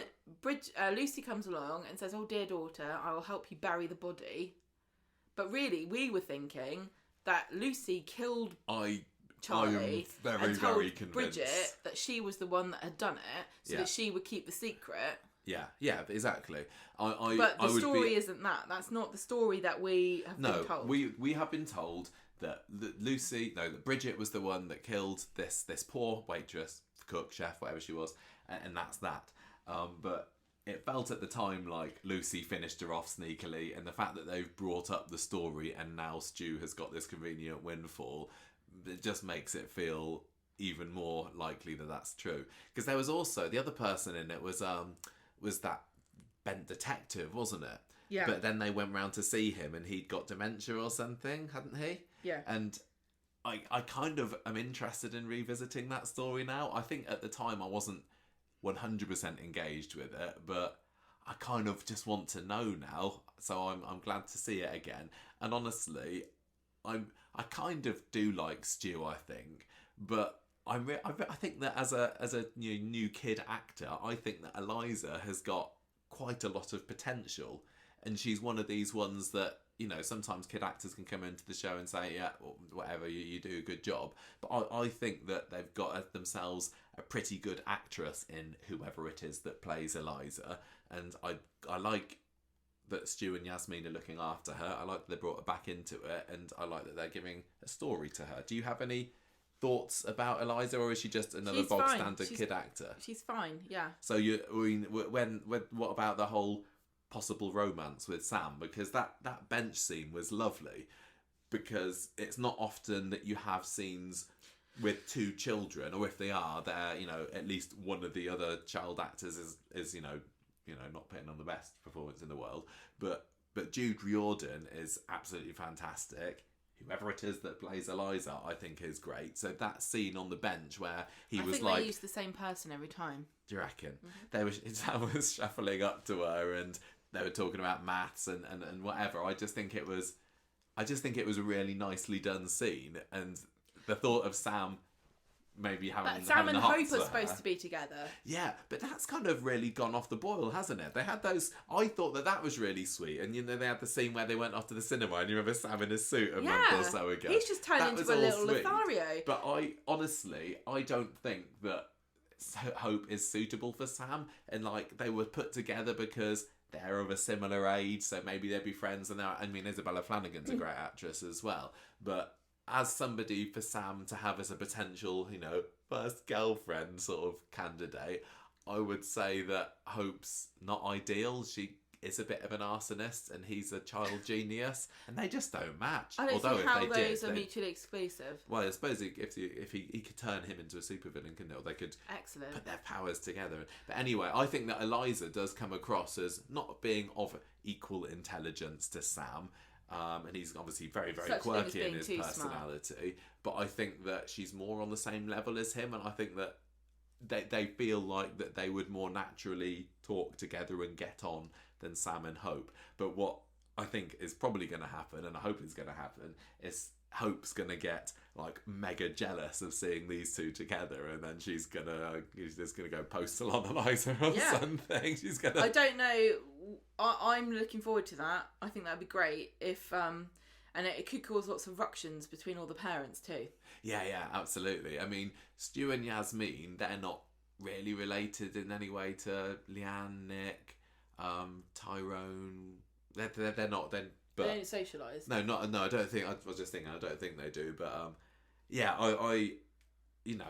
Lucy comes along and says, "Oh, dear daughter, I will help you bury the body." But really, we were thinking that Lucy killed Charlie very, and told very convinced. Bridget that she was the one that had done it, so Yeah. that she would keep the secret. Yeah, exactly. But the story isn't that. That's not the story that we have been told. we have been told that that Bridget was the one that killed this poor waitress, cook, chef, whatever she was, and that's that. But it felt at the time like Lucy finished her off sneakily, and the fact that they've brought up the story and now Stu has got this convenient windfall, it just makes it feel even more likely that that's true. Because there was also the other person in it was that bent detective, wasn't it? Yeah. But then they went round to see him, and he'd got dementia or something, hadn't he? Yeah. And I kind of am interested in revisiting that story now. I think at the time I wasn't 100% engaged with it, but I kind of just want to know now. So I'm glad to see it again. And honestly, I kind of do like Stu, I think, but I think that as a new kid actor, I think that Eliza has got quite a lot of potential, and she's one of these ones that, you know, sometimes kid actors can come into the show and say, yeah, whatever, you do a good job. But I think that they've got themselves a pretty good actress in whoever it is that plays Eliza, and I like that Stu and Yasmin are looking after her. I like that they brought her back into it, and I like that they're giving a story to her. Do you have any thoughts about Eliza, or is she just another She's bog fine. standard kid actor? She's fine, yeah. So what about the whole possible romance with Sam? Because that bench scene was lovely, because it's not often that you have scenes with two children, or if they are, they're, you know, at least one of the other child actors is you know not putting on the best performance in the world, but Jude Riordan is absolutely fantastic. Whoever it is that plays Eliza, I think is great. So that scene on the bench where I think they use the same person every time. do you reckon? Mm-hmm. Sam was shuffling up to her, and they were talking about maths and whatever. I just think it was a really nicely done scene, and the thought of Sam maybe having Sam and a heart Hope to are supposed her. to be together. Yeah, but that's kind of really gone off the boil, hasn't it? They had those... I thought that was really sweet. And, you know, they had the scene where they went off to the cinema, and you remember Sam in his suit a month or so ago. He's just turned That into was a all little sweet. Lothario. But I don't think that Hope is suitable for Sam, and like they were put together because they're of a similar age, so maybe they'd be friends. And I mean, Isabella Flanagan's a great actress as well, but as somebody for Sam to have as a potential, you know, first girlfriend sort of candidate, I would say that Hope's not ideal. She is a bit of an arsonist and he's a child genius, and they just don't match. I don't Although see how if they those did, are mutually exclusive. well, I suppose if he could turn him into a supervillain, couldn't he? Or they could Excellent. put their powers together. But anyway, I think that Eliza does come across as not being of equal intelligence to Sam. And he's obviously very, very Such a thing as quirky in being his too personality. But I think that she's more on the same level as him, and I think that they feel like that they would more naturally talk together and get on than Sam and Hope. But what I think is probably going to happen, and I hope is going to happen, is Hope's going to get like mega jealous of seeing these two together, and then she's just going to go postal on Eliza or something. She's going to... I don't know. I'm looking forward to that. I think that'd be great if and it could cause lots of ructions between all the parents too. Yeah, absolutely. I mean, Stu and Yasmin, they're not really related in any way to Leanne, Nick, Tyrone. They're not. Then, but they don't socialise. No, not. No, I don't think. I was just thinking. I don't think they do. But yeah, I you know,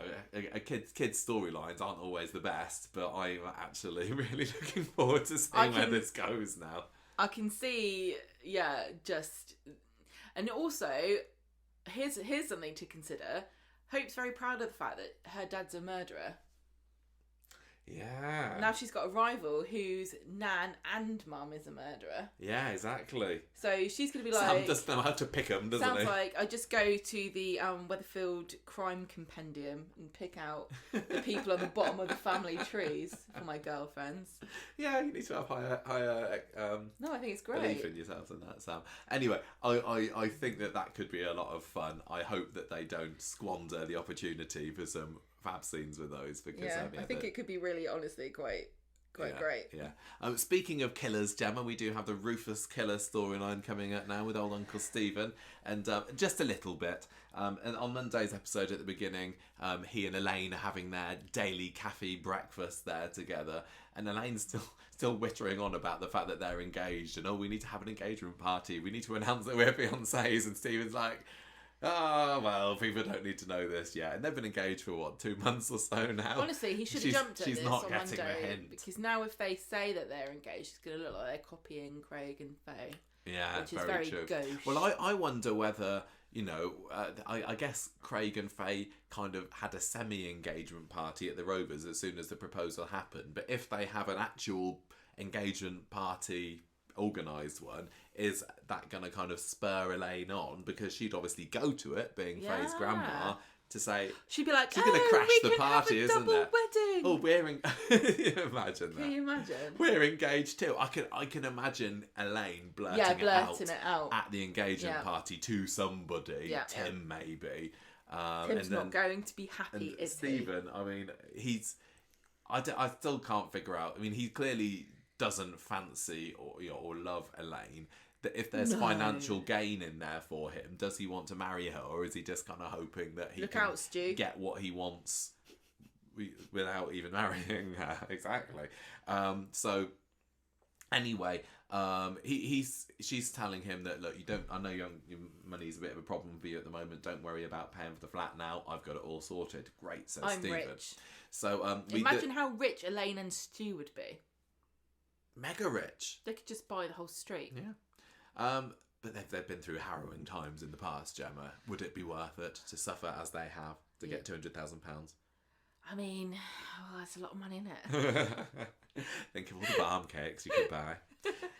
a kid's storylines aren't always the best, but I'm actually really looking forward to seeing where this goes now. I can see, and also, here's something to consider. Hope's very proud of the fact that her dad's a murderer. Yeah. Now she's got a rival whose nan and mum is a murderer. Yeah, exactly. So she's going to be like... Sam doesn't know how to pick them, doesn't he? Sounds like I just go to the Weatherfield crime compendium and pick out the people on the bottom of the family trees for my girlfriends. Yeah, you need to have higher no, I think it's great. belief in yourself than that, Sam. Anyway, I think that could be a lot of fun. I hope that they don't squander the opportunity for some fab scenes with those, because I think it could be really, honestly, quite great. Yeah. Speaking of killers, Gemma, we do have the Rufus killer storyline coming up now with old Uncle Stephen, and just a little bit. And on Monday's episode at the beginning, he and Elaine are having their daily cafe breakfast there together, and Elaine's still whittering on about the fact that they're engaged, and we need to have an engagement party. We need to announce that we're fiancés, and Stephen's like, oh, well, people don't need to know this yet. And they've been engaged for, 2 months or so now? Honestly, he should have jumped at this not on getting Monday. the hint. Because now if they say that they're engaged, it's going to look like they're copying Craig and Faye. Yeah, which is very true. gauche. Well, I wonder whether, I guess Craig and Faye kind of had a semi-engagement party at the Rovers as soon as the proposal happened. But if they have an actual engagement party, organised one, is that going to kind of spur Elaine on, because she'd obviously go to it, being Faye's grandma, to say she'd be like, she's going to crash the party, isn't it? Wedding. Oh, we're imagine that. Can you imagine? We're engaged too. I can imagine Elaine blurting it out at the engagement party to somebody, Tim maybe. Tim's not going to be happy, is Stephen, I mean, I still can't figure out. I mean, he clearly doesn't fancy or love Elaine. That if there's financial gain in there for him, does he want to marry her, or is he just kind of hoping that he can get what he wants without even marrying her? Exactly. So anyway, she's telling him that, look, I know your money's a bit of a problem for you at the moment. Don't worry about paying for the flat now. I've got it all sorted. Great, says I'm Stephen. rich. So imagine how rich Elaine and Stu would be. Mega rich. They could just buy the whole street. Yeah. But they've been through harrowing times in the past, Gemma. Would it be worth it to suffer as they have to get £200,000? I mean, that's a lot of money, isn't it? Think of all the barm cakes you could buy.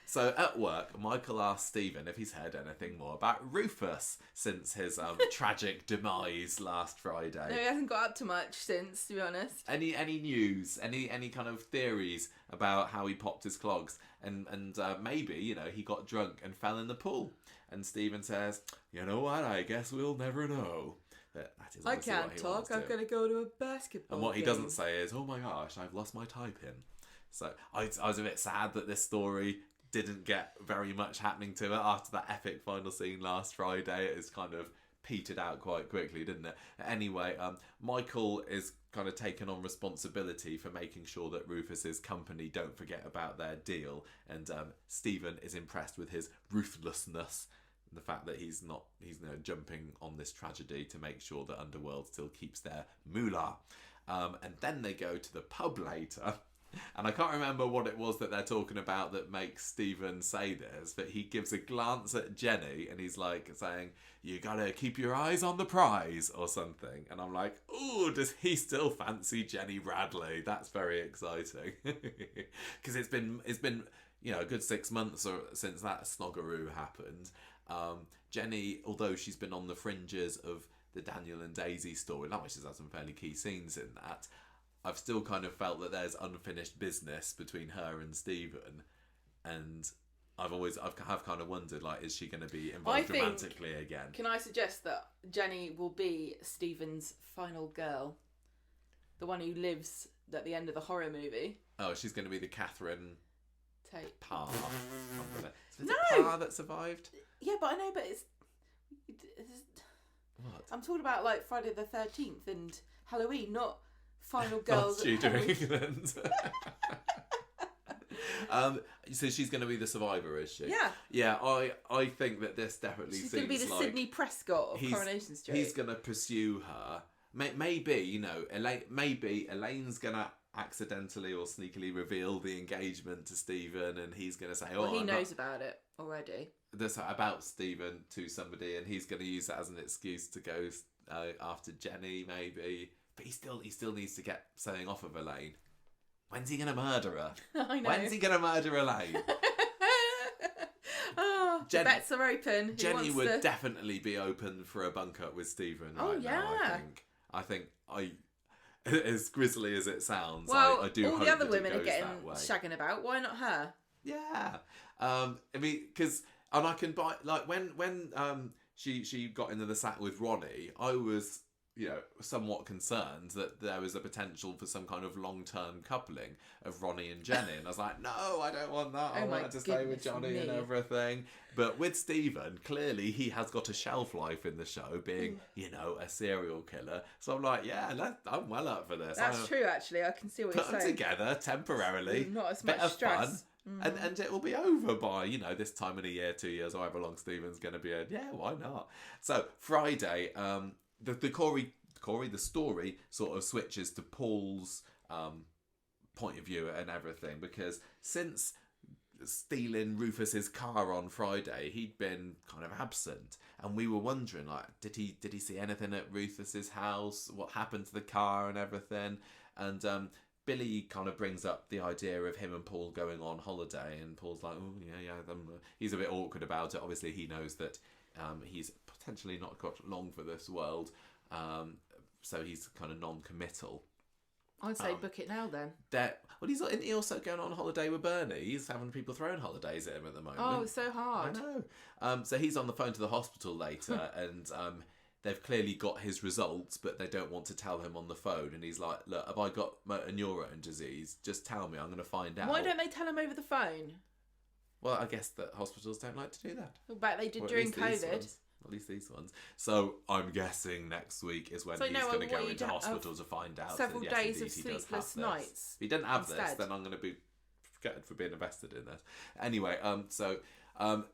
So at work, Michael asks Stephen if he's heard anything more about Rufus since his tragic demise last Friday. No, he hasn't got up to much since, to be honest. Any news? Any kind of theories about how he popped his clogs? And maybe, he got drunk and fell in the pool. And Stephen says, you know what, I guess we'll never know. That is I can't talk, I've got to go to a basketball And what game. He doesn't say is, oh my gosh, I've lost my tie pin. So I was a bit sad that this story didn't get very much happening to it after that epic final scene last Friday. It's kind of petered out quite quickly, didn't it? Anyway, Michael is kind of taken on responsibility for making sure that Rufus's company don't forget about their deal, and Stephen is impressed with his ruthlessness and the fact that he's jumping on this tragedy to make sure that Underworld still keeps their moolah. And then they go to the pub later. And I can't remember what it was that they're talking about that makes Stephen say this, but he gives a glance at Jenny and he's like saying, "You gotta keep your eyes on the prize," or something. And I'm like, ooh, does he still fancy Jenny Bradley? That's very exciting. Because it's been a good 6 months since that snoggeroo happened. Jenny, although she's been on the fringes of the Daniel and Daisy storyline, which has had some fairly key scenes in that, I've still kind of felt that there's unfinished business between her and Stephen, and I've kind of wondered, like, is she going to be involved romantically again? Can I suggest that Jenny will be Stephen's final girl, the one who lives at the end of the horror movie? Oh, she's going to be the Catherine Tate Parr. Is No! it Parr that survived? Yeah, but I know, but it's What? I'm talking about like Friday the 13th and Halloween, not Final Girls. Tudor England. So she's going to be the survivor, is she? Yeah. Yeah, I think that this definitely She's seems going to be the like Sydney Prescott of Coronation Street. He's going to pursue her. Maybe, Elaine's going to accidentally or sneakily reveal the engagement to Stephen, and he's going to say, "Oh, well, he knows about it already." This about Stephen to somebody, and he's going to use that as an excuse to go after Jenny, maybe. But he still needs to get something off of Elaine. When's he going to murder her? I know. When's he going to murder Elaine? The bets are open. Jenny would definitely be open for a bunk up with Stephen right now, I think as grisly as it sounds, well, I do all hope the other that women it are goes getting that way. shagging about. Why not her? Yeah. I mean, because... And I can buy... Like, when she got into the sack with Ronnie, I was... somewhat concerned that there was a potential for some kind of long-term coupling of Ronnie and Jenny. And I was like, no, I don't want that. I want her to stay with Johnny and everything. But with Stephen, clearly he has got a shelf life in the show, being, a serial killer. So I'm like, yeah, I'm well up for this. That's true, actually. I can see what you're saying. Put them together temporarily. Not as much stress. Fun, and it will be over by, this time in a year, 2 years, however long Stephen's going to be in. Yeah, why not? So, Friday... the story sort of switches to Paul's point of view and everything, because since stealing Rufus's car on Friday, he'd been kind of absent, and we were wondering, like, did he see anything at Rufus's house? What happened to the car and everything? And Billy kind of brings up the idea of him and Paul going on holiday, and Paul's like, oh yeah, he's a bit awkward about it. Obviously, he knows that he's potentially not got long for this world. So he's kind of non-committal. I'd say book it now then. Isn't he also going on holiday with Bernie? He's having people throwing holidays at him at the moment. Oh, it's so hard. I know. So he's on the phone to the hospital later, and they've clearly got his results, but they don't want to tell him on the phone. And he's like, look, have I got motor neurone disease? Just tell me, I'm going to find out. Why don't they tell him over the phone? Well, I guess that hospitals don't like to do that. I bet they did during COVID. At least these ones. So I'm guessing next week is when he's going to go into hospital to find out. Several that, yes, days of indeed, sleepless nights. If he didn't have instead. this, then I'm going to be forgetted for being invested in this. Anyway, so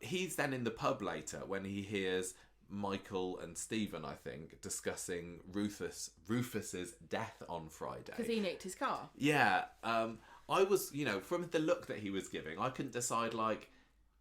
he's then in the pub later when he hears Michael and Stephen, I think, discussing Rufus's death on Friday. Because he nicked his car. Yeah. I was, from the look that he was giving, I couldn't decide, like,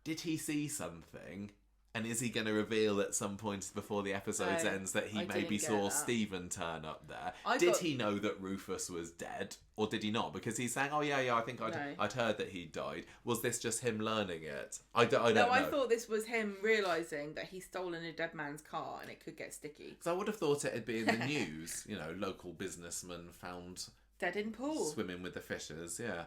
did he see something? And is he going to reveal at some point before the episode ends that he maybe saw Stephen turn up there? Did he know that Rufus was dead? Or did he not? Because he's saying, oh, yeah, I think I'd heard that he died. Was this just him learning it? I don't know. I thought this was him realising that he's stolen a dead man's car and it could get sticky. Because I would have thought it'd be in the news. Local businessman found... dead in pool. Swimming with the fishes, yeah.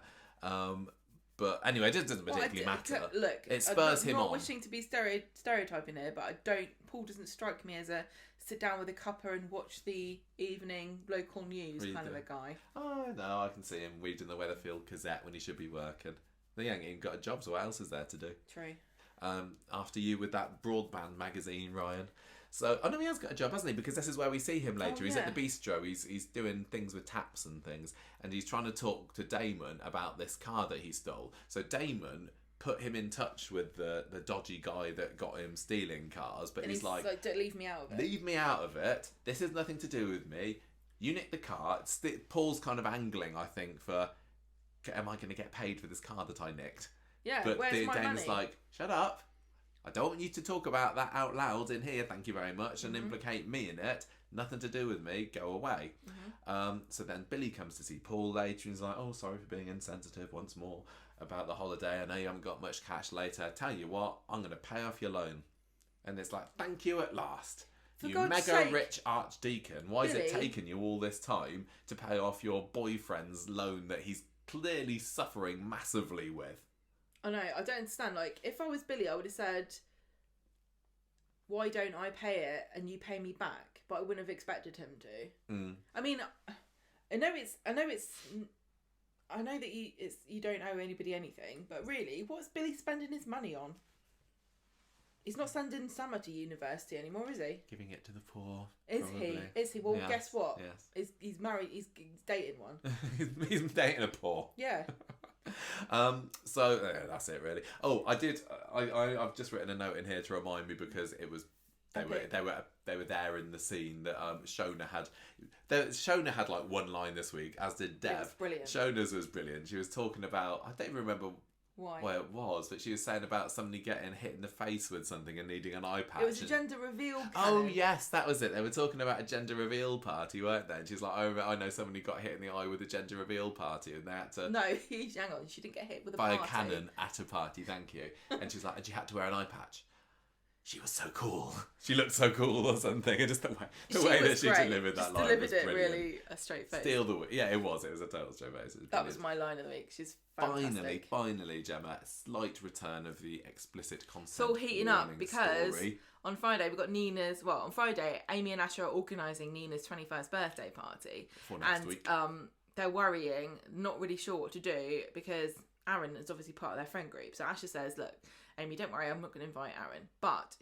But anyway, it doesn't particularly matter. Look, it spurs him on. I'm not wishing to be stereotyping here, but Paul doesn't strike me as a sit down with a cuppa and watch the evening local news kind of a guy. Oh, no, I can see him reading the Weatherfield Gazette when he should be working. He ain't even got a job, so what else is there to do? True. After you with that broadband magazine, Ryan. So, oh no, he has got a job, hasn't he? Because this is where we see him later. He's at yeah. the bistro. He's doing things with taps and things, and he's trying to talk to Damon about this car that he stole. So Damon put him in touch with the dodgy guy that got him stealing cars, but And he's like, don't leave me out of it. leave me out of it. This has nothing to do with me. You nicked the car. Paul's kind of angling, I think, for, am I going to get paid for this car that I nicked? Yeah, But where's my Damon's money? like, shut up. I don't want you to talk about that out loud in here, thank you very much, and implicate me in it. Nothing to do with me, go away. So then Billy comes to see Paul later and he's like, oh, sorry for being insensitive once more about the holiday. I know you haven't got much cash later. Tell you what, I'm going to pay off your loan. And it's like, thank you at last. For you God's mega sake. rich archdeacon. Why has it Billy? taken you all this time to pay off your boyfriend's loan that he's clearly suffering massively with? I know, I don't understand. Like, if I was Billy, I would have said, why don't I pay it and you pay me back? But I wouldn't have expected him to. I mean, I know that you don't owe anybody anything, but really, what's Billy spending his money on? He's not sending Summer to university anymore, is he? Giving it to the poor. Is probably. he? Is he? Well, Yes, guess what? yes. He's married. He's dating one. He's dating a poor. Yeah. So that's it really. Oh, I've just written a note in here to remind me because it was they were there in the scene that Shona had. Shona had like one line this week, as did Dev. It was brilliant. Shona's was brilliant. She was talking about, I don't even remember Why? where it was, but she was saying about somebody getting hit in the face with something and needing an eye patch. It was a gender reveal. Oh Karen. yes, that was it. They were talking about a gender reveal party, weren't they? And she's like, oh, I know somebody got hit in the eye with a gender reveal party, and they had to No, hang on. She didn't get hit with a buy party. a cannon at a party. Thank you. And she's like, and she had to wear an eye patch. She was so cool. She looked so cool or something. And just the way that she delivered that line was brilliant. Really a straight face. Steal the week. Yeah, it was. It was a total straight face. That was my line of the week. She's fantastic. Finally, Gemma, a slight return of the explicit content. It's all heating up warning because story. on Friday we've got Nina's. Well, on Friday, Amy and Asher are organising Nina's 21st birthday party, For next week. They're worrying, not really sure what to do because Aaron is obviously part of their friend group. So Asher says, "Look, Amy, don't worry, I'm not going to invite Aaron." But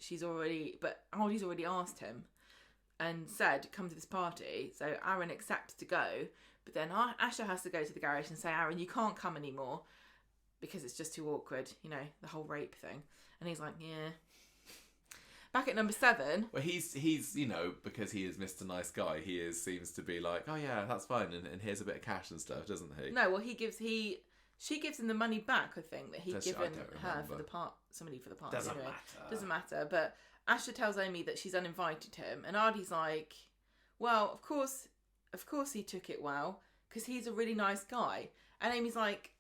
Ardy's already asked him and said, "Come to this party." So Aaron accepts to go, but then Asher has to go to the garage and say, "Aaron, you can't come anymore because it's just too awkward." You know, the whole rape thing. And he's like, "Yeah." Back at number 7. Well, he's because he is Mr. Nice Guy, seems to be like, oh yeah, that's fine, and here's a bit of cash and stuff, doesn't he? No, well, she gives him the money back, I think, that he'd given her for the party. Doesn't anyway. matter. Doesn't matter. But Asher tells Amy that she's uninvited him, and Ardy's like, well, of course he took it well, because he's a really nice guy. And Amy's like,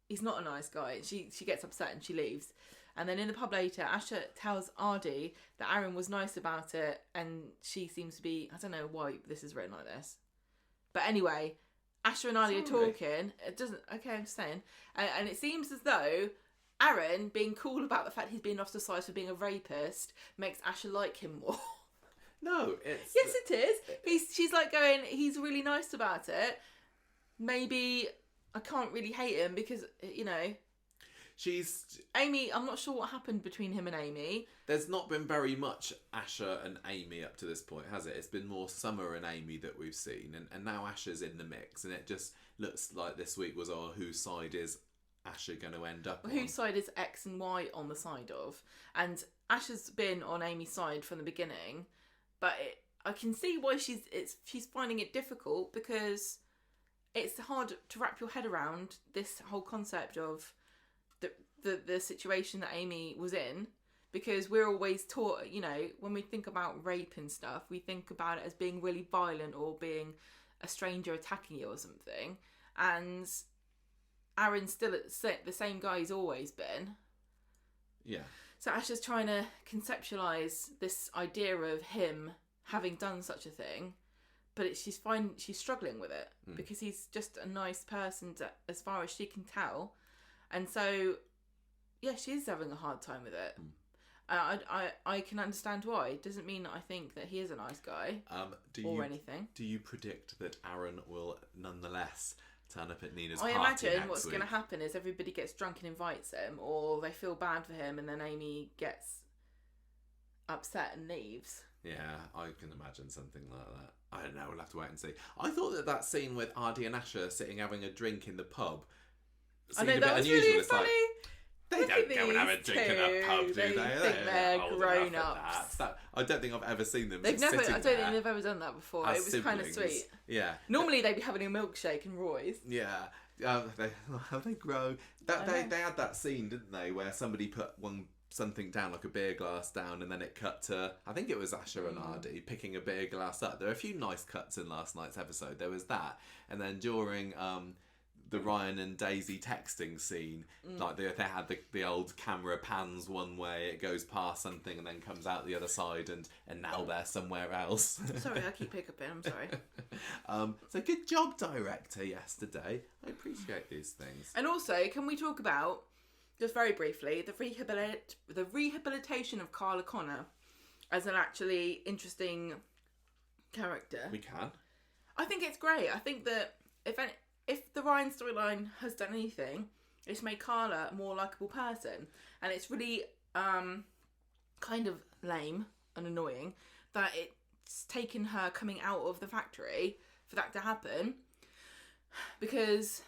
he's not a nice guy. She gets upset and she leaves. And then in the pub later, Asher tells Ardy that Aaron was nice about it, and she seems to be, I don't know why this is written like this. But anyway, Asher and Ardy are talking. It doesn't, okay, I'm just saying. And it seems as though Aaron being cool about the fact he's being ostracised for being a rapist makes Asher like him more. No, it's... Yes, it is. She's like going, he's really nice about it. Maybe I can't really hate him because, you know... Amy, I'm not sure what happened between him and Amy. There's not been very much Asher and Amy up to this point, has it? It's been more Summer and Amy that we've seen, and now Asher's in the mix, and it just looks like this week was, whose side is Asher going to end up on? Whose side is X and Y on the side of? And Asher's been on Amy's side from the beginning, but I can see why she's finding it difficult, because it's hard to wrap your head around this whole concept of the situation that Amy was in, because we're always taught, you know, when we think about rape and stuff, we think about it as being really violent or being a stranger attacking you or something, and Aaron's still the same guy he's always been. Yeah. So Asher's trying to conceptualise this idea of him having done such a thing, but she's struggling with it because he's just a nice person as far as she can tell. And so, yeah, she's having a hard time with it. I can understand why. It doesn't mean that I think that he is a nice guy anything. Do you predict that Aaron will nonetheless turn up at Nina's party I imagine next what's week? going to happen is everybody gets drunk and invites him, or they feel bad for him, and then Amy gets upset and leaves. Yeah, I can imagine something like that. I don't know, we'll have to wait and see. I thought that scene with Ardy and Asher sitting having a drink in the pub I seemed know, a bit that was unusual. really It's funny. like, they Look don't at go and have a these drink in a pub, do two. they? They think they're old enough grown for ups. I don't think I've ever seen them They've just never. I sitting don't there think they've ever done that before. as It was kind of siblings. sweet. Yeah. Normally they'd be having a milkshake and Roy's. Yeah. How they grow. They had that scene, didn't they, where somebody put something down, like a beer glass down, and then it cut to, I think it was Asher and Ardy picking a beer glass up. There are a few nice cuts in last night's episode. There was that, and then during the Ryan and Daisy texting scene, like they had the old camera pans one way, it goes past something and then comes out the other side, and now they're somewhere else. Sorry, I keep hiccuping. I'm sorry. So good job, director, yesterday. I appreciate these things. And also, can we talk about, just very briefly, the rehabilitation of Carla Connor as an actually interesting character? We can. I think it's great. I think that if the Ryan storyline has done anything, it's made Carla a more likeable person. And it's really kind of lame and annoying that it's taken her coming out of the factory for that to happen. Because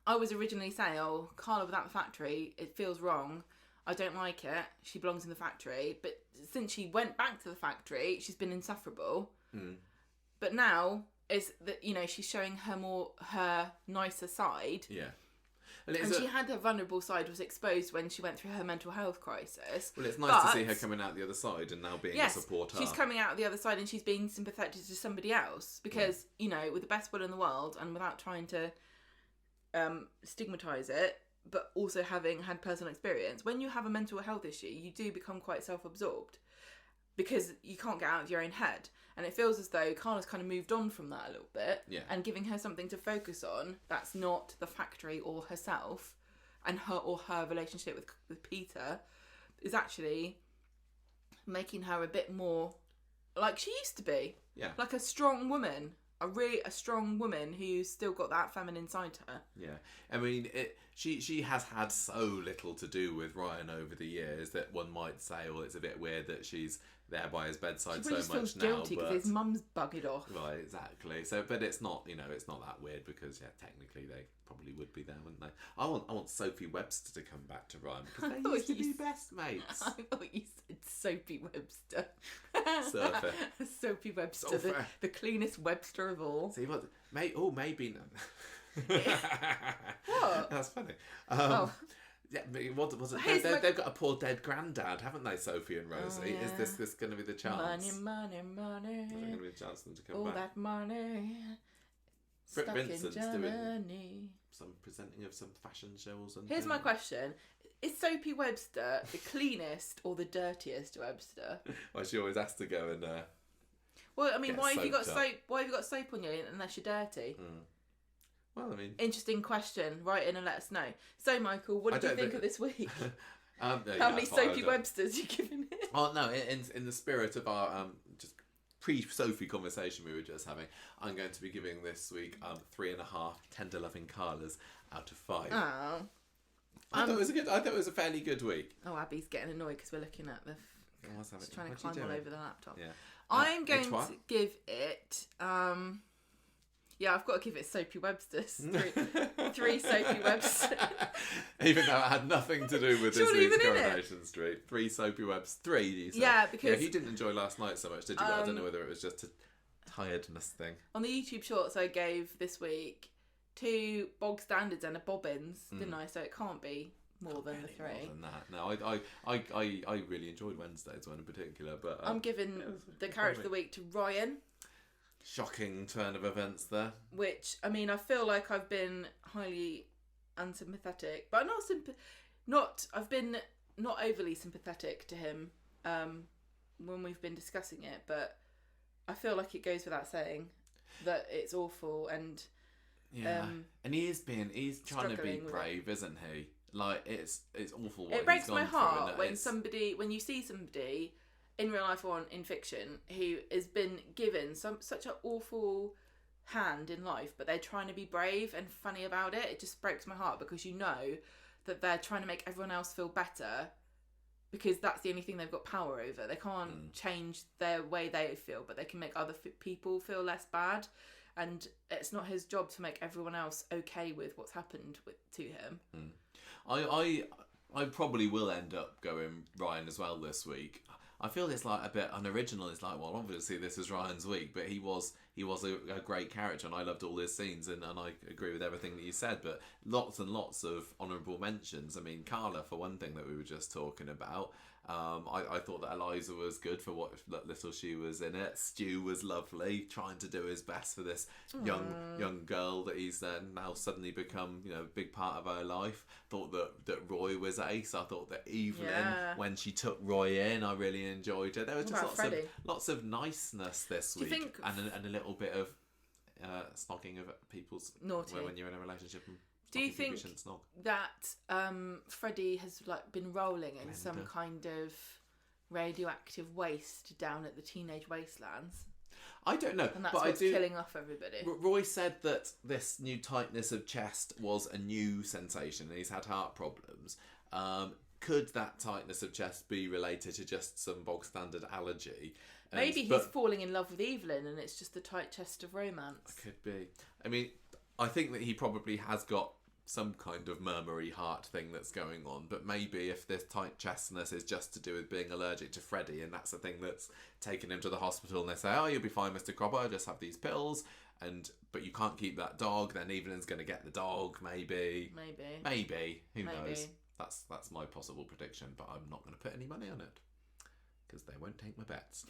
I was originally saying, oh, Carla without the factory, it feels wrong. I don't like it. She belongs in the factory. But since she went back to the factory, she's been insufferable. But now is that, you know, she's showing her nicer side. Yeah. And she had her vulnerable side was exposed when she went through her mental health crisis. Well, it's nice to see her coming out the other side and now being a supporter. She's coming out the other side and she's being sympathetic to somebody else. Because, you know, with the best will in the world and without trying to stigmatise it, but also having had personal experience, when you have a mental health issue, you do become quite self-absorbed because you can't get out of your own head. And it feels as though Carla's kind of moved on from that a little bit, and giving her something to focus on that's not the factory or herself, and her relationship with Peter is actually making her a bit more like she used to be. Yeah. Like a strong woman. A strong woman who's still got that feminine side to her. Yeah. I mean, she has had so little to do with Ryan over the years that one might say, well, it's a bit weird that she's there by his bedside so much now. She feels guilty because his mum's buggered off. Right, exactly. So, but it's not, you know, it's not that weird because, yeah, technically they probably would be there, wouldn't they? I want Sophie Webster to come back to Ryan because they used to be best mates. I thought you said Sophie Webster. Surfer. Sophie Webster, the cleanest Webster of all. See what? Maybe no. What? That's funny. Yeah, what was it? They've got a poor dead granddad, haven't they, Sophie and Rosie? Oh, yeah. Is this going to be the chance? Money. Is there going to be a chance for them to come all back? That money. Britt Stuck Vincent's in doing Germany. some presenting of some fashion shows. And Here's my question. Is Sophie Webster the cleanest or the dirtiest Webster? Well, she always has to go and... well, I mean, why have you got soaped up. soap? Why have you got soap on you unless you're dirty? Well, I mean... Interesting question. Write in and let us know. So, Michael, what did you think of this week? no, How many Sophie Websters you giving it? Oh, no, in the spirit of our just pre-Sophie conversation we were just having, I'm going to be giving this week 3.5 tender loving Carlas out of 5. Oh. I thought it was a fairly good week. Oh, Abby's getting annoyed because we're looking at the... She's trying to climb all over the laptop. Yeah. I'm going to give it... yeah, I've got to give it Soapy Webster's. Three Soapy Websters. Even though it had nothing to do with this week's Coronation Street. 3 Soapy Websters. 3, you said. Yeah, because... Yeah, you didn't enjoy last night so much, did you? I don't know whether it was just a tiredness thing. On the YouTube Shorts I gave this week 2 bog standards and a bobbins, didn't I? So it can't be more than the 3. More than that. No, I really enjoyed Wednesday's one in particular, but... I'm giving the character of the week to Ryan. Shocking turn of events there. Which, I mean, I feel like I've been highly unsympathetic, but I've been not overly sympathetic to him when we've been discussing it, but I feel like it goes without saying that it's awful and... Yeah, and he's trying to be brave, isn't he? Like, it's awful what it breaks he's gone my heart through, when you see somebody in real life or in fiction who has been given such an awful hand in life, but they're trying to be brave and funny about it. It just breaks my heart because you know that they're trying to make everyone else feel better because that's the only thing they've got power over. They can't change their way they feel, but they can make other people feel less bad. And it's not his job to make everyone else okay with what's happened to him. I probably will end up going Ryan as well this week. I feel it's like a bit unoriginal. It's like, well, obviously this is Ryan's week, but he was a great character, and I loved all his scenes, and I agree with everything that you said. But lots and lots of honourable mentions. I mean, Carla, for one thing, that we were just talking about. I thought that Eliza was good for what little she was in it. Stu was lovely, trying to do his best for this young girl that he's then now suddenly become, you know, a big part of her life. Thought that Roy was ace. I thought that Evelyn, when she took Roy in, I really enjoyed it. There was just lots of niceness this week, and a little bit of snogging of people's naughty when you're in a relationship. Do you think that Freddie has been rolling in some kind of radioactive waste down at the teenage wastelands? I don't know, and that's what's killing off everybody. Roy said that this new tightness of chest was a new sensation, and he's had heart problems. Could that tightness of chest be related to just some bog standard allergy? Maybe he's falling in love with Evelyn, and it's just the tight chest of romance. Could be. I mean, I think that he probably has got some kind of murmury heart thing that's going on, but maybe if this tight chestness is just to do with being allergic to Freddie, and that's the thing that's taken him to the hospital, and they say, oh, you'll be fine, Mr. Cropper, just have these pills, but you can't keep that dog, then Evelyn's going to get the dog, maybe, who knows. That's my possible prediction, but I'm not going to put any money on it because they won't take my bets.